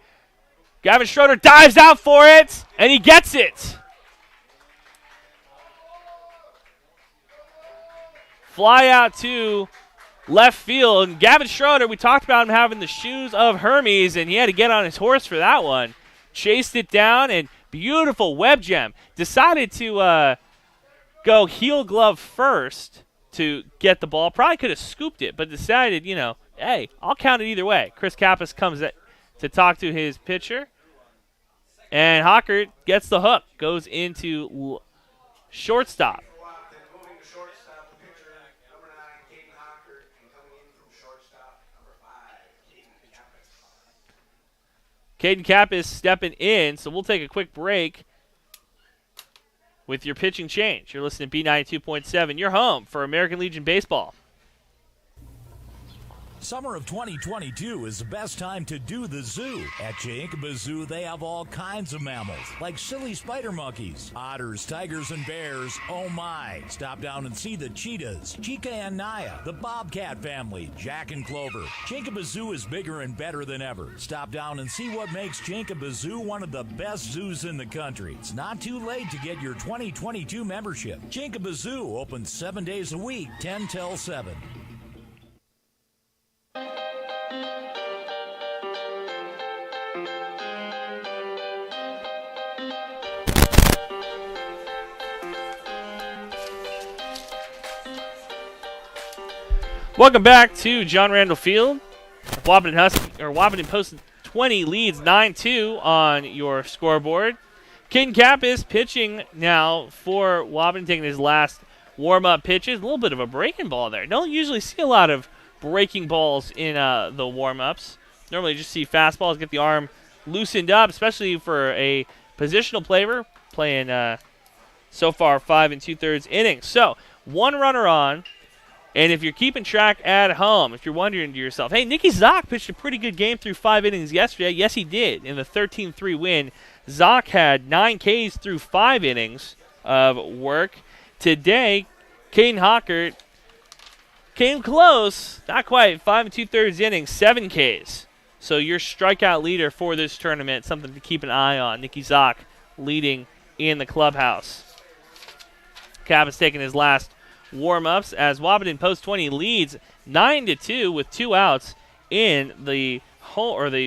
Gavin Schroeder dives out for it. And he gets it. Fly out to left field. And Gavin Schroeder, we talked about him having the shoes of Hermes, and he had to get on his horse for that one. Chased it down, and beautiful web gem. Decided to go heel glove first to get the ball. Probably could have scooped it, but decided, hey, I'll count it either way. Chris Kappas comes to talk to his pitcher, and Hockert gets the hook. Goes into shortstop. Caden Kappas stepping in, so we'll take a quick break with your pitching change. You're listening to B92.7, your home for American Legion Baseball. Summer of 2022 is the best time to do the zoo. At Chahinkaba Zoo, they have all kinds of mammals, like silly spider monkeys, otters, tigers, and bears. Oh my! Stop down and see the cheetahs, Chica and Naya, the bobcat family, Jack and Clover. Chahinkaba Zoo is bigger and better than ever. Stop down and see what makes Chahinkaba Zoo one of the best zoos in the country. It's not too late to get your 2022 membership. Chahinkaba Zoo opens 7 days a week, 10 till 7. Welcome back to John Randall Field. Wahpeton Post 20 leads 9-2 on your scoreboard. Caden Kapp is pitching now for Wahpeton, taking his last warm-up pitches. A little bit of a breaking ball there. Don't usually see a lot of breaking balls in the warm-ups. Normally just see fastballs, get the arm loosened up, especially for a positional player playing so far 5 2/3 innings. So, one runner on. And if you're keeping track at home, if you're wondering to yourself, hey, Nicky Zock pitched a pretty good game through 5 innings yesterday. Yes, he did. In the 13-3 win, Zock had 9 Ks through 5 innings of work. Today, Caden Hockert came close, not quite, 5 2/3 innings, 7 Ks. So your strikeout leader for this tournament, something to keep an eye on. Nicky Zock leading in the clubhouse. Kapp has taken his last warm-ups as Wahpeton Post 20 leads 9-2 with 2 outs in the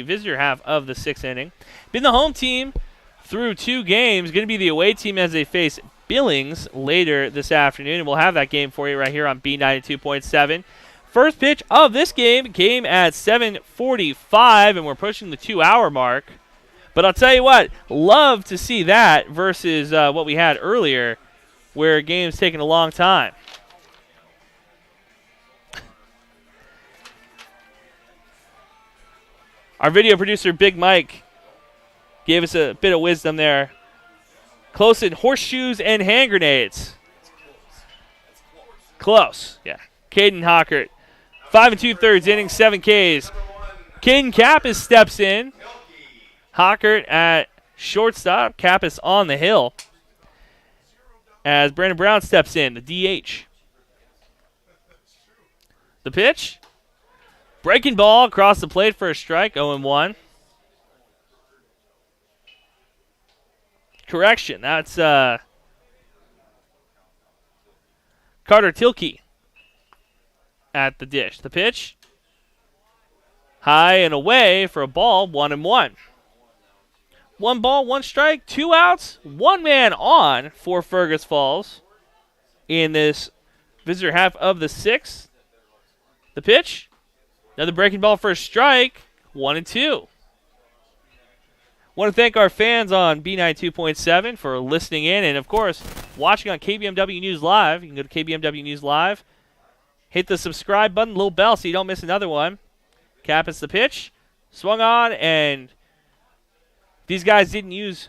visitor half of the 6th inning. Been the home team through 2 games. Going to be the away team as they face Billings later this afternoon, and we'll have that game for you right here on B92.7. First pitch of this game came at 7:45, and we're pushing the 2-hour mark. But I'll tell you what, love to see that versus what we had earlier, where a game's taking a long time. Our video producer, Big Mike, gave us a bit of wisdom there. Close in horseshoes and hand grenades. Close, yeah. Caden Hockert, 5 2/3 innings, 7 Ks. Caden Kapp steps in. Hockert at shortstop. Kapp is on the hill as Brandon Brown steps in, the DH. The pitch. Breaking ball across the plate for a strike, 0-1. Correction, that's Carter Tilkey at the dish. The pitch. High and away for a ball, 1-1. 1 ball, 1 strike, 2 outs, 1 man on for Fergus Falls in this visitor half of the 6th. The pitch. Another breaking ball for a strike, 1-2. Want to thank our fans on B92.7 for listening in and, of course, watching on KBMW News Live. You can go to KBMW News Live. Hit the subscribe button, little bell, so you don't miss another one. Kapp is the pitch. Swung on, and these guys didn't use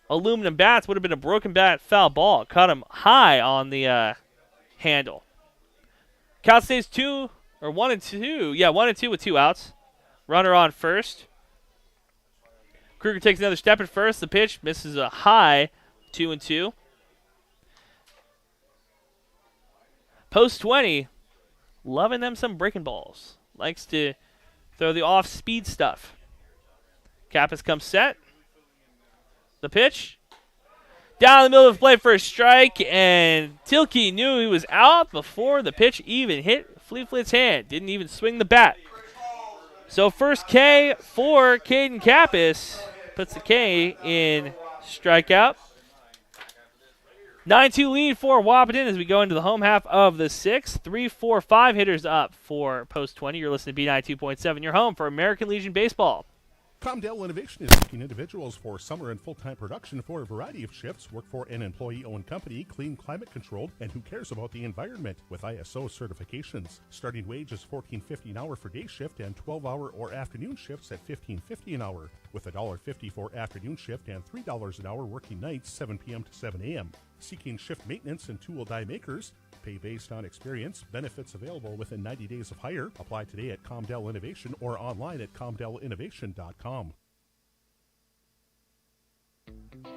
aluminum bats. Would have been a broken bat, foul ball. Caught him high on the handle. Count stays 1-2. Yeah, 1-2 with 2 outs. Runner on first. Kruger takes another step at first. The pitch misses a high, 2-2. Post 20, loving them some breaking balls. Likes to throw the off-speed stuff. Kapp has come set. The pitch. Down the middle of the plate for a strike, and Tilkey knew he was out before the pitch even hit Fleet's hand. Didn't even swing the bat. So first K for Caden Kapp puts the K in strikeout. 9-2 lead for Wahpeton as we go into the home half of the 6th. 3, 4, 5 hitters up for Post 20. You're listening to B92.7. Your home for American Legion Baseball. Comdell Innovation is seeking individuals for summer and full-time production for a variety of shifts, work for an employee-owned company, clean, climate-controlled, and who cares about the environment with ISO certifications. Starting wage is $14.50 an hour for day shift and 12-hour or afternoon shifts at $15.50 an hour, with $1.50 for afternoon shift and $3 an hour working nights 7 p.m. to 7 a.m. Seeking shift maintenance and tool die makers. Pay based on experience. Benefits available within 90 days of hire. Apply today at Comdell Innovation or online at comdellinnovation.com.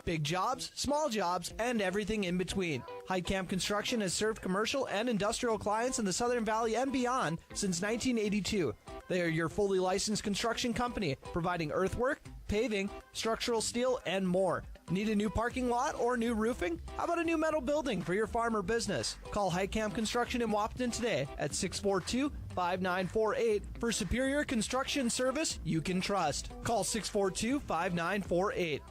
Big jobs, small jobs, and everything in between. Heitkamp Construction has served commercial and industrial clients in the Southern Valley and beyond since 1982. They are your fully licensed construction company, providing earthwork, paving, structural steel, and more. Need a new parking lot or new roofing? How about a new metal building for your farm or business? Call Heitkamp Construction in Wahpeton today at 642-5948 for superior construction service you can trust. Call 642-5948.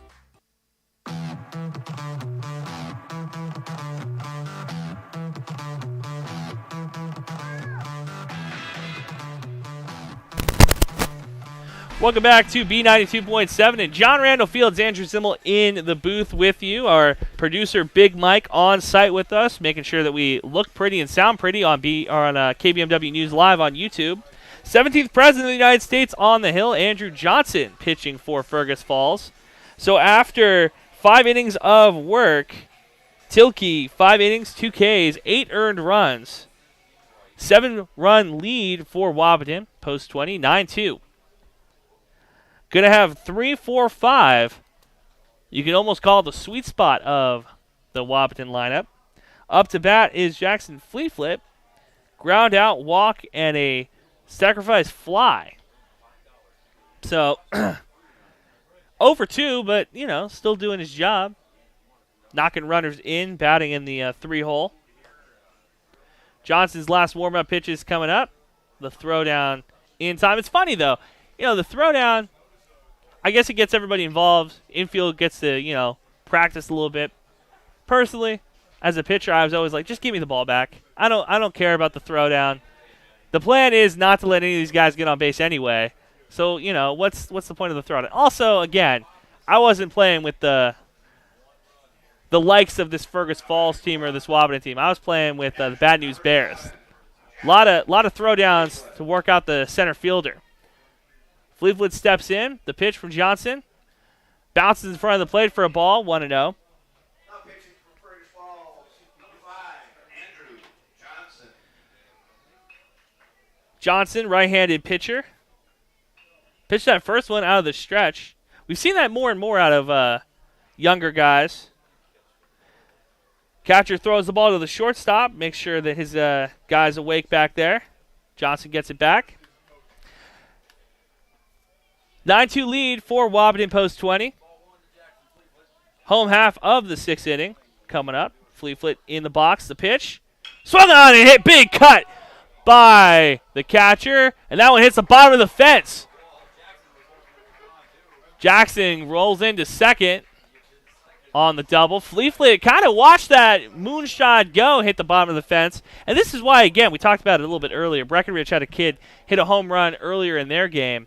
Welcome back to B92.7 and John Randall Fields, Andrew Zimmel in the booth with you. Our producer Big Mike on site with us, making sure that we look pretty and sound pretty on KBMW News Live on YouTube. 17th President of the United States on the Hill, Andrew Johnson, pitching for Fergus Falls. So after 5 innings of work, Tilke, 5 innings, 2 Ks, 8 earned runs, 7-run lead for Wahpeton, Post 20, 9-2. Going to have 3-4-5. You can almost call it the sweet spot of the Wahpeton lineup. Up to bat is Jackson Fleetflip. Ground out, walk, and a sacrifice fly. So, 0-2, but, still doing his job. Knocking runners in, batting in the 3-hole. Johnson's last warm-up pitch is coming up. The throwdown in time. It's funny, though. The throwdown, I guess it gets everybody involved. Infield gets to, practice a little bit. Personally, as a pitcher, I was always like, just give me the ball back. I don't care about the throwdown. The plan is not to let any of these guys get on base anyway. So, what's the point of the throwdown? Also, again, I wasn't playing with the likes of this Fergus Falls team or this Wahpeton team. I was playing with the Bad News Bears. A lot of throwdowns to work out the center fielder. Fleetwood steps in. The pitch from Johnson. Bounces in front of the plate for a ball, 1-0. Now pitching for Fergus Falls, 5, Andrew Johnson. Johnson, right-handed pitcher. Pitched that first one out of the stretch. We've seen that more and more out of younger guys. Catcher throws the ball to the shortstop. Makes sure that his guy's awake back there. Johnson gets it back. 9-2 lead for Wahpeton Post 20. Home half of the 6th inning coming up. Fleetfoot in the box. The pitch. Swung on and hit. Big cut by the catcher. And that one hits the bottom of the fence. Jackson rolls into second on the double. Fleetfoot kind of watched that moonshot go, hit the bottom of the fence. And this is why, again, we talked about it a little bit earlier. Breckenridge had a kid hit a home run earlier in their game.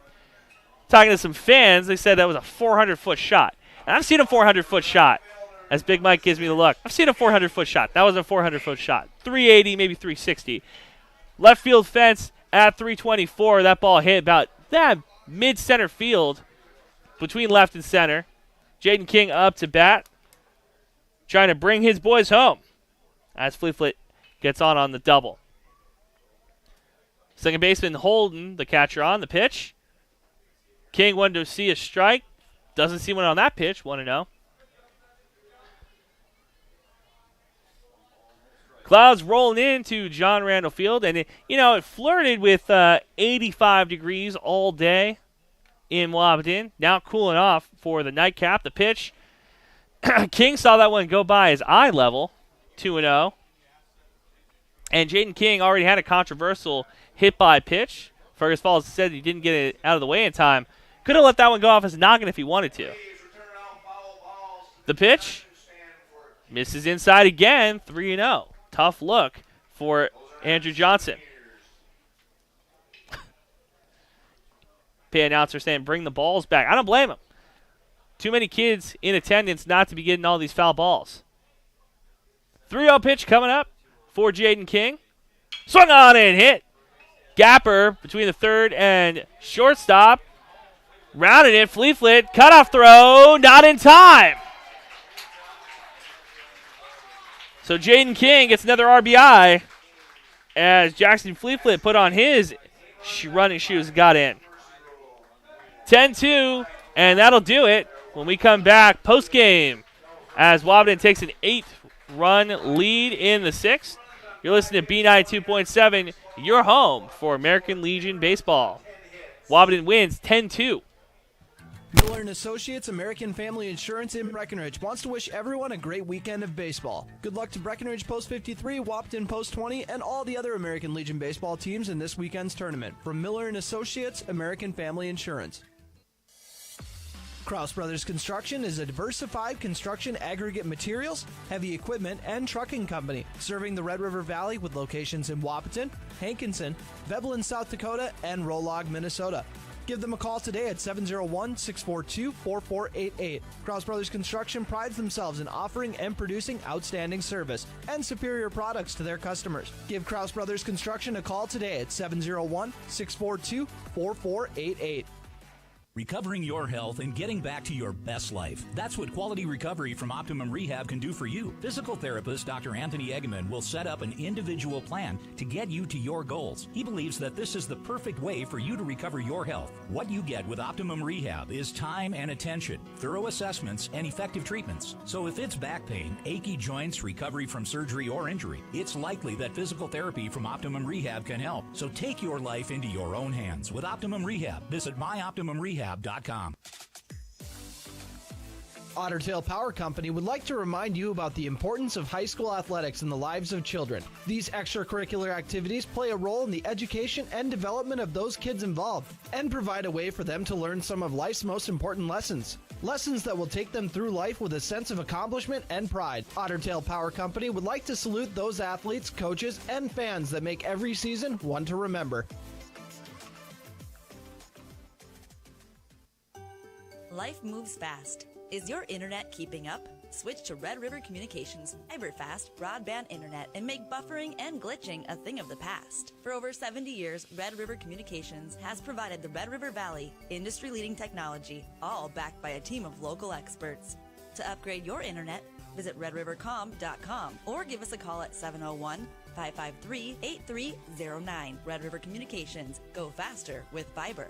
Talking to some fans, they said that was a 400-foot shot. And I've seen a 400-foot shot, as Big Mike gives me the look. I've seen a 400-foot shot. That was a 400-foot shot. 380, maybe 360. Left field fence at 324. That ball hit about mid-center field between left and center. Jaden King up to bat, trying to bring his boys home as Fleetfoot gets on the double. Second baseman Holden, the catcher on the pitch. King wanted to see a strike. Doesn't see one on that pitch. 1-0. Clouds rolling into John Randall Field. And, it flirted with 85 degrees all day in Wahpeton. Now cooling off for the nightcap. The pitch. King saw that one go by his eye level. 2-0. And Jaden King already had a controversial hit by pitch. Fergus Falls said he didn't get it out of the way in time. Could have let that one go off his noggin if he wanted to. The pitch misses inside again, 3-0. Tough look for Andrew Johnson. Pay announcer saying bring the balls back. I don't blame him. Too many kids in attendance not to be getting all these foul balls. 3-0 pitch coming up for Jaden King. Swung on and hit. Gapper between the third and shortstop. Rounded it, Fleetfoot, cutoff throw, not in time. So Jaden King gets another RBI as Jackson Fleetfoot put on his running shoes and got in. 10-2, and that'll do it when we come back post-game as Wahpeton takes an 8-run lead in the 6th. You're listening to B92.7, your home for American Legion Baseball. Wahpeton wins 10-2. Miller & Associates American Family Insurance in Breckenridge wants to wish everyone a great weekend of baseball. Good luck to Breckenridge Post 53, Wahpeton Post 20, and all the other American Legion baseball teams in this weekend's tournament. From Miller & Associates American Family Insurance. Kraus Brothers Construction is a diversified construction aggregate materials, heavy equipment, and trucking company serving the Red River Valley with locations in Wahpeton, Hankinson, Veblen, South Dakota, and Rolog, Minnesota. Give them a call today at 701-642-4488. Krause Brothers Construction prides themselves in offering and producing outstanding service and superior products to their customers. Give Krause Brothers Construction a call today at 701-642-4488. Recovering your health and getting back to your best life. That's what Quality Recovery from Optimum Rehab can do for you. Physical therapist Dr. Anthony Egeman will set up an individual plan to get you to your goals. He believes that this is the perfect way for you to recover your health. What you get with Optimum Rehab is time and attention, thorough assessments, and effective treatments. So if it's back pain, achy joints, recovery from surgery or injury, it's likely that physical therapy from Optimum Rehab can help. So take your life into your own hands with Optimum Rehab. Visit myoptimumrehab.com. Otter Tail Power Company would like to remind you about the importance of high school athletics in the lives of children. These extracurricular activities play a role in the education and development of those kids involved and provide a way for them to learn some of life's most important lessons. Lessons that will take them through life with a sense of accomplishment and pride. Otter Tail Power Company would like to salute those athletes, coaches, and fans that make every season one to remember. Life moves fast. Is your internet keeping up? Switch to Red River Communications fiber-fast broadband internet and make buffering and glitching a thing of the past. For over 70 years, Red River Communications has provided the Red River Valley industry-leading technology, all backed by a team of local experts. To upgrade your internet, visit redrivercom.com or give us a call at 701-553-8309. Red River Communications. Go faster with fiber.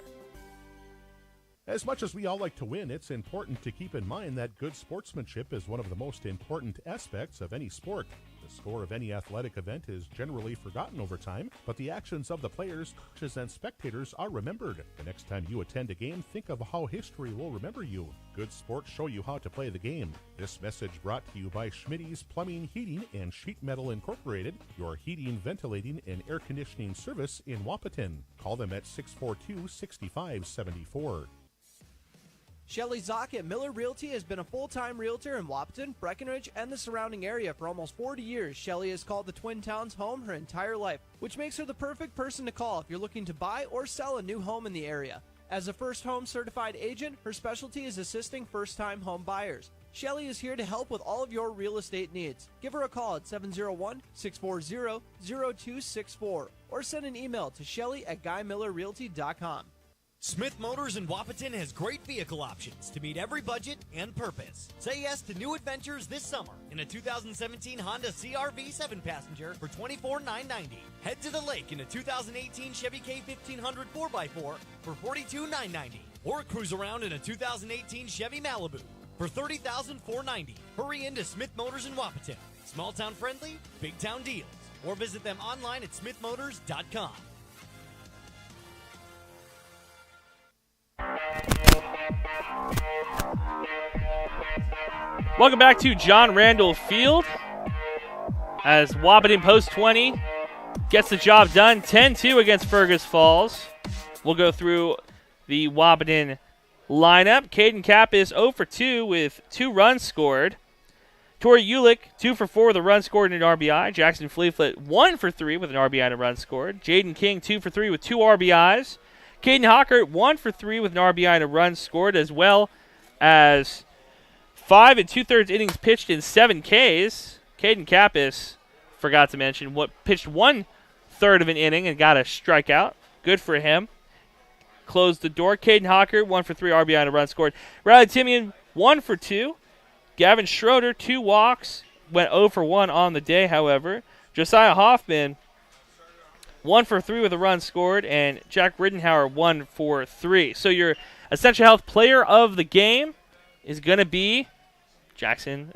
As much as we all like to win, it's important to keep in mind that good sportsmanship is one of the most important aspects of any sport. The score of any athletic event is generally forgotten over time, but the actions of the players, coaches, and spectators are remembered. The next time you attend a game, think of how history will remember you. Good sports show you how to play the game. This message brought to you by Schmitty's Plumbing, Heating, and Sheet Metal Incorporated, your heating, ventilating, and air conditioning service in Wahpeton. Call them at 642-6574. Shelly Zock at Miller Realty has been a full-time realtor in Wahpeton, Breckenridge, and the surrounding area for almost 40 years. Shelly has called the Twin Towns home her entire life, which makes her the perfect person to call if you're looking to buy or sell a new home in the area. As a first home certified agent, her specialty is assisting first-time home buyers. Shelly is here to help with all of your real estate needs. Give her a call at 701-640-0264 or send an email to shelly@guymillerrealty.com. Smith Motors in Wahpeton has great vehicle options to meet every budget and purpose. Say yes to new adventures this summer in a 2017 Honda CR-V 7-passenger for $24,990. Head to the lake in a 2018 Chevy K1500 4x4 for $42,990. Or cruise around in a 2018 Chevy Malibu for $30,490. Hurry into Smith Motors in Wahpeton. Small town friendly, big town deals. Or visit them online at smithmotors.com. Welcome back to John Randall Field as Wahpeton Post 20 gets the job done 10-2 against Fergus Falls. We'll go through the Wahpeton lineup. Caden Kapp is 0 for 2 with 2 runs scored. Tori Ulick, 2 for 4 with a run scored and an RBI. Jackson Fleeflet, 1 for 3 with an RBI and a run scored. Jaden King, 2 for 3 with 2 RBIs. Caden Hockert, 1 for 3 with an RBI and a run scored, as well as 5 2/3 innings pitched in 7 Ks. Caden Kappis, forgot to mention, pitched 1/3 of an inning and got a strikeout. Good for him. Closed the door. Caden Hockert, 1 for 3 RBI and a run scored. Riley Timian, 1 for 2. Gavin Schroeder, 2 walks. Went 0 for 1 on the day, however. Josiah Hoffman, 1 for 3 with a run scored, and Jack Riddenhauer 1 for 3. So your Essential Health player of the game is going to be Jaden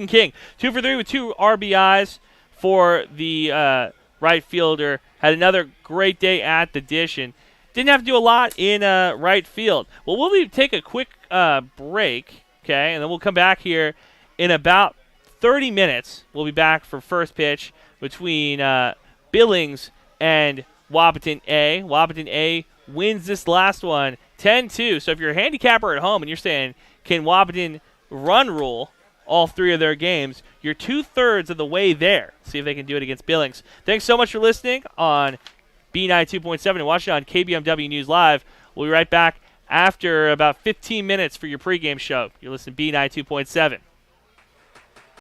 King. 2 for 3 with 2 RBIs for the right fielder. Had another great day at the dish and didn't have to do a lot in right field. Well, we'll take a quick break, okay, and then we'll come back here in about 30 minutes. We'll be back for first pitch between Billings and Wahpeton A. Wahpeton A wins this last one 10-2. So if you're a handicapper at home and you're saying, can Wahpeton run rule all 3 of their games, you're 2/3 of the way there. See if they can do it against Billings. Thanks so much for listening on B92.7 and watch it on KBMW News Live. We'll be right back after about 15 minutes for your pregame show. You're listening to B92.7.